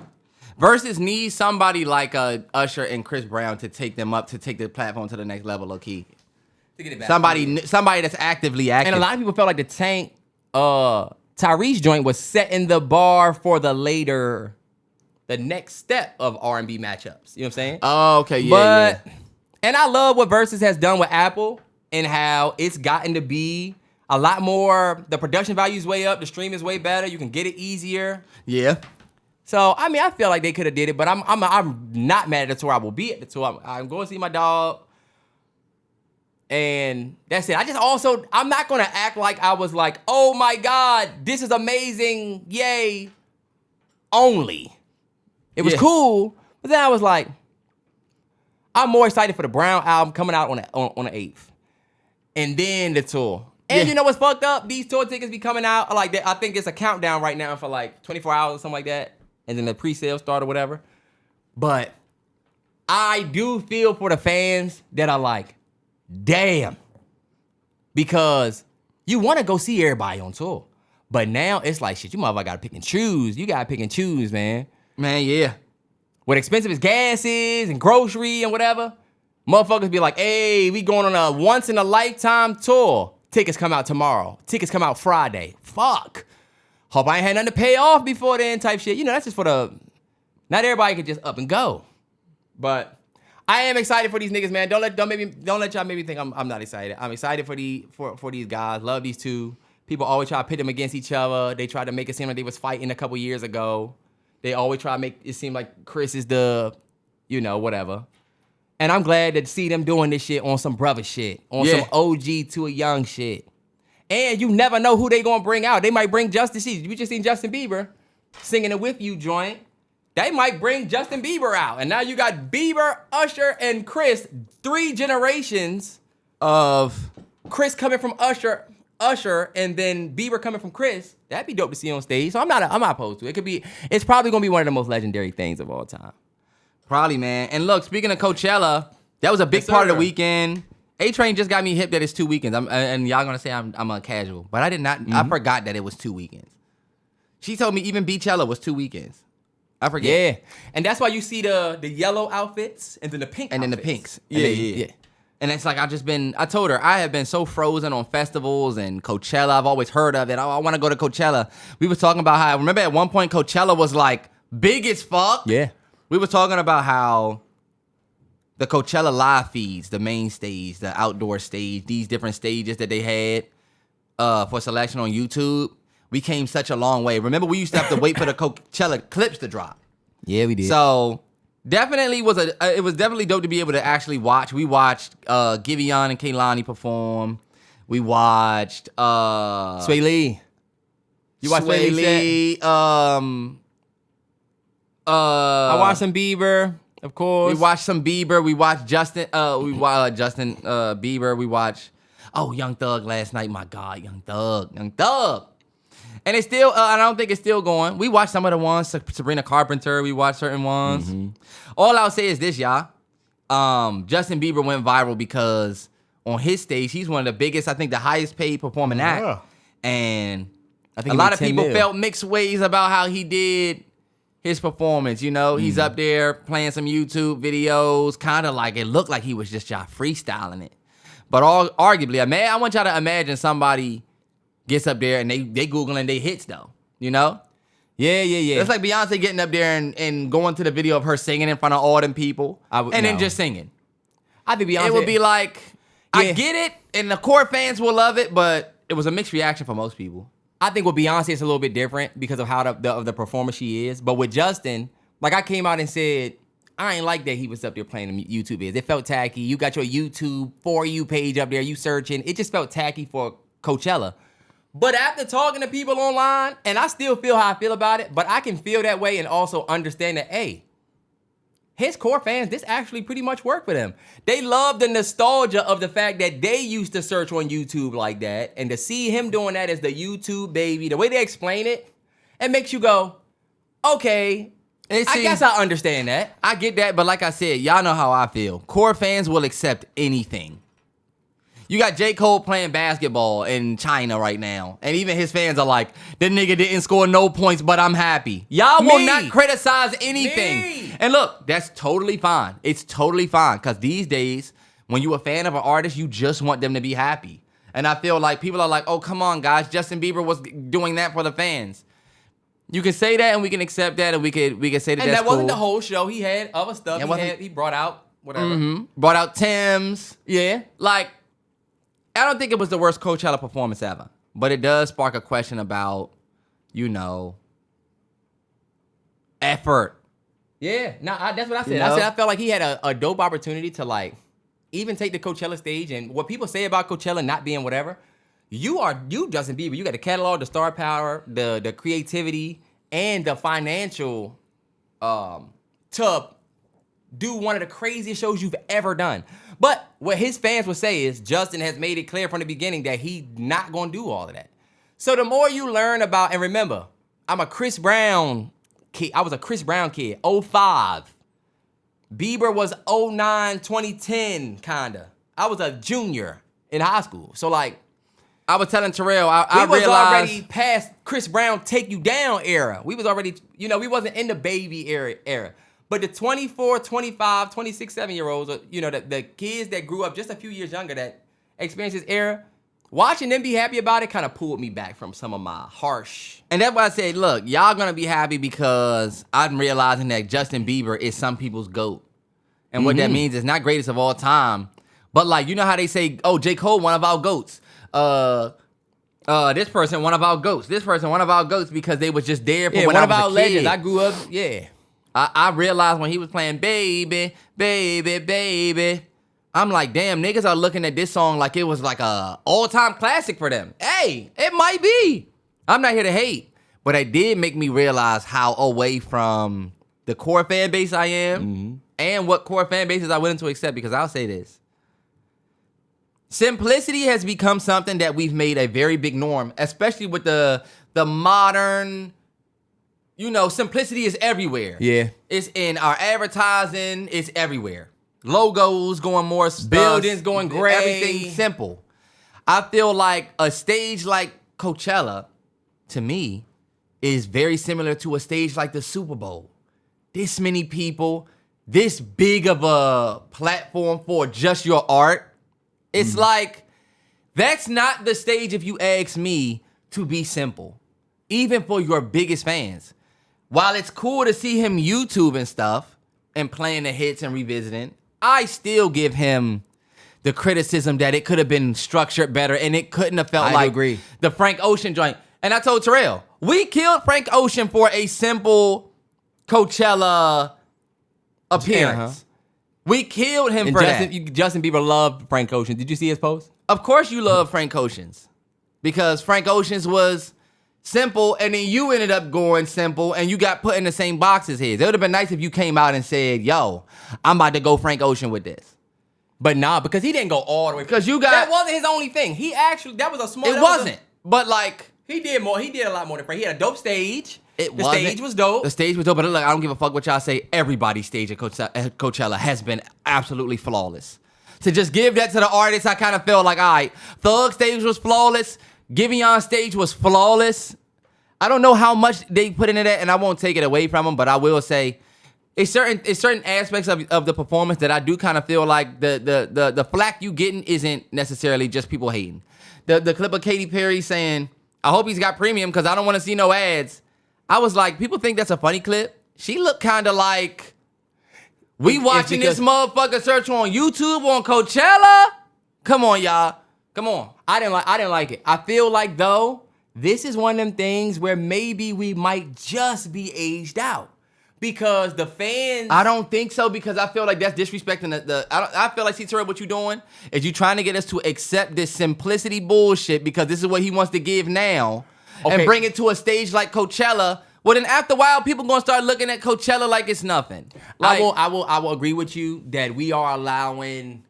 Versus needs somebody like Usher and Chris Brown to take them up, to take the platform to the next level, low key. To get it back. Somebody that's actively active. And a lot of people felt like the Tank Tyrese joint was setting the bar for the next step of R&B matchups. You know what I'm saying? Oh, okay, yeah. And I love what Versus has done with Apple and how it's gotten to be a lot more, the production value is way up, the stream is way better, you can get it easier. Yeah. So, I mean, I feel like they could have did it, but I'm not mad at the tour. I will be at the tour. I'm going to see my dog. And that's it. I'm not going to act like I was like, oh my God, this is amazing, yay, only. It was cool, but then I was like, I'm more excited for the Brown album coming out on the 8th. And then the tour. And you know what's fucked up? These tour tickets be coming out, like, I think it's a countdown right now for like 24 hours or something like that. And then the pre-sale start or whatever. But I do feel for the fans that are like, damn. Because you want to go see everybody on tour. But now it's like, shit, you motherfucker got to pick and choose. You got to pick and choose, man. Man, yeah. What expensive as gas is and grocery and whatever. Motherfuckers be like, hey, we going on a once-in-a-lifetime tour. Tickets come out tomorrow. Tickets come out Friday. Fuck. Hope I ain't had nothing to pay off before then type shit. You know, that's just for not everybody can just up and go. But I am excited for these niggas, man. Don't let y'all make me think I'm not excited. I'm excited for these guys. Love these two. People always try to pit them against each other. They try to make it seem like they was fighting a couple years ago. They always try to make it seem like Chris is the, whatever. And I'm glad to see them doing this shit on some brother shit. On some OG to a young shit. And you never know who they gonna bring out. They might bring Justin. We just seen Justin Bieber singing it with you joint. They might bring Justin Bieber out. And now you got Bieber, Usher, and Chris. 3 generations Of Chris coming from Usher, and then Bieber coming from Chris, that'd be dope to see on stage. So I'm not opposed to it. It's probably gonna be one of the most legendary things of all time. Probably, man. And look, speaking of Coachella, that was a big part of the weekend. A-Train just got me hip that it's 2 weekends. And y'all gonna say I'm a casual, but I did not. I forgot that it was 2 weekends. She told me even Beachella was 2 weekends. I forget. Yeah, and that's why you see the yellow outfits and then the pink and outfits. then the pinks. Yeah. And it's like I told her I have been so frozen on festivals and Coachella. I've always heard of it. I want to go to Coachella. We were talking about how, remember at one point Coachella was like big as fuck? Yeah. We were talking about how the Coachella live feeds, the main stage, the outdoor stage, these different stages that they had for selection on YouTube, we came such a long way. Remember, we used to have to wait for the Coachella clips to drop. Yeah, we did. So definitely it was definitely dope to be able to actually watch. We watched Giveon and Kehlani perform. We watched Sway Lee. You watched Sway Lee. I watched some Bieber, of course. We watched some Bieber. We watched Justin. Bieber. We watched Young Thug last night. My God, Young Thug. And it's still. I don't think it's still going. We watched some of the ones. Sabrina Carpenter. We watched certain ones. Mm-hmm. All I'll say is this, y'all. Justin Bieber went viral because on his stage, he's one of the biggest. I think the highest paid performing act. And I think a lot of people felt mixed ways about how he did his performance. You know, he's up there playing some YouTube videos, kind of like it looked like he was just freestyling it. But arguably, I want y'all to imagine somebody gets up there and they Googling they hits though, you know? Yeah. It's like Beyonce getting up there and going to the video of her singing in front of all them people then just singing. I think Beyonce. It would be like, I get it, and the core fans will love it, but it was a mixed reaction for most people. I think with Beyonce it's a little bit different because of how the performer she is. But with Justin, like I came out and said, I ain't like that he was up there playing the YouTube vids. It felt tacky. You got your YouTube For You page up there, you searching. It just felt tacky for Coachella. But after talking to people online, and I still feel how I feel about it, but I can feel that way and also understand that, hey, his core fans, this actually pretty much worked for them. They love the nostalgia of the fact that they used to search on YouTube like that, and to see him doing that as the YouTube baby, the way they explain it makes you go, okay, I guess I understand that. I get that, but like I said, y'all know how I feel. Core fans will accept anything. You got J. Cole playing basketball in China right now, and even his fans are like, "The nigga didn't score no points, but I'm happy." Y'all will not criticize anything. And look, that's totally fine. It's totally fine, because these days, when you're a fan of an artist, you just want them to be happy. And I feel like people are like, "Oh, come on, guys, Justin Bieber was doing that for the fans." You can say that, and we can accept that, and we can say that. And that's that wasn't cool. The whole show. He had other stuff. He brought out whatever. Mm-hmm. Brought out Tim's. Yeah, like. I don't think it was the worst Coachella performance ever, but it does spark a question about, effort. Yeah, that's what I said. I felt like he had a dope opportunity to even take the Coachella stage, and what people say about Coachella not being whatever, you Justin Bieber, you got the catalog, the star power, the creativity, and the financial to do one of the craziest shows you've ever done. But what his fans would say is Justin has made it clear from the beginning that he's not going to do all of that. So the more you learn about, and remember, I'm a Chris Brown kid. I was a Chris Brown kid, 05. Bieber was 09, 2010, kinda. I was a junior in high school. So I was telling Terrell, I was already past Chris Brown take you down era. We was already, we wasn't in the baby era. But the 24, 25, 26, 7-year-olds, the kids that grew up just a few years younger that experienced this era, watching them be happy about it kind of pulled me back from some of my harsh. And that's why I said, look, y'all going to be happy because I'm realizing that Justin Bieber is some people's GOAT. And what that means is not greatest of all time. But you know how they say, oh, J. Cole, one of our GOATs. This person, one of our GOATs. This person, one of our GOATs, because they was just there for when I was a kid. One of our legends. I grew up, yeah. I realized when he was playing Baby, Baby, Baby, I'm like, damn, niggas are looking at this song like it was like a all-time classic for them. Hey, it might be. I'm not here to hate. But it did make me realize how away from the core fan base I am and what core fan bases I willing to accept, because I'll say this. simplicity has become something that we've made a very big norm, especially with the modern, simplicity is everywhere. Yeah. It's in our advertising, it's everywhere. Logos going more stuff, buildings going gray. Everything simple. I feel like a stage like Coachella, to me, is very similar to a stage like the Super Bowl. This many people, this big of a platform for just your art. It's like, that's not the stage, if you ask me, to be simple. Even for your biggest fans. While it's cool to see him YouTube and stuff and playing the hits and revisiting, I still give him the criticism that it could have been structured better and it couldn't have felt like agree. The Frank Ocean joint. And I told Terrell, we killed Frank Ocean for a simple Coachella appearance. Uh-huh. We killed him for that. Justin Bieber loved Frank Ocean. Did you see his post? Of course you love Frank Ocean's. Because Frank Ocean's was simple, and then you ended up going simple, and you got put in the same box as his. It would have been nice if you came out and said, yo, I'm about to go Frank Ocean with this. But nah, because he didn't go all the way. Because you got... That wasn't his only thing. That was a small... It wasn't. But like... He did more. He did a lot more than Frank. He had a dope stage. The stage was dope. The stage was dope, but look, I don't give a fuck what y'all say. Everybody's stage at Coachella has been absolutely flawless. To just give that to the artists, I kind of felt like, all right, Thug's stage was flawless. Giveon's stage was flawless. I don't know how much they put into that, and I won't take it away from them, but I will say it's certain aspects of the performance that I do kind of feel like the flack you getting isn't necessarily just people hating. The clip of Katy Perry saying, I hope he's got premium because I don't want to see no ads. I was like, people think that's a funny clip. She looked kind of like, we watching this motherfucker search on YouTube on Coachella? Come on, y'all. Come on. I didn't like it. I feel like, though, this is one of them things where maybe we might just be aged out. Because the fans... I don't think so, because I feel like that's disrespecting I feel like, see, Terrell, what you doing is you trying to get us to accept this simplicity bullshit because this is what he wants to give now and bring it to a stage like Coachella. Well, then after a while, people going to start looking at Coachella like it's nothing. Like, I will agree with you that we are allowing...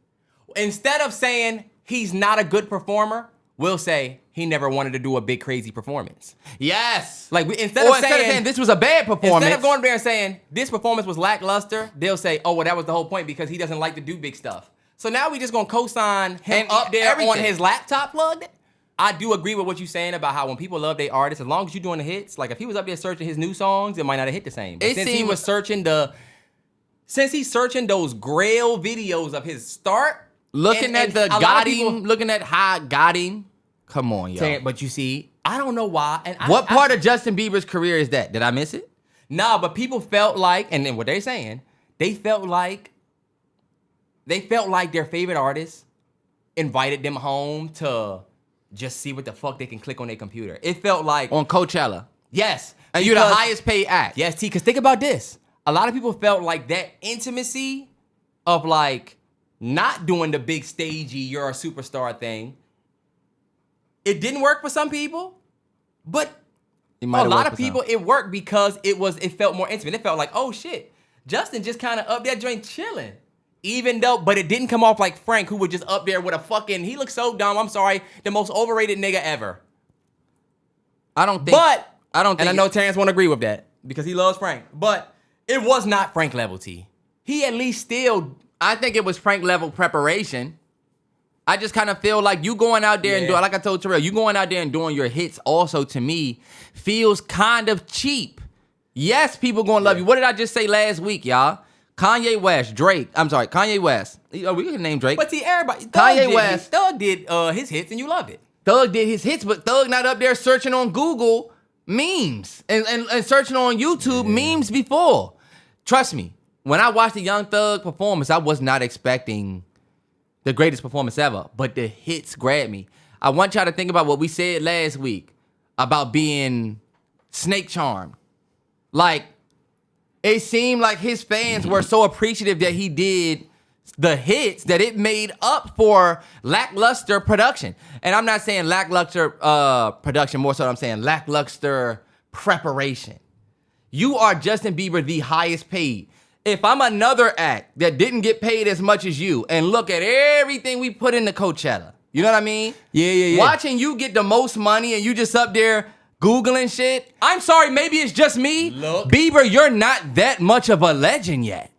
Instead of saying he's not a good performer, we'll say he never wanted to do a big crazy performance. Yes. Like instead of saying this was a bad performance. Instead of going there and saying this performance was lackluster, they'll say, oh, well, that was the whole point because he doesn't like to do big stuff. So now we just gonna co-sign him and up there everything. on his laptop plugged. I do agree with what you're saying about how when people love their artists, as long as you're doing the hits, like if he was up there searching his new songs, it might not have hit the same. But since he's searching those Grail videos of his start, looking at how got him. Come on, y'all. But you see, I don't know why. And what part of Justin Bieber's career is that? Did I miss it? Nah, but people felt like, and then what they're saying, they felt like their favorite artist invited them home to just see what the fuck they can click on their computer. It felt like... On Coachella. Yes. And you're the highest paid act. Yes, T, because think about this. A lot of people felt like that intimacy of like not doing the big stagey, you're a superstar thing. It didn't work for some people, but a lot of people, it worked because it felt more intimate. It felt like, oh shit, Justin just kind of up there joint chilling. Even though, but it didn't come off like Frank, who was just up there with a fucking, he looked so dumb, I'm sorry, the most overrated nigga ever. And I know Terrence won't agree with that because he loves Frank, but it was not Frank level, T. He at least still... I think it was Frank level preparation. I just kind of feel like you going out there and doing, like I told Terrell, you going out there and doing your hits also, to me, feels kind of cheap. Yes, people going to love you. What did I just say last week, y'all? Kanye West. We can name Drake. But see, everybody... Thug did his hits and you loved it. Thug did his hits, but Thug not up there searching on Google memes and searching on YouTube memes before. Trust me, when I watched the Young Thug performance, I was not expecting the greatest performance ever, but the hits grabbed me. I want y'all to think about what we said last week about being snake charmed. Like, it seemed like his fans were so appreciative that he did the hits that it made up for lackluster production. And I'm not saying lackluster production, more so I'm saying lackluster preparation. You are Justin Bieber, the highest paid. If I'm another act that didn't get paid as much as you and look at everything we put into Coachella, You know what I mean? Yeah. Watching you get the most money and you just up there Googling shit. I'm sorry, maybe it's just me. Look. Bieber, you're not that much of a legend yet.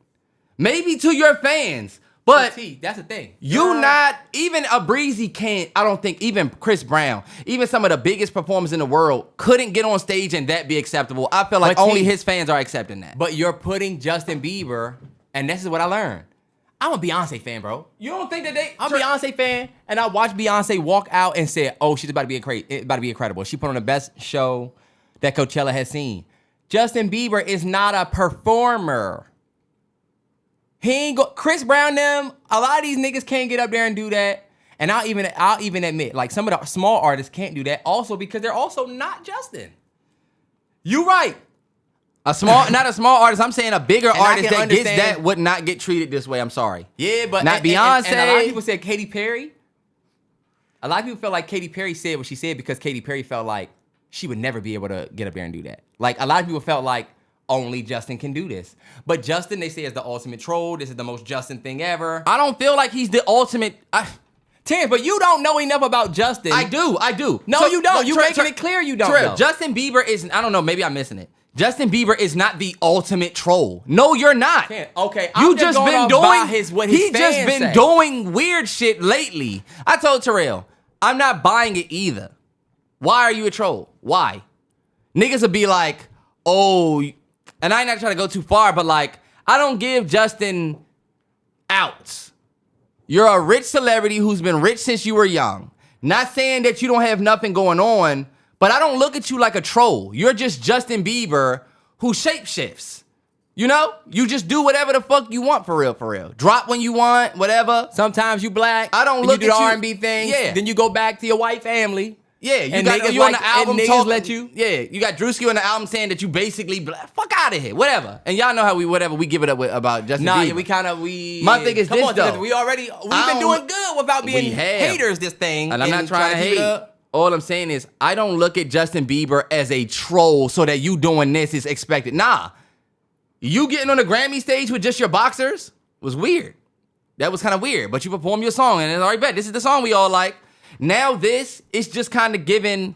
Maybe to your fans. But that's the thing. You not, even a Breezy can't, I don't think, even Chris Brown, even some of the biggest performers in the world couldn't get on stage and that be acceptable. I feel like only his fans are accepting that. But you're putting Justin Bieber, and this is what I learned. I'm a Beyonce fan, bro. You don't think that I'm a Beyonce fan, and I watched Beyonce walk out and say, "Oh, she's about to be incredible." She put on the best show that Coachella has seen. Justin Bieber is not a performer. He ain't go. Chris Brown, them. A lot of these niggas can't get up there and do that. And I'll even admit, like some of the small artists can't do that, also because they're also not Justin. You right. Not a small artist. I'm saying a bigger artist that gets that would not get treated this way. I'm sorry. Yeah, but not Beyonce. And a lot of people said Katy Perry. A lot of people felt like Katy Perry said what she said because Katy Perry felt like she would never be able to get up there and do that. Like a lot of people felt like only Justin can do this. But Justin, they say, is the ultimate troll. This is the most Justin thing ever. I don't feel like he's the ultimate. Terrence, but you don't know enough about Justin. I do. No, you don't. You're making it clear you don't know. Justin Bieber is, I don't know, maybe I'm missing it. Justin Bieber is not the ultimate troll. No, you're not. Okay, you just been doing what his he fans just been say. doing weird shit lately. I told Terrell, I'm not buying it either. Why are you a troll? Why? Niggas will be like, oh, and I ain't not trying to go too far, but like, I don't give Justin outs. You're a rich celebrity who's been rich since you were young. Not saying that you don't have nothing going on, but I don't look at you like a troll. You're just Justin Bieber who shapeshifts. You know? You just do whatever the fuck you want for real. Drop when you want, whatever. Sometimes you black. I don't look you do at the you. R&B thing. Yeah. Then you go back to your white family. Yeah, you and got niggas you on like- the album and niggas talking. let you. Yeah, you got Drewski on the album saying that you basically fuck out of here, whatever. And y'all know how we give it up with, about Justin Bieber. Yeah, My thing is come this on, though. We've been doing good without being haters. This thing, and I'm not trying to hate. All I'm saying is I don't look at Justin Bieber as a troll, so that you doing this is expected. Nah, you getting on the Grammy stage with just your boxers was weird. That was kind of weird. But you perform your song, and it's already bet this is the song we all like. Now this is just kind of giving.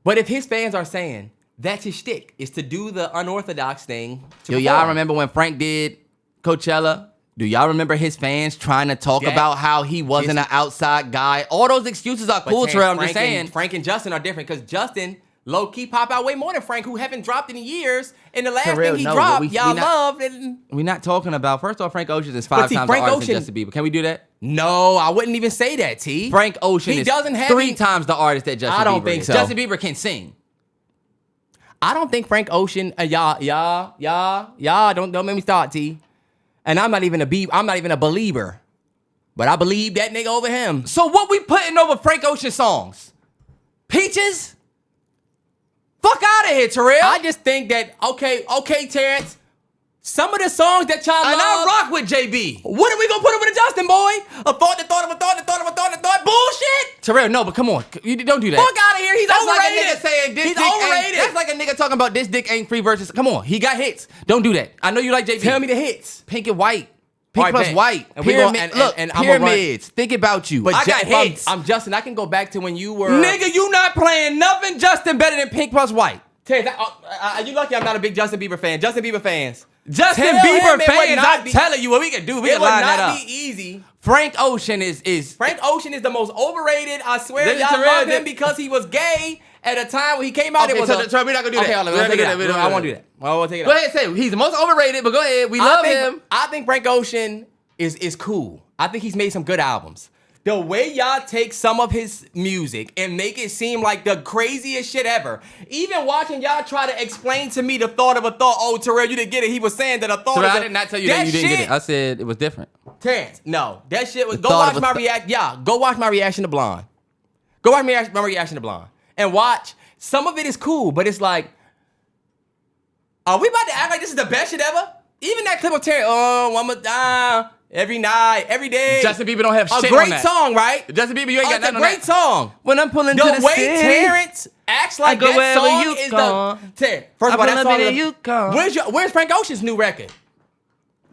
But if his fans are saying that's his shtick, is to do the unorthodox thing. Y'all remember when Frank did Coachella? Do y'all remember his fans trying to talk about how he wasn't an outside guy? All those excuses are cool, Terrell. I'm just saying. Frank and Justin are different because Justin low-key pop out way more than Frank, who haven't dropped in years. And the last thing he dropped, y'all loved. We're not talking about, first off, Frank Ocean is 5 times the artist than Justin Bieber. Can we do that? No, I wouldn't even say that, T. Frank Ocean is doesn't have 3 times the artist that Justin Bieber is. I don't think so. Justin Bieber can sing. I don't think Frank Ocean, y'all, don't make me start, T. And I'm not even a believer. But I believe that nigga over him. So what we putting over Frank Ocean songs? Peaches? Fuck out of here, Terrell. I just think that, okay, Terrence. Some of the songs that y'all and love. I rock with JB. What are we gonna put over to Justin, boy? A thought, the thought of a thought, the thought of a thought, the thought. Bullshit. Terrell, no, but come on. You don't do that. Fuck out of here. He's overrated. Like a nigga saying this He's dick overrated. That's like a nigga talking about this dick ain't free versus. Come on, he got hits. Don't do that. I know you like JB. Tell me the hits. Pink and white. Pink plus white. And Pyramids. Think about you. But I got hits. I'm Justin. I can go back to when you were. Nigga, you not playing nothing Justin better than Pink plus white. Terrence, you lucky I'm not a big Justin Bieber fan. Justin Bieber fans. Justin Bieber fans, I'm telling you what we can do. We can line that up. It would not be easy. Frank Ocean is Frank Ocean is the most overrated. I swear, y'all love him because he was gay at a time when he came out. Okay, we're not gonna do that. Okay, hold on, we'll take it out. I won't do that. We'll take it out. Go ahead, say it. He's the most overrated, but go ahead. We love him. I think Frank Ocean is cool. I think he's made some good albums. The way y'all take some of his music and make it seem like the craziest shit ever. Even watching y'all try to explain to me the thought of a thought. Oh, Terrell, you didn't get it. He was saying that a thought. Terrell, I did not tell you that you didn't get it. I said it was different. Terrence, no, that shit was. Go watch my react. Yeah, go watch my reaction to Blonde. Go watch my reaction to Blonde and watch. Some of it is cool, but it's like, are we about to act like this is the best shit ever? Even that clip of Terrence. Oh, one more time. Every night, every day. Justin Bieber don't have shit on that. A great on song, right? Justin Bieber, you ain't got nothing on that. It's a great song. When I'm pulling to the way city, Terrence acts like that song is the... Terrence, first of all, that song is... Where's Frank Ocean's new record?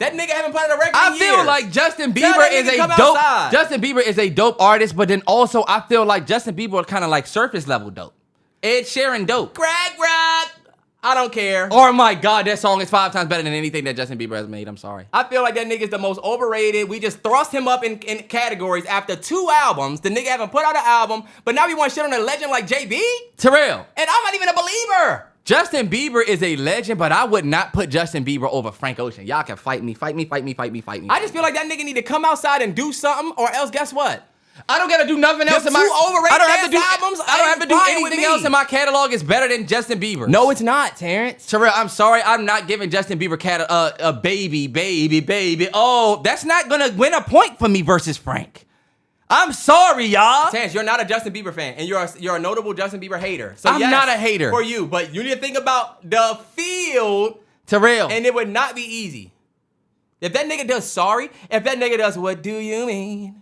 That nigga haven't put out a record I in feel years. like Justin Tell Bieber that is nigga a come dope. outside. Justin Bieber is a dope artist, but then also I feel like Justin Bieber is kind of like surface level dope. Ed Sheeran dope. Crack rock. I don't care. Oh my God, that song is 5 times better than anything that Justin Bieber has made. I'm sorry. I feel like that nigga's the most overrated. We just thrust him up in categories after 2 albums. The nigga haven't put out an album, but now we want shit on a legend like JB? Terrell. And I'm not even a believer. Justin Bieber is a legend, but I would not put Justin Bieber over Frank Ocean. Y'all can fight me. I just feel like that nigga need to come outside and do something, or else guess what? I don't gotta do nothing else in my overrated I don't have to do albums. I don't have to do fine with anything me. else in my catalog is better than Justin Bieber. No, it's not, Terrence. Terrell, I'm sorry, I'm not giving Justin Bieber a baby. Oh, that's not gonna win a point for me versus Frank. I'm sorry, y'all. Terrence, you're not a Justin Bieber fan, and you're a notable Justin Bieber hater. So I'm yes, not a hater. for you, but you need to think about the field, Terrell. and it would not be easy. If that nigga does sorry, if that nigga does what do you mean?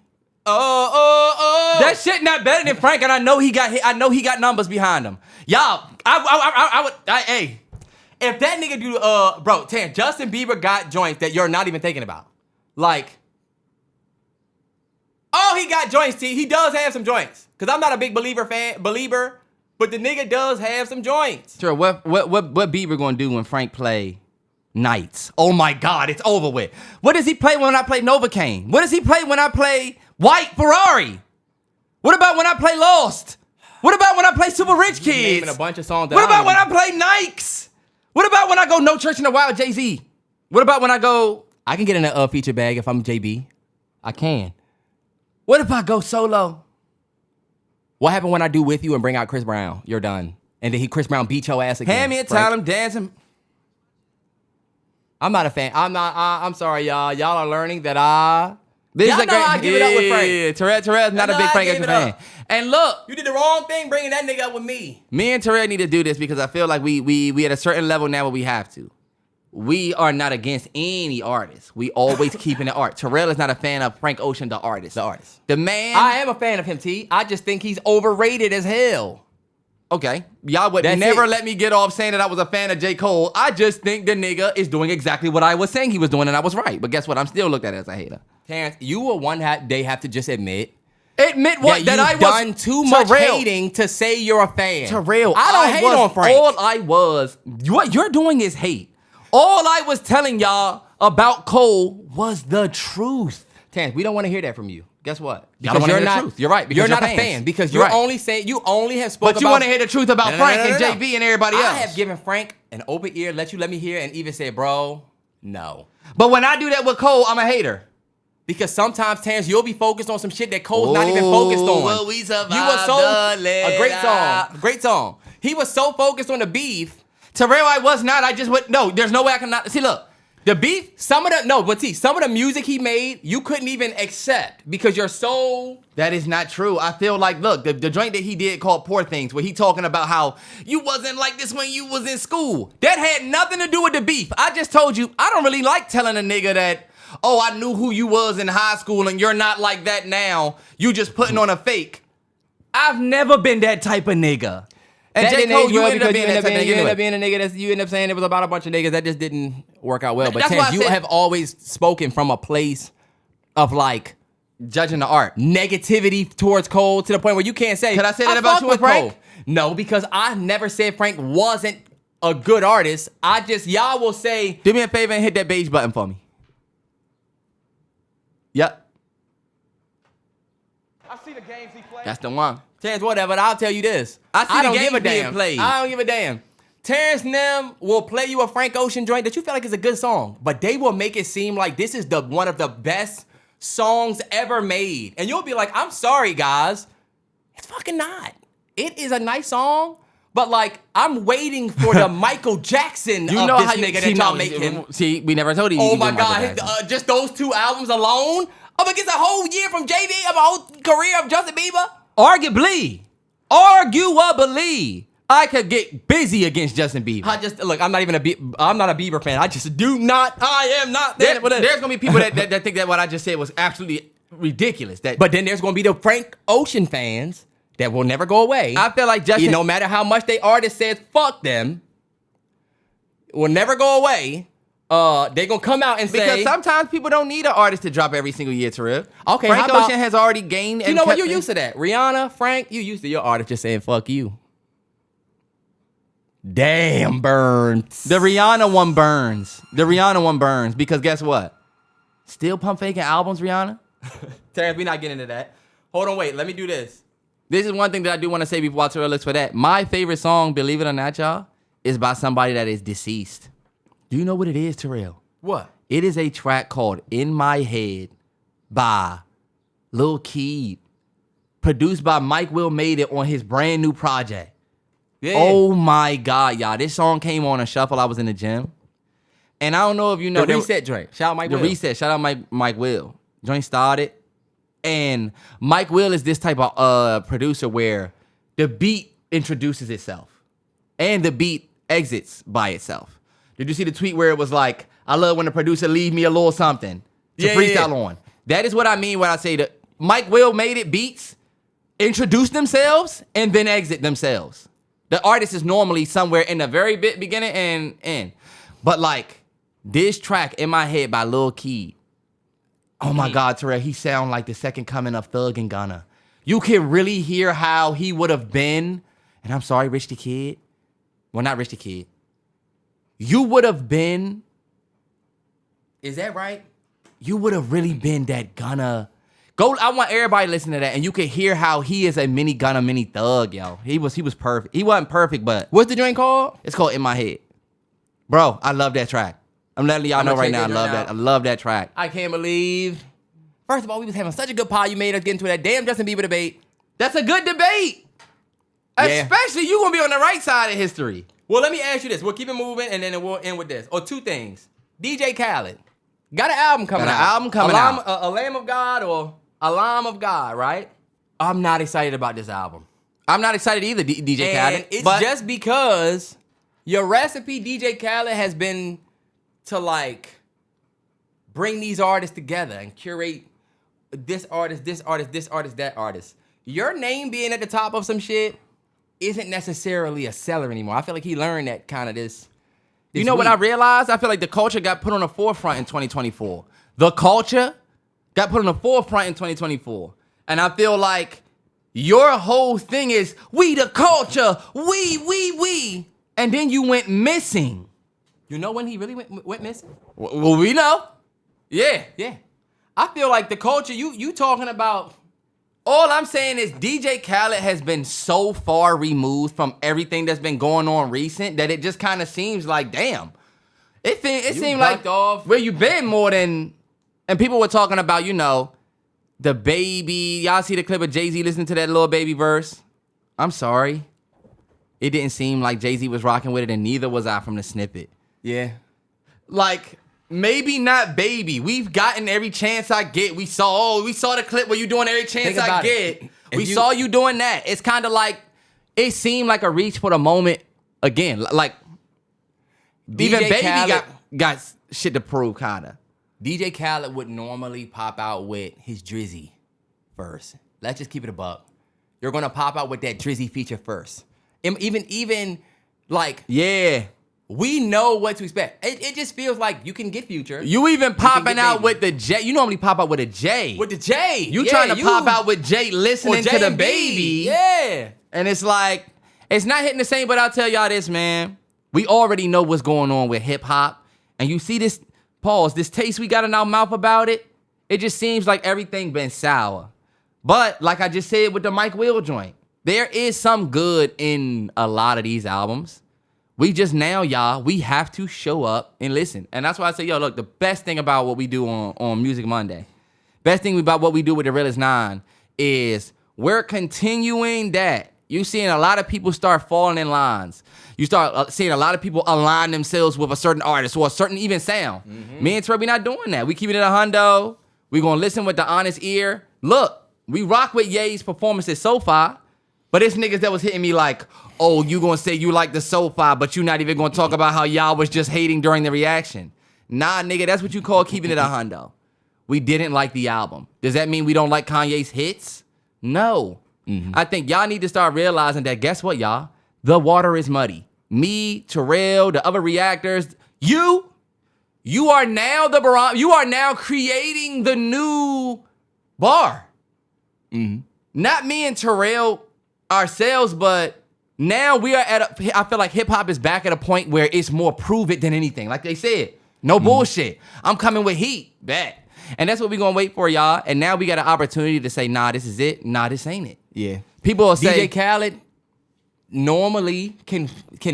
Oh. That shit not better than Frank, and I know he got numbers behind him. Y'all, hey. If that nigga do, bro, Terrence, Justin Bieber got joints that you're not even thinking about. Like, oh, he got joints, T. He does have some joints. Because I'm not a big believer, but the nigga does have some joints. Sure, what Bieber gonna do when Frank play Nights? Oh my God, it's over with. What does he play when I play Novocaine? What does he play when I play White Ferrari? What about when I play Lost? What about when I play Super Rich Kids? Naming a bunch of songs that What about when I play Nikes? What about when I go No Church in the Wild, Jay-Z? What about when I go... I can get in a feature bag if I'm JB. I can. What if I go solo? What happened when I do With You and bring out Chris Brown? You're done. And then Chris Brown beat your ass again. Hand me a towel, I'm dancing. I'm not a fan. I'm sorry, y'all. Y'all are learning that I give it up with Frank. Yeah, Terrell's not a big Frank Ocean fan. And look, you did the wrong thing bringing that nigga up with me. Me and Terrell need to do this because I feel like we at a certain level now where we have to. We are not against any artist. We always keeping the art. Terrell is not a fan of Frank Ocean, the artist. The man. I am a fan of him, T. I just think he's overrated as hell. Okay. Y'all would never let me get off saying that I was a fan of J. Cole. I just think the nigga is doing exactly what I was saying he was doing, and I was right. But guess what? I'm still looked at as a hater. Terrence, you will one day have to just admit what? That I was done too much hating to say you're a fan. Terrell, I don't hate on Frank. All I was, what you're doing is hate. All I was telling y'all about Cole was the truth. Terrence, we don't want to hear that from you. Guess what? Because you're not. Truth. You're right. Because you're not a fan. Because you're only saying you only have spoken. But you want to hear the truth about Frank and JB and everybody else. I have given Frank an open ear, let me hear, and even said, bro, no. But when I do that with Cole, I'm a hater. Because sometimes, Terrence, you'll be focused on some shit that Cole's not even focused on. Well, we survived. You were a great song. He was so focused on the beef. Terrell, I was not. I just went. No, there's no way I can not see. Look. The beef, some of the music he made, you couldn't even accept because you're so... That is not true. I feel like, look, the joint that he did called Poor Things, where he talking about how you wasn't like this when you was in school. That had nothing to do with the beef. I just told you, I don't really like telling a nigga that, oh, I knew who you was in high school and you're not like that now. You just putting on a fake. I've never been that type of nigga. And that J. didn't Cole, age you well ended up being that type of nigga. You ended up being a nigga you ended up saying it was about a bunch of niggas. That just didn't work out well. But That's Terrence, you have always spoken from a place of like judging the art. Negativity towards Cole to the point where you can't say, could I say that about you with Frank? Cole. No, because I never said Frank wasn't a good artist. Y'all will say, do me a favor and hit that beige button for me. Yep. I see the games he plays. That's the one. Terrence, whatever, I'll tell you this. I don't the give a being damn. played. I don't give a damn. Terrence Nem will play you a Frank Ocean joint that you feel like is a good song, but they will make it seem like this is one of the best songs ever made. And you'll be like, I'm sorry, guys. It's fucking not. It is a nice song, but like, I'm waiting for the Michael Jackson you know how nigga that y'all make him. See, we never told you. Oh my God, just those 2 albums alone? Up against a whole year from JB, of a whole career of Justin Bieber? Arguably, I could get busy against Justin Bieber. I'm not a Bieber fan. I am not. There's gonna be people that think that what I just said was absolutely ridiculous. But then there's gonna be the Frank Ocean fans that will never go away. I feel like Justin, no matter how much they artist says fuck them, will never go away. they gonna come out and say, because sometimes people don't need an artist to drop every single year, Terrell. Okay, Frank how about- Ocean has already gained. you know what? You used to that. Rihanna, Frank, you used to your artist just saying "fuck you." Damn, burns. The Rihanna one burns. The Rihanna one burns because guess what? Still pump faking albums, Rihanna. Terrence, we not getting into that. Hold on, wait. Let me do this. This is one thing that I do want to say before Terrell looks for that. My favorite song, believe it or not, y'all, is by somebody that is deceased. Do you know what it is, Terrell? What? It is a track called "In My Head" by Lil Tjay, produced by Mike Will Made It on his brand new project. Yeah. Oh my God, y'all. This song came on a shuffle. I was in the gym. And I don't know if you know. The reset joint. Shout out Mike Will. The reset. Shout out Mike Will. Joint started. And Mike Will is this type of producer where the beat introduces itself. And the beat exits by itself. Did you see the tweet where it was like, I love when the producer leave me a little something to freestyle on. That is what I mean when I say that Mike Will Made It beats introduce themselves and then exit themselves. The artist is normally somewhere in the very beginning and end. But like this track, "In My Head" by Lil Tjay. Oh my God, Terrell, he sound like the second coming of Thug and Gunna. You can really hear how he would have been, and I'm sorry, Rich the Kid. Well, not Rich the Kid. You would have been, Is that right? you would have really been that Gunna. I want everybody to listen to that, and you can hear how he is a mini Gunna, mini Thug, yo. He was perfect. He wasn't perfect, but What's the joint called? it's called "In My Head." Bro, I love that track. I'm letting y'all know right now, I love that. I love that track. I can't believe. First of all, we was having such a good pod. You made us get into that damn Justin Bieber debate. That's a good debate. Yeah. Especially you gonna be on the right side of history. Well, let me ask you this. We'll keep it moving, and then we'll end with this. Or two things. DJ Khaled got an album coming out. A Lamb of God or a Lamb of God, right? I'm not excited about this album. I'm not excited either, DJ Khaled. It's just because your recipe, DJ Khaled, has been to like bring these artists together and curate this artist, that artist. Your name being at the top of some shit isn't necessarily a seller anymore. I feel like he learned that kind of this. You know what I realized? I feel like the culture got put on the forefront in 2024. The culture got put on the forefront in 2024. And I feel like your whole thing is, we the culture, we. And then you went missing. You know when he really went missing? Well, we know. Yeah. Yeah. I feel like the culture, you talking about. All I'm saying is DJ Khaled has been so far removed from everything that's been going on recent that it just kind of seems like, damn. It seemed like off. where you been more than, and people were talking about, you know, the baby. Y'all see the clip of Jay-Z listening to that Lil Baby verse? I'm sorry. It didn't seem like Jay-Z was rocking with it, and neither was I from the snippet. Yeah. Like, maybe not baby. We've gotten every chance I get. We saw the clip where you doing every chance I get. We saw you doing that. It's kind of like, it seemed like a reach for the moment again. Like, even baby Khaled, got shit to prove, kind of. DJ Khaled would normally pop out with his Drizzy first. Let's just keep it a buck. You're going to pop out with that Drizzy feature first. Even like... Yeah. We know what to expect. It just feels like you can get Future. You even popping out with the J. You normally pop out with a J. With the J. You trying to pop out with J listening to the baby. Yeah. And it's like, it's not hitting the same, but I'll tell y'all this, man. We already know what's going on with hip hop. And you see this, this taste we got in our mouth about it. It just seems like everything been sour. But like I just said with the Mike Will joint, there is some good in a lot of these albums. We just now, y'all, we have to show up and listen. And that's why I say, yo, look, the best thing about what we do on Music Monday, best thing about what we do with the Realest 9 is we're continuing that. You seeing a lot of people start falling in lines. You start seeing a lot of people align themselves with a certain artist or a certain even sound. Mm-hmm. Me and Trey, we not doing that. We keeping it a hundo. We gonna listen with the honest ear. Look, we rock with Ye's performances so far, but it's niggas that was hitting me like, oh, you gonna say you like the so-fi, but you not even gonna talk about how y'all was just hating during the reaction. Nah, nigga, that's what you call keeping it a hundo. We didn't like the album. Does that mean we don't like Kanye's hits? No. Mm-hmm. I think y'all need to start realizing that, guess what, y'all? The water is muddy. Me, Terrell, the other reactors, you You are now the barometer. You are now creating the new bar. Mm-hmm. Not me and Terrell ourselves, but now we are I feel like hip hop is back at a point where it's more prove it than anything. Like they said, no bullshit. I'm coming with heat back. And that's what we're going to wait for, y'all. And now we got an opportunity to say, nah, this is it. Nah, this ain't it. Yeah. People will say, DJ Khaled normally can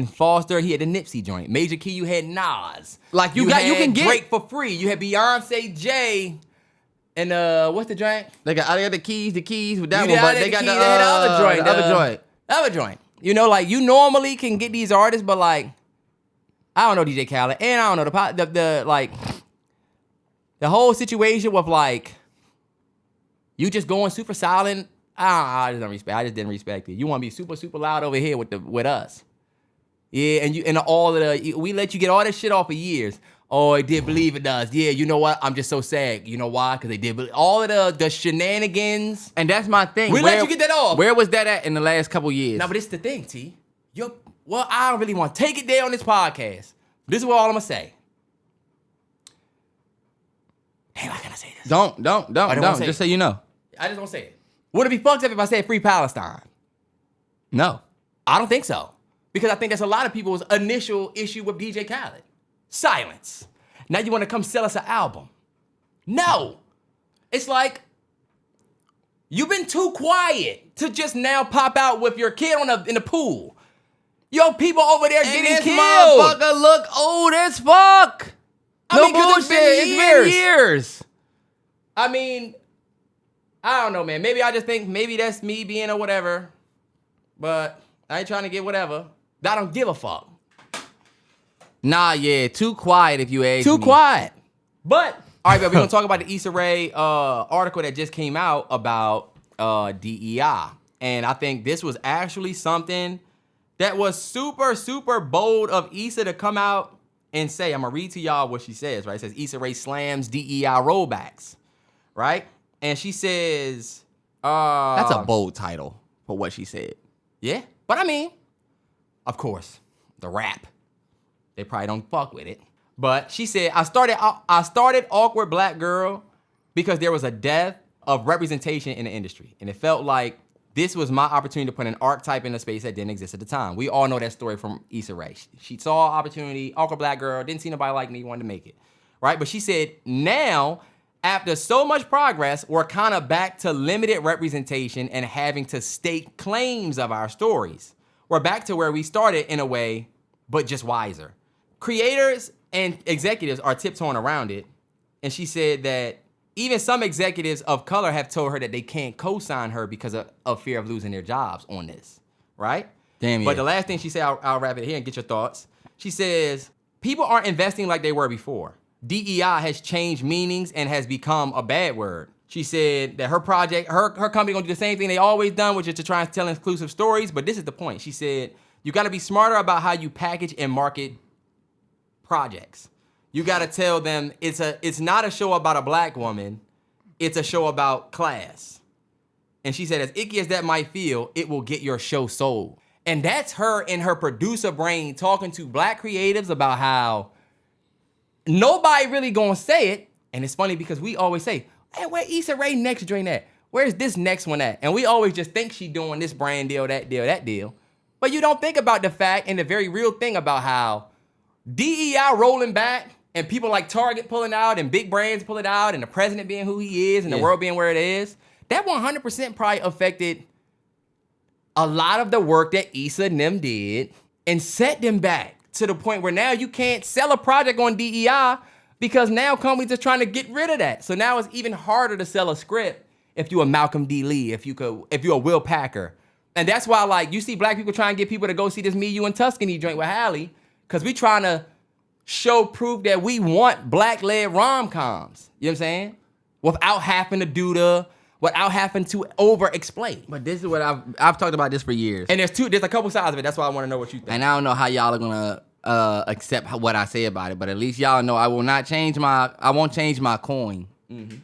foster. He had the Nipsey joint. Major Key, you had Nas. Like you can get Drake for free. You had Beyonce, Jay, and what's the joint? I got the keys with that You one, but had they got key, the they had other joint. the other joint. You know, like you normally can get these artists, but like I don't know DJ Khaled, and I don't know the like the whole situation with like you just going super silent. I just don't respect. I just didn't respect it. You want to be super loud over here with us, yeah. And all of we let you get all this shit off for years. Oh, I did believe it does. Yeah, you know what? I'm just so sad. You know why? Because they did believe all of the shenanigans. And that's my thing. We let you get that off. Where was that at in the last couple years? No, but it's the thing, T. Well, I don't really want to take it there on this podcast. This is what all I'm gonna say. Damn, I gotta say this. Don't. Just so you know. I just don't say it. Would it be fucked up if I said free Palestine? No. I don't think so. Because I think that's a lot of people's initial issue with DJ Khaled. Silence. Now you want to come sell us an album. No. It's like, you've been too quiet to just now pop out with your kid in the pool. Yo, people over there getting this killed. motherfucker look old as fuck. I mean, 'cause It's been years. I mean, I don't know, man. Maybe I just think maybe that's me being or whatever. But I ain't trying to get whatever. I don't give a fuck. Nah, yeah, too quiet if you ask me. Too quiet. But, all right, but we're going to talk about the Issa Rae article that just came out about DEI. And I think this was actually something that was super bold of Issa to come out and say. I'm going to read to y'all what she says, right? It says, Issa Rae slams DEI rollbacks, right? And she says... That's a bold title for what she said. Yeah, but I mean, of course, the rap. They probably don't fuck with it. But she said, I started Awkward Black Girl because there was a dearth of representation in the industry. And it felt like this was my opportunity to put an archetype in a space that didn't exist at the time. We all know that story from Issa Rae. She saw opportunity, Awkward Black Girl, didn't see nobody like me, wanted to make it. Right? But she said, now, after so much progress, we're kind of back to limited representation and having to state claims of our stories. We're back to where we started in a way, but just wiser. Creators and executives are tiptoeing around it. And she said that even some executives of color have told her that they can't co-sign her because of fear of losing their jobs on this, right? Damn, yeah. But the last thing she said, I'll wrap it here and get your thoughts. She says, people aren't investing like they were before. DEI has changed meanings and has become a bad word. She said that her project, her company gonna do the same thing they always done, which is to try and tell inclusive stories. But this is the point. She said, you gotta be smarter about how you package and market projects. You gotta tell them it's not a show about a black woman, it's a show about class. And she said, as icky as that might feel, it will get your show sold. And that's her in her producer brain talking to black creatives about how nobody really gonna say it. And it's funny because we always say, hey, where Issa Rae next joint at? Where's this next one at? And we always just think she doing this brand deal, that deal, that deal. But you don't think about the fact and the very real thing about how DEI rolling back and people like Target pulling out and big brands pulling out and the president being who he is and the world being where it is, that 100% probably affected a lot of the work that Issa and them did and set them back to the point where now you can't sell a project on DEI because now companies are trying to get rid of that. So now it's even harder to sell a script if you a Malcolm D. Lee, if you're a Will Packer. And that's why, like, you see black people trying to get people to go see this Me, You, and Tuscany joint with Halle, because we trying to show proof that we want black-led rom-coms. You know what I'm saying? Without having to over-explain. But this is what I've talked about this for years. And there's a couple sides of it. That's why I want to know what you think. And I don't know how y'all are gonna accept what I say about it, but at least y'all know I won't change my coin. Mm-hmm.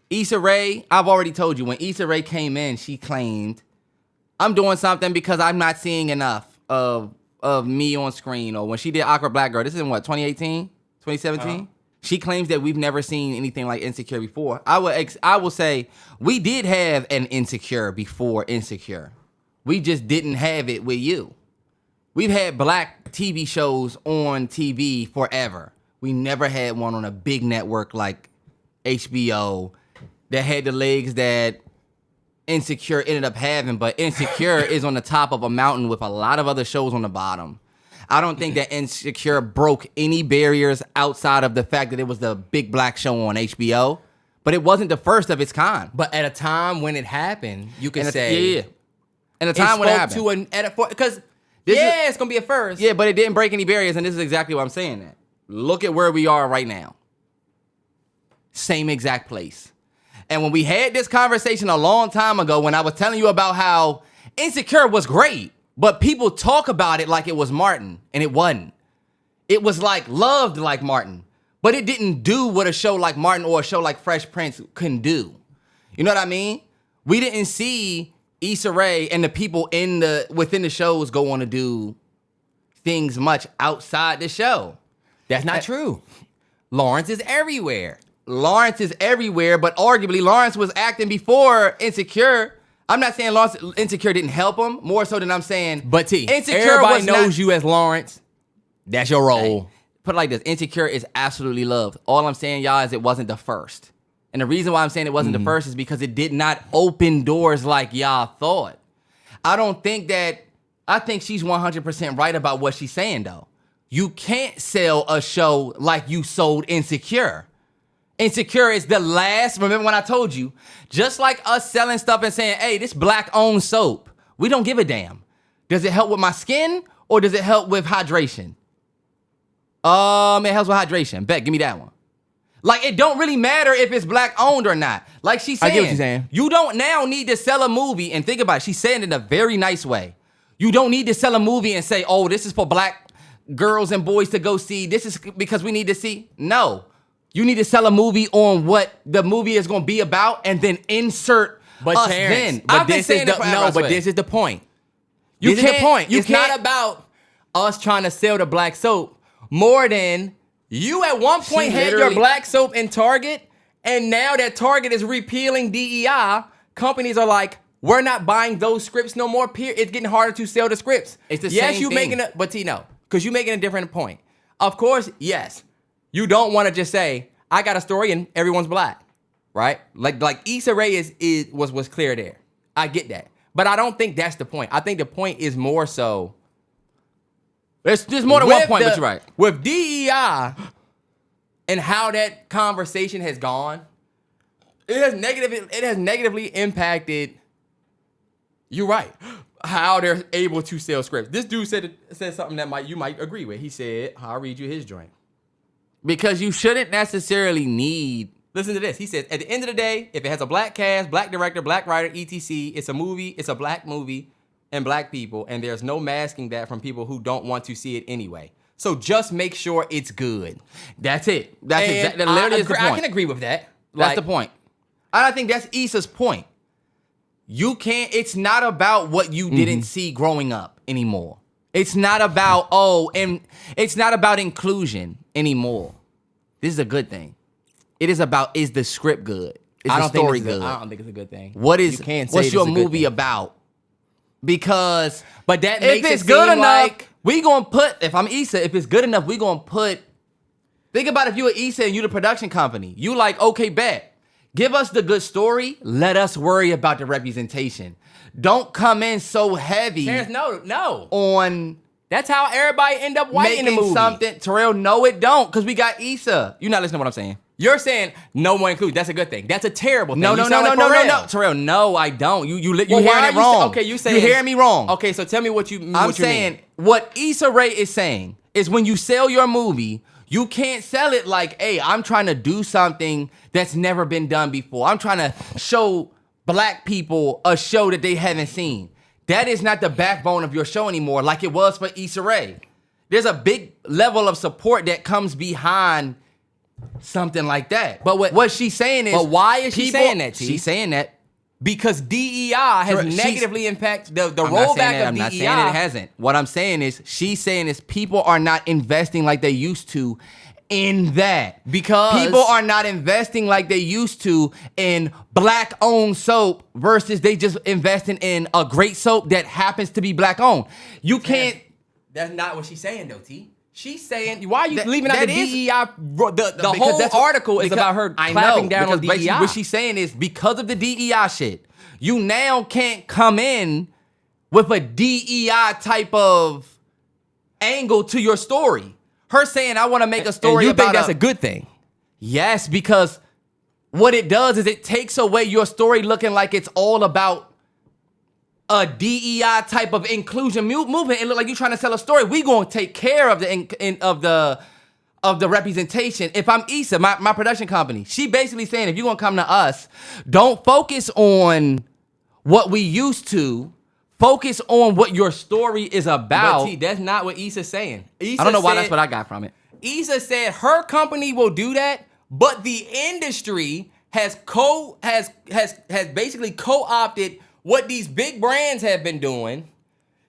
Issa Rae, I've already told you, when Issa Rae came in, she claimed, I'm doing something because I'm not seeing enough of me on screen. Or when she did Awkward Black Girl, this is in what, 2018? 2017? She claims that we've never seen anything like Insecure before. I will say we did have an Insecure before Insecure. We just didn't have it with you. We've had black TV shows on TV forever. We never had one on a big network like HBO that had the legs that Insecure ended up having, but Insecure is on the top of a mountain with a lot of other shows on the bottom. I don't think that Insecure broke any barriers outside of the fact that it was the big black show on HBO, but it wasn't the first of its kind. But at a time when it happened, you can say... Yeah. At a time when it happened. Because, it's going to be a first. Yeah, but it didn't break any barriers, and this is exactly why I'm saying that. Look at where we are right now. Same exact place. And when we had this conversation a long time ago, when I was telling you about how Insecure was great, but people talk about it like it was Martin, and it wasn't. It was like loved like Martin, but it didn't do what a show like Martin or a show like Fresh Prince can do. You know what I mean? We didn't see Issa Rae and the people within the shows go on to do things much outside the show. That's not true. Lawrence is everywhere. Lawrence is everywhere, but arguably Lawrence was acting before Insecure. I'm not saying Insecure didn't help him, more so than I'm saying. But Insecure everybody knows you as Lawrence. That's your role. Hey, put it like this: Insecure is absolutely loved. All I'm saying, y'all, is it wasn't the first. And the reason why I'm saying it wasn't the first is because it did not open doors like y'all thought. I think she's 100% right about what she's saying, though. You can't sell a show like you sold Insecure. Insecure is the last, remember when I told you, just like us selling stuff and saying, hey, this black-owned soap, we don't give a damn. Does it help with my skin or does it help with hydration? It helps with hydration. Bet, give me that one. Like, it don't really matter if it's black-owned or not. Like she's saying. I get what you're saying. You don't now need to sell a movie, and think about it, she's saying it in a very nice way. You don't need to sell a movie and say, oh, this is for black girls and boys to go see. This is because we need to see. No. You need to sell a movie on what the movie is going to be about and then insert us then. This is the point. It's not about us trying to sell the black soap more than you at one point had your black soap in Target, and now that Target is repealing DEI, companies are like, we're not buying those scripts no more. It's getting harder to sell the scripts. It's the same thing. Because you're making a different point. Of course, yes. You don't want to just say, I got a story and everyone's black, right? Like Issa Rae was clear there. I get that. But I don't think that's the point. I think the point is more so. There's more than one point, but you're right. With DEI and how that conversation has gone, it has negatively impacted, you're right, how they're able to sell scripts. This dude said something that you might agree with. He said, I'll read you his joint. Because you shouldn't necessarily need... Listen to this. He says, at the end of the day, if it has a black cast, black director, black writer, etc., it's a movie, it's a black movie, and black people, and there's no masking that from people who don't want to see it anyway. So just make sure it's good. That's it. That's exactly literally the point. I can agree with that. That's the point. I think that's Issa's point. You can't... It's not about what you didn't see growing up anymore. It's not about, and it's not about inclusion anymore. This is a good thing. It is about, is the script good? Is the story good? I don't think it's a good thing. What's your movie about? Because but that if makes it's it good seem enough, like we gonna put, if I'm Issa, if it's good enough, we gonna put, think about if you were Issa and you the production company. You like, okay, bet. Give us the good story. Let us worry about the representation. Don't come in so heavy. There's no on. That's how everybody end up white in the movie. Something, Terrell, no it don't, because we got Issa. You're not listening to what I'm saying. You're saying no one included. That's a good thing. That's a terrible thing. No. Terrell, no, I don't. You hearing it wrong. Okay, you saying. You're hearing me wrong. Okay, so tell me what you I'm saying mean. What Issa Rae is saying is when you sell your movie, you can't sell it like, hey, I'm trying to do something that's never been done before. I'm trying to show black people a show that they haven't seen. That is not the backbone of your show anymore like it was for Issa Rae. There's a big level of support that comes behind something like that. But what she's saying is... But why is she saying that, T? She's saying that because DEI has negatively impacted the rollback of DEI. I'm not saying it hasn't. What I'm saying is, she's saying is people are not investing like they used to in that. Because people are not investing like they used to in black-owned soap versus they just investing in a great soap that happens to be black-owned. You can't... That's not what she's saying, though, T. She's saying, why are you leaving out the DEI? The whole article is about her clapping down on DEI. What she's saying is because of the DEI shit, you now can't come in with a DEI type of angle to your story. Her saying, I want to make a story and you about think that's a good thing? Yes, because what it does is it takes away your story looking like it's all about a DEI type of inclusion movement. It look like you're trying to sell a story. We gonna take care of the representation. If I'm Issa, my production company, she basically saying if you're gonna come to us, don't focus on what we used to. Focus on what your story is about. But T, that's not what Issa's saying. I don't know why that's what I got from it. Issa said her company will do that, but the industry has basically co-opted what these big brands have been doing.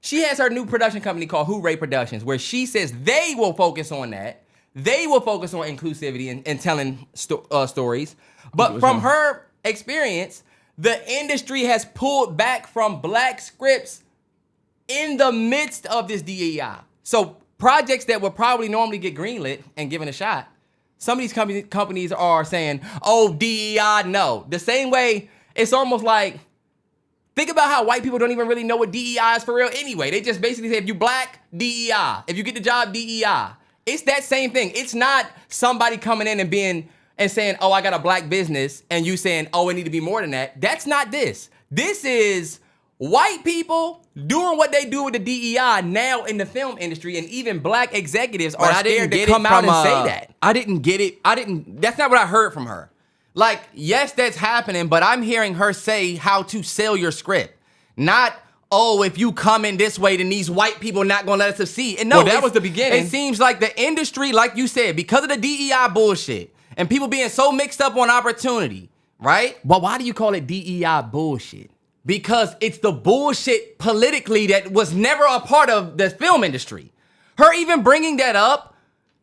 She has her new production company called Hooray Productions, where she says they will focus on that. They will focus on inclusivity and telling stories. But from her experience, the industry has pulled back from black scripts in the midst of this DEI. So projects that would probably normally get greenlit and given a shot, some of these companies are saying, oh, DEI, no. The same way, it's almost like, think about how white people don't even really know what DEI is for real anyway. They just basically say, if you black, DEI. If you get the job, DEI. It's that same thing. It's not somebody coming in and saying, oh, I got a black business, and you saying, oh, it need to be more than that. That's not this. This is white people doing what they do with the DEI now in the film industry, and even black executives are scared to come out and say that. I didn't get it. That's not what I heard from her. Like, yes, that's happening, but I'm hearing her say how to sell your script. Not, oh, if you come in this way, then these white people are not going to let us succeed. And no, that was the beginning. It seems like the industry, like you said, because of the DEI bullshit and people being so mixed up on opportunity, right? But why do you call it DEI bullshit? Because it's the bullshit politically that was never a part of the film industry. Her even bringing that up,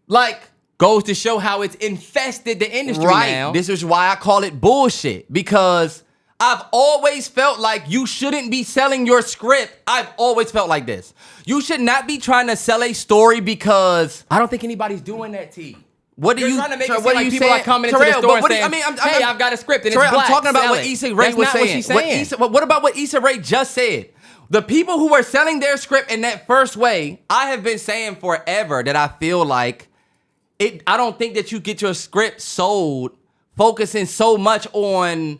like, goes to show how it's infested the industry now. This is why I call it bullshit, because I've always felt like you shouldn't be selling your script. I've always felt like this. You should not be trying to sell a story because... I don't think anybody's doing that, T. What do you... trying to make it seem like people are coming into the store and saying, hey, I've got a script and it's black. I'm talking about what Issa Rae was saying. That's not what she's saying. What about what Issa Rae just said? The people who are selling their script in that first way, I have been saying forever that I feel like I don't think that you get your script sold focusing so much on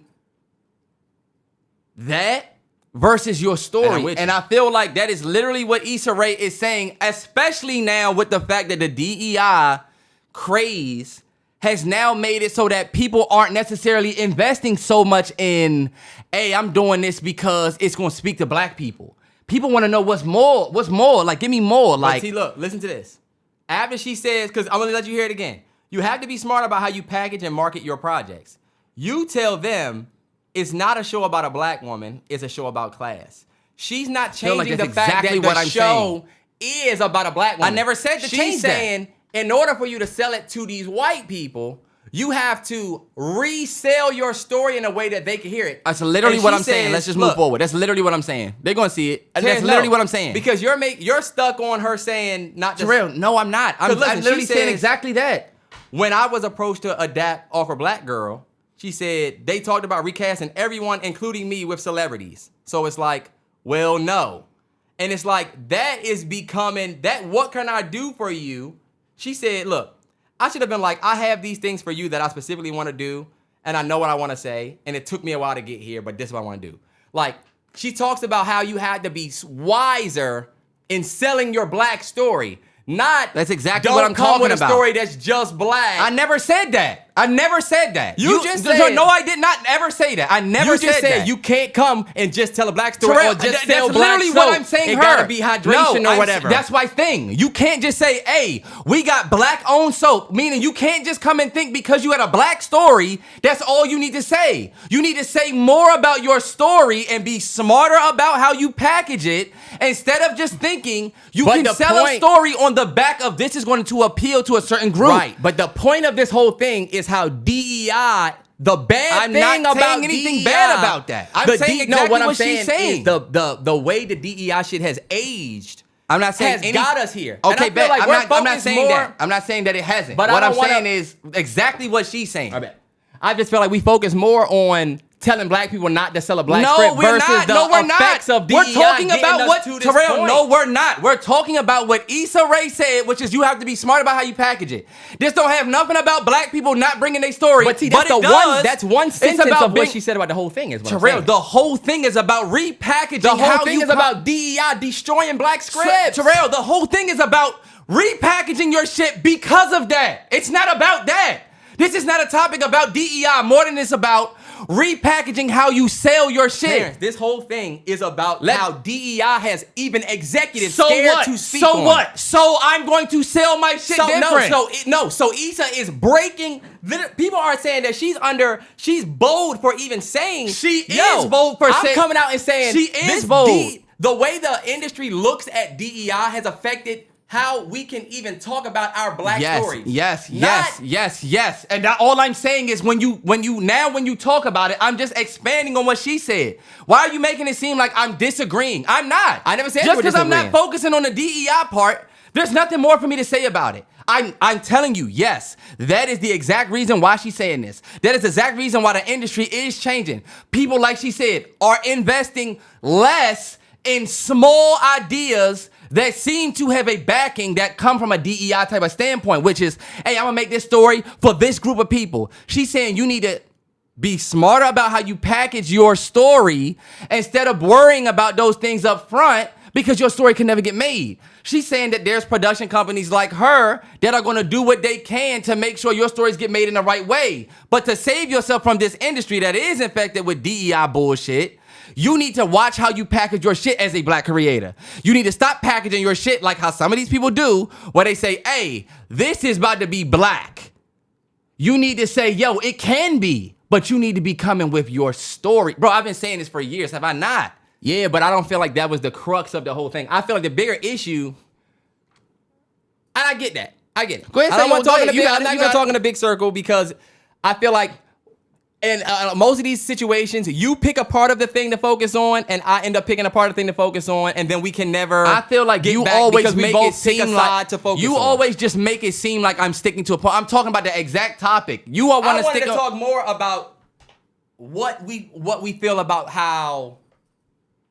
that versus your story. And I feel like that is literally what Issa Rae is saying, especially now with the fact that the DEI craze has now made it so that people aren't necessarily investing so much in, hey, I'm doing this because it's going to speak to black people. People want to know what's more. Like, give me more. Like, see, look, listen to this. After she says, because I'm going to let you hear it again. You have to be smart about how you package and market your projects. You tell them it's not a show about a black woman. It's a show about class. She's not changing the fact that the show is about a black woman. I never said to change that. She's saying, in order for you to sell it to these white people, you have to resell your story in a way that they can hear it. That's literally what I'm saying. Let's just move forward. That's literally what I'm saying. They're going to see it. That's literally what I'm saying. Because you're stuck on her saying not just... Terrell, no, I'm not. I'm literally saying exactly that. When I was approached to adapt off a black girl, she said they talked about recasting everyone, including me, with celebrities. So it's like, well, no. And it's like, that is becoming... that what can I do for you? She said, look, I should have been like, I have these things for you that I specifically want to do, and I know what I want to say, and it took me a while to get here, but this is what I want to do. Like, she talks about how you had to be wiser in selling your black story. Not, that's exactly what I'm talking about. Don't come with a story that's just black. I never said that. I never said that. You just said... No, I did not ever say that. I never said that. You just said you can't come and just tell a black story Terrell, or just sell that's black literally soap. what I'm saying. It gotta be hydration or whatever. That's my thing. You can't just say, hey, we got black-owned soap, meaning you can't just come and think because you had a black story, that's all you need to say. You need to say more about your story and be smarter about how you package it instead of just thinking you can sell a story on the back of this is going to appeal to a certain group. Right, but the point of this whole thing is how DEI, the bad thing about DEI... I'm not saying anything bad about that. I'm saying exactly what she's saying. The way the DEI shit has aged... I'm not saying has got us here. Okay, bet. Like I'm not saying that. I'm not saying that it hasn't. But what I'm saying is exactly what she's saying. I bet. I just feel like we focus more on telling black people not to sell a black script versus the effects of DEI. We're talking about what, Terrell, no, we're not. We're talking about what Issa Rae said, which is you have to be smart about how you package it. This don't have nothing about black people not bringing their story. But see, that's one sentence of what she said about the whole thing is what Terrell, the whole thing is about repackaging. The whole thing is about DEI destroying black scripts. Terrell, the whole thing is about repackaging your shit because of that. It's not about that. This is not a topic about DEI more than it's about repackaging how you sell your shit. Terrence, this whole thing is about how DEI has even executives scared to speak on. So what? So I'm going to sell my shit different. So Issa is breaking. People are saying that she's bold for even saying. She is bold for saying. I'm coming out and saying she is bold. The way the industry looks at DEI has affected how we can even talk about our black stories. Yes. And all I'm saying is when you talk about it, I'm just expanding on what she said. Why are you making it seem like I'm disagreeing? I'm not. I never said just because I'm not focusing on the DEI part. There's nothing more for me to say about it. I'm telling you, yes, that is the exact reason why she's saying this. That is the exact reason why the industry is changing. People, like she said, are investing less in small ideas that seem to have a backing that come from a DEI type of standpoint, which is, hey, I'm gonna make this story for this group of people. She's saying you need to be smarter about how you package your story instead of worrying about those things up front because your story can never get made. She's saying that there's production companies like her that are gonna do what they can to make sure your stories get made in the right way. But to save yourself from this industry that is infected with DEI bullshit, you need to watch how you package your shit as a black creator. You need to stop packaging your shit like how some of these people do, where they say, hey, this is about to be black. You need to say, yo, it can be, but you need to be coming with your story. Bro, I've been saying this for years, have I not? Yeah, but I don't feel like that was the crux of the whole thing. I feel like the bigger issue, and I get that. I get it. Go ahead, I'm not going to talk in a big circle because I feel like in most of these situations, you pick a part of the thing to focus on, and I end up picking a part of the thing to focus on, and then we can never. I feel like you always make it seem like you always just make it seem like I'm sticking to a point. I'm talking about the exact topic. You all want to stick. I wanted to talk more about what we feel about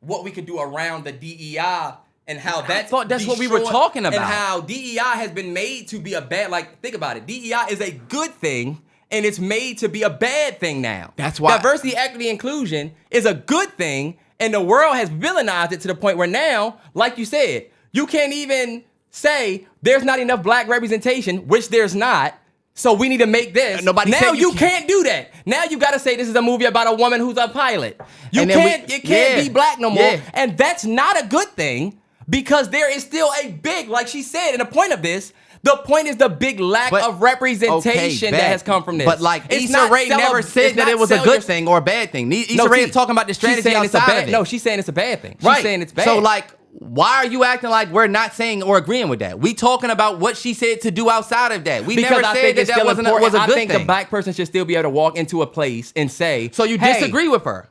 what we could do around the DEI and how that's what we were talking about, and how DEI has been made to be a bad. Like, think about it. DEI is a good thing. And it's made to be a bad thing now. That's why diversity, equity, inclusion is a good thing, and the world has villainized it to the point where now, like you said, you can't even say there's not enough black representation, which there's not. So we need to make this. Now you can't do that. Now you got to say this is a movie about a woman who's a pilot. It can't be black no more, and that's not a good thing because there is still a big, like she said, and the point of this. The point is the big lack of representation that has come from this. But like Issa Rae never said that it was a good thing or a bad thing. Issa Rae is talking about the strategy outside of it. No, she's saying it's a bad thing. She's saying it's bad. So like, why are you acting like we're not saying or agreeing with that? We talking about what she said to do outside of that. We never said that was a good thing. I think the black person should still be able to walk into a place and say, so you disagree with her?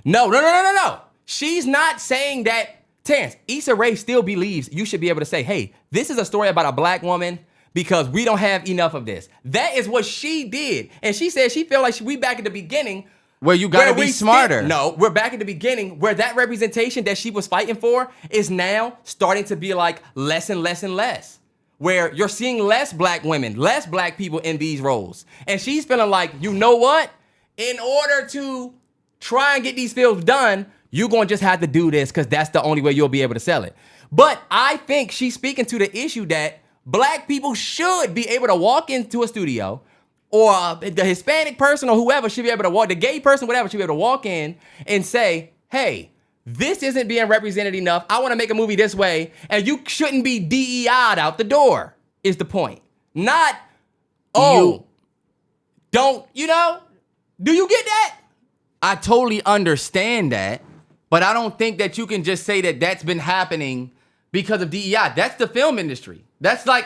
No. She's not saying that. Terrence, Issa Rae still believes you should be able to say, hey, this is a story about a black woman because we don't have enough of this. That is what she did. And she said she felt like we back at the beginning. Where you got to be smarter. No, we're back at the beginning where that representation that she was fighting for is now starting to be like less and less and less. Where you're seeing less black women, less black people in these roles. And she's feeling like, you know what? In order to try and get these films done, you're going to just have to do this because that's the only way you'll be able to sell it. But I think she's speaking to the issue that black people should be able to walk into a studio, or the Hispanic person or whoever should be able to walk, the gay person, whatever, should be able to walk in and say, hey, this isn't being represented enough. I want to make a movie this way, and you shouldn't be DEI'd out the door, is the point. Not, don't, do you get that? I totally understand that, but I don't think that you can just say that that's been happening because of DEI. That's the film industry. That's like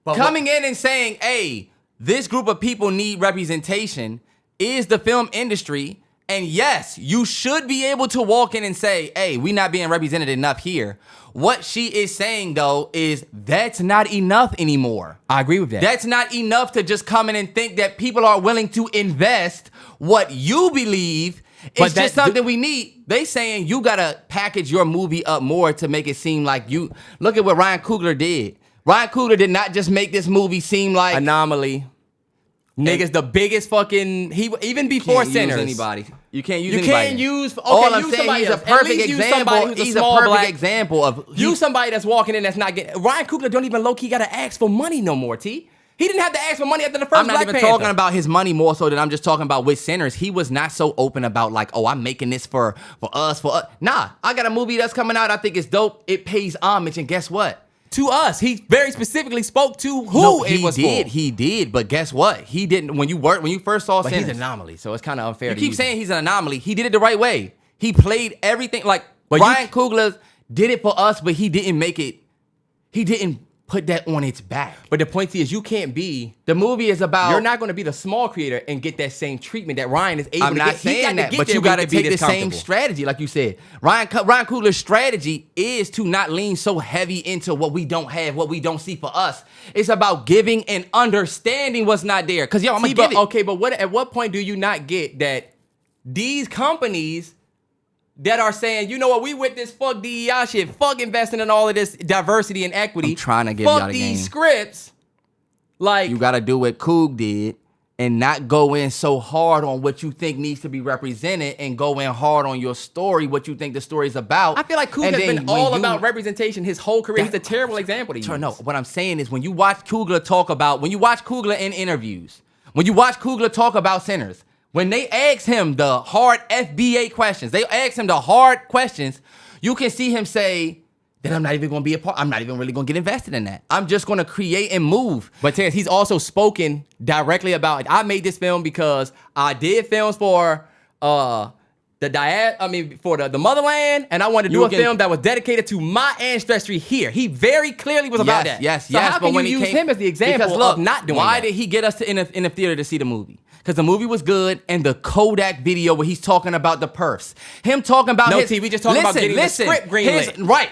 coming in and saying, hey, this group of people need representation is the film industry. And yes, you should be able to walk in and say, hey, we're not being represented enough here. What she is saying, though, is that's not enough anymore. I agree with that. That's not enough to just come in and think that people are willing to invest what you believe is just something we need. They saying you got to package your movie up more to make it seem like you... Look at what Ryan Coogler did. Ryan Coogler did not just make this movie seem like... Anomaly. Niggas, the biggest fucking... even before Sinners. Anybody. You can't use anybody. You can't use... Okay, all I'm use saying, somebody he's a else. perfect example. He's a perfect example of... Use somebody that's walking in that's not getting... Ryan Coogler don't even low-key got to ask for money no more, T. He didn't have to ask for money after the first I'm not Black even Panther. talking about his money more so than I'm just talking about with Sinners. He was not so open about like, oh, I'm making this for us. Nah, I got a movie that's coming out. I think it's dope. It pays homage, and guess what? To us. He very specifically spoke to who it was for. He did, but guess what? He didn't. When you first saw Sinners. He's an anomaly, so it's kind of unfair. You keep saying he's an anomaly. He did it the right way. He played everything like Ryan Coogler did it for us, but he didn't make it. He didn't put that on its back. But the point is, you can't be... The movie is about... You're not going to be the small creator and get that same treatment that Ryan is able to get. I'm not saying that, but you got to take the same strategy, like you said. Ryan Coogler's strategy is to not lean so heavy into what we don't have, what we don't see for us. It's about giving and understanding what's not there. Because, I'm going to give it. Okay, but at what point do you not get that these companies... that are saying, you know what, we with this fuck DEI shit, fuck investing in all of this diversity and equity. I'm trying to give y'all the game. Fuck these scripts. Like, you got to do what Coog did and not go in so hard on what you think needs to be represented and go in hard on your story, what you think the story's about. I feel like Coog has been all about representation his whole career. He's a terrible example to you. No, what I'm saying is when you watch Coogler in interviews, when you watch Coogler talk about Sinners, when they ask him the hard FBA questions, you can see him say that I'm not even going to be a part. I'm not even really going to get invested in that. I'm just going to create and move. But Terrence, he's also spoken directly about, I made this film because I did films for for the motherland, and I wanted to do a film that was dedicated to my ancestry here. He very clearly was about that. Yes. So how can you use him as the example of not doing that? Why did he get us in the theater to see the movie? Because the movie was good, and the Kodak video where he's talking about the perfs. Him talking about we just talking about getting the script greenlit. Right.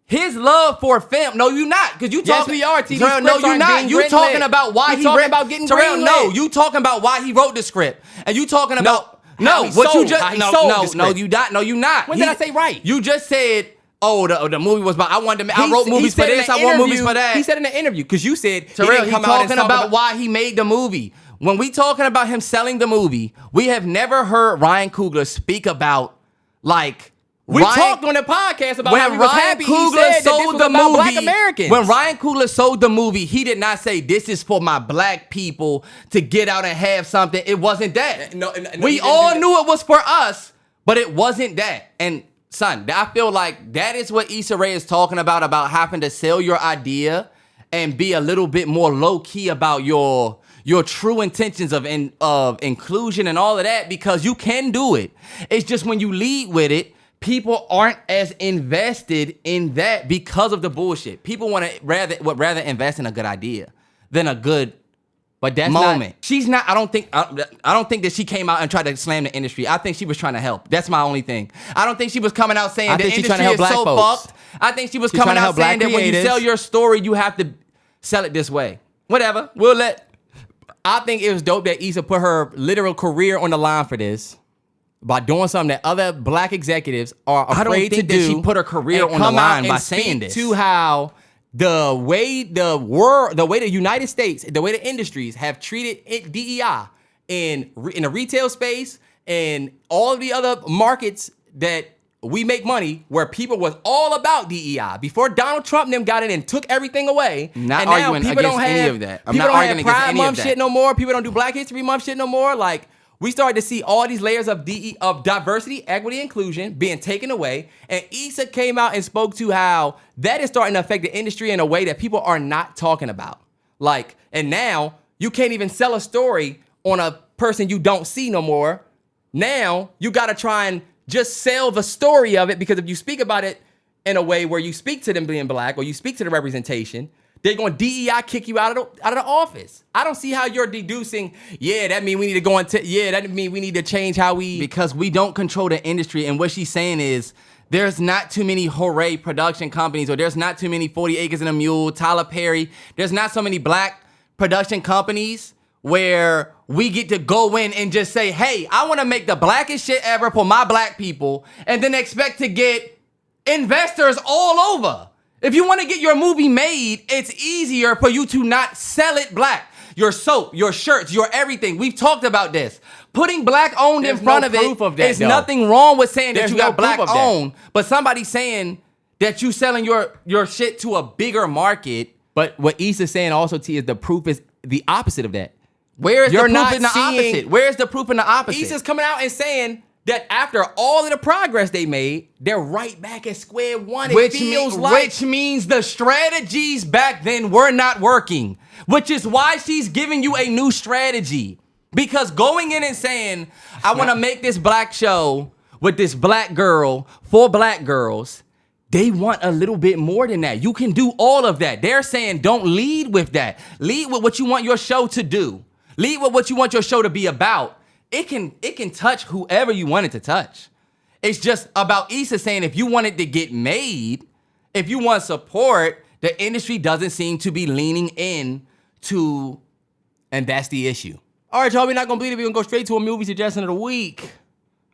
His love for film. No, you not. Because you talking. Yes, we are, T. Terrell, no, you not. You talking about why he talking about getting Terrell, greenlit. no, you talking about why he wrote the script. And you talking about... No, what you just... No, you not. When did I say right? You just said... Oh, the movie was about... I wrote movies for this. I wrote movies for that. He said in the interview, because you said... Terrell, he's talking about why he made the movie. When we talking about him selling the movie, we have never heard Ryan Coogler speak about, like... We talked on the podcast about how he was happy. Coogler he said sold that this was the about movie, Black Americans. When Ryan Coogler sold the movie, he did not say, this is for my black people to get out and have something. It wasn't that. No, we all knew it was for us, but it wasn't that. And son, I feel like that is what Issa Rae is talking about having to sell your idea and be a little bit more low-key about your true intentions of inclusion and all of that, because you can do it. It's just when you lead with it, people aren't as invested in that because of the bullshit. People would rather invest in a good idea than a good moment. She's not. I don't think that she came out and tried to slam the industry. I think she was trying to help. That's my only thing. I don't think she was coming out saying the industry is so fucked. I think she was coming out saying that when you sell your story, you have to sell it this way. Whatever. I think it was dope that Issa put her literal career on the line for this by doing something that other black executives are afraid to do. I don't think that she put her career on the line by saying this. To how the way the United States, the way the industries have treated DEI in the retail space and all of the other markets that We Make Money, where people was all about DEI before Donald Trump and them got in and took everything away. Not and arguing now people against don't any have, of that. I'm people not don't arguing have against Pride any Month of that. shit no more. People don't do Black History Month shit no more. Like, we started to see all these layers of diversity, equity, inclusion being taken away. And Issa came out and spoke to how that is starting to affect the industry in a way that people are not talking about. Like, and now you can't even sell a story on a person you don't see no more. Now you got to try and just sell the story of it, because if you speak about it in a way where you speak to them being Black or you speak to the representation, they're going to DEI kick you out of the office. I don't see how you're deducing, that mean we need to go into, that mean we need to change how we... Because we don't control the industry, and what she's saying is there's not too many hooray production companies, or there's not too many 40 Acres and a Mule, Tyler Perry. There's not so many Black production companies where we get to go in and just say, hey, I want to make the blackest shit ever for my Black people, and then expect to get investors all over. If you want to get your movie made, it's easier for you to not sell it Black. Your soap, your shirts, your everything. We've talked about this. Putting Black owned in front of it, there's nothing wrong with saying that you got Black owned, but somebody saying that you selling your shit to a bigger market. But what Issa's saying also, T, is the proof is the opposite of that. Where is the proof in the opposite? Where is the proof in the opposite? Issa's coming out and saying that after all of the progress they made, they're right back at square one. Which means the strategies back then were not working. Which is why she's giving you a new strategy. Because going in and saying, I want to make this Black show with this Black girl for Black girls, they want a little bit more than that. You can do all of that. They're saying don't lead with that. Lead with what you want your show to do. Lead with what you want your show to be about. It can touch whoever you want it to touch. It's just about Issa saying if you want it to get made, if you want support, the industry doesn't seem to be leaning in to, and that's the issue. All right, y'all, we're not going to bleed it. We're going to go straight to a movie suggestion of the week.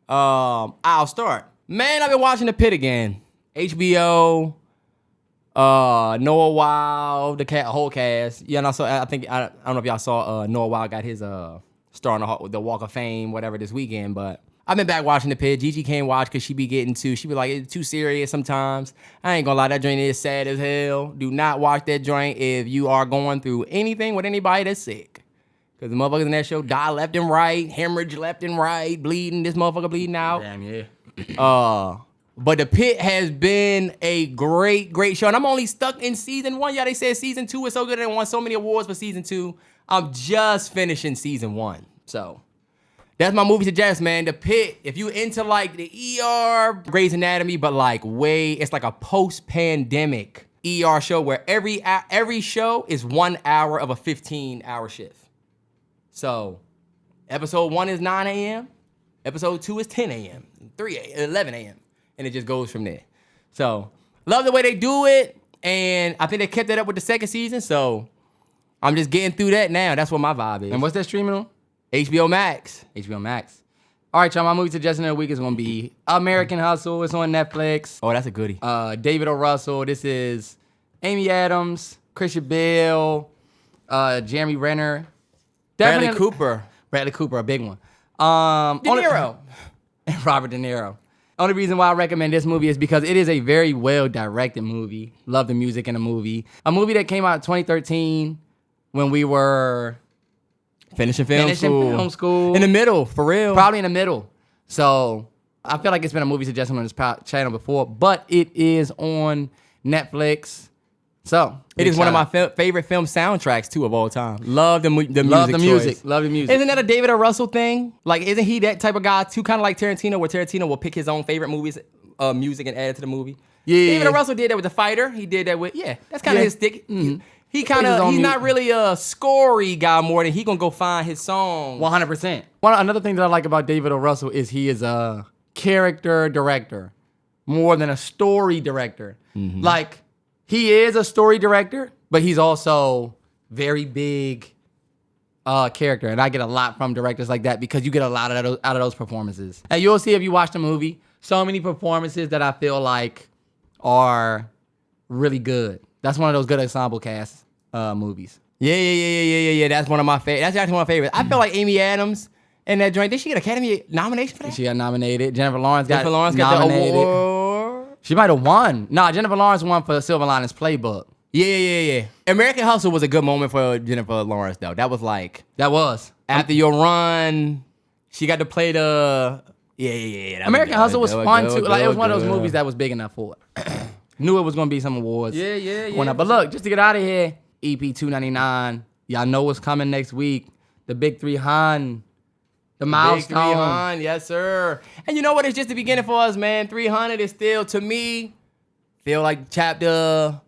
I'll start. Man, I've been watching The Pit again. HBO, Noah Wild, the whole cast. Yeah, and also, I don't know if y'all saw Noah Wild got his star on the Walk of Fame, whatever, this weekend, but I've been back watching The Pit. Gigi can't watch because she be like, it's too serious sometimes. I ain't gonna lie, that joint is sad as hell. Do not watch that joint if you are going through anything with anybody that's sick. Because the motherfuckers in that show die left and right, hemorrhage left and right, bleeding, this motherfucker bleeding out. Damn, yeah. But The Pit has been a great, great show. And I'm only stuck in season 1. Yeah, they said season 2 is so good and won so many awards for season 2. I'm just finishing season 1. So that's my movie suggestion, man. The Pit, if you into like the ER, Grey's Anatomy, but like it's like a post-pandemic ER show where every show is 1 hour of a 15-hour shift. So episode 1 is 9 a.m., episode 2 is 10 a.m., 3 a.m., 11 a.m., and it just goes from there. So love the way they do it, and I think they kept it up with the second season, so I'm just getting through that now. That's what my vibe is. And what's that streaming on? HBO Max. HBO Max. All right, y'all, my movie suggestion of the week is going to be American Hustle. It's on Netflix. Oh, that's a goodie. David O. Russell. This is Amy Adams, Christian Bale, Jeremy Renner. Bradley Cooper. Bradley Cooper, a big one. De Niro. And Robert De Niro. Only reason why I recommend this movie is because it is a very well-directed movie. Love the music in the movie. A movie that came out in 2013 when we were... Finishing film school. In the middle, for real. Probably in the middle. So I feel like it's been a movie suggestion on this channel before, but it is on Netflix. So it is one of my favorite film soundtracks too of all time. Love the music. Love the music. Isn't that a David O. Russell thing? Like, isn't he that type of guy too? Kind of like Tarantino, where Tarantino will pick his own favorite movies, music, and add it to the movie. Yeah. David O. Russell did that with The Fighter. He did that with that's kind of his stick. Mm-hmm. He's not really a scory guy more than he gonna go find his song. 100%. Another thing that I like about David O. Russell is he is a character director more than a story director. Mm-hmm. Like, he is a story director, but he's also very big character. And I get a lot from directors like that because you get a lot out of those performances. And you'll see if you watch the movie, so many performances that I feel like are really good. That's one of those good ensemble cast movies. Yeah. That's one of my favorites. That's actually one of my favorites. I feel like Amy Adams in that joint. Did she get an Academy nomination for that? She got nominated. Jennifer Lawrence got nominated. The award. She might have won. Nah, Jennifer Lawrence won for Silver Linings Playbook. Yeah. American Hustle was a good moment for Jennifer Lawrence, though. That was like... That was. After your run, she got to play the... Yeah. American Hustle was fun, too. Like, it was one of those movies that was big enough for it. Knew it was going to be some awards. Yeah. But look, just to get out of here, Ep.299. Y'all know what's coming next week. The Big 300. The milestone. Big 300, yes, sir. And you know what? It's just the beginning for us, man. 300 is still, to me, feel like chapter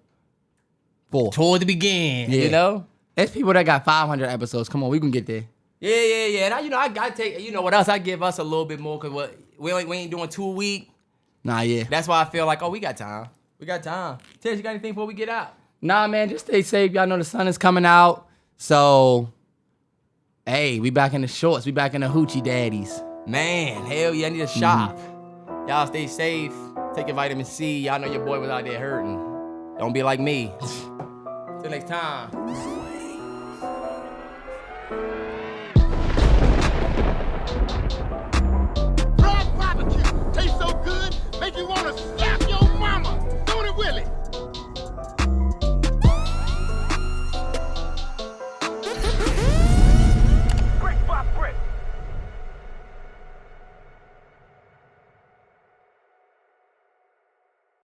4. Toward the beginning, you know? There's people that got 500 episodes. Come on, we can get there. Yeah. And I take, you know what else? I give us a little bit more because we ain't doing 2 a week. Nah, yeah. That's why I feel like, we got time. Tess, you got anything before we get out? Nah, man, just stay safe. Y'all know the sun is coming out. So, hey, we back in the shorts. We back in the hoochie daddies. Man, hell yeah, I need a shop. Y'all stay safe. Take your vitamin C. Y'all know your boy was out there hurting. Don't be like me. Till next time.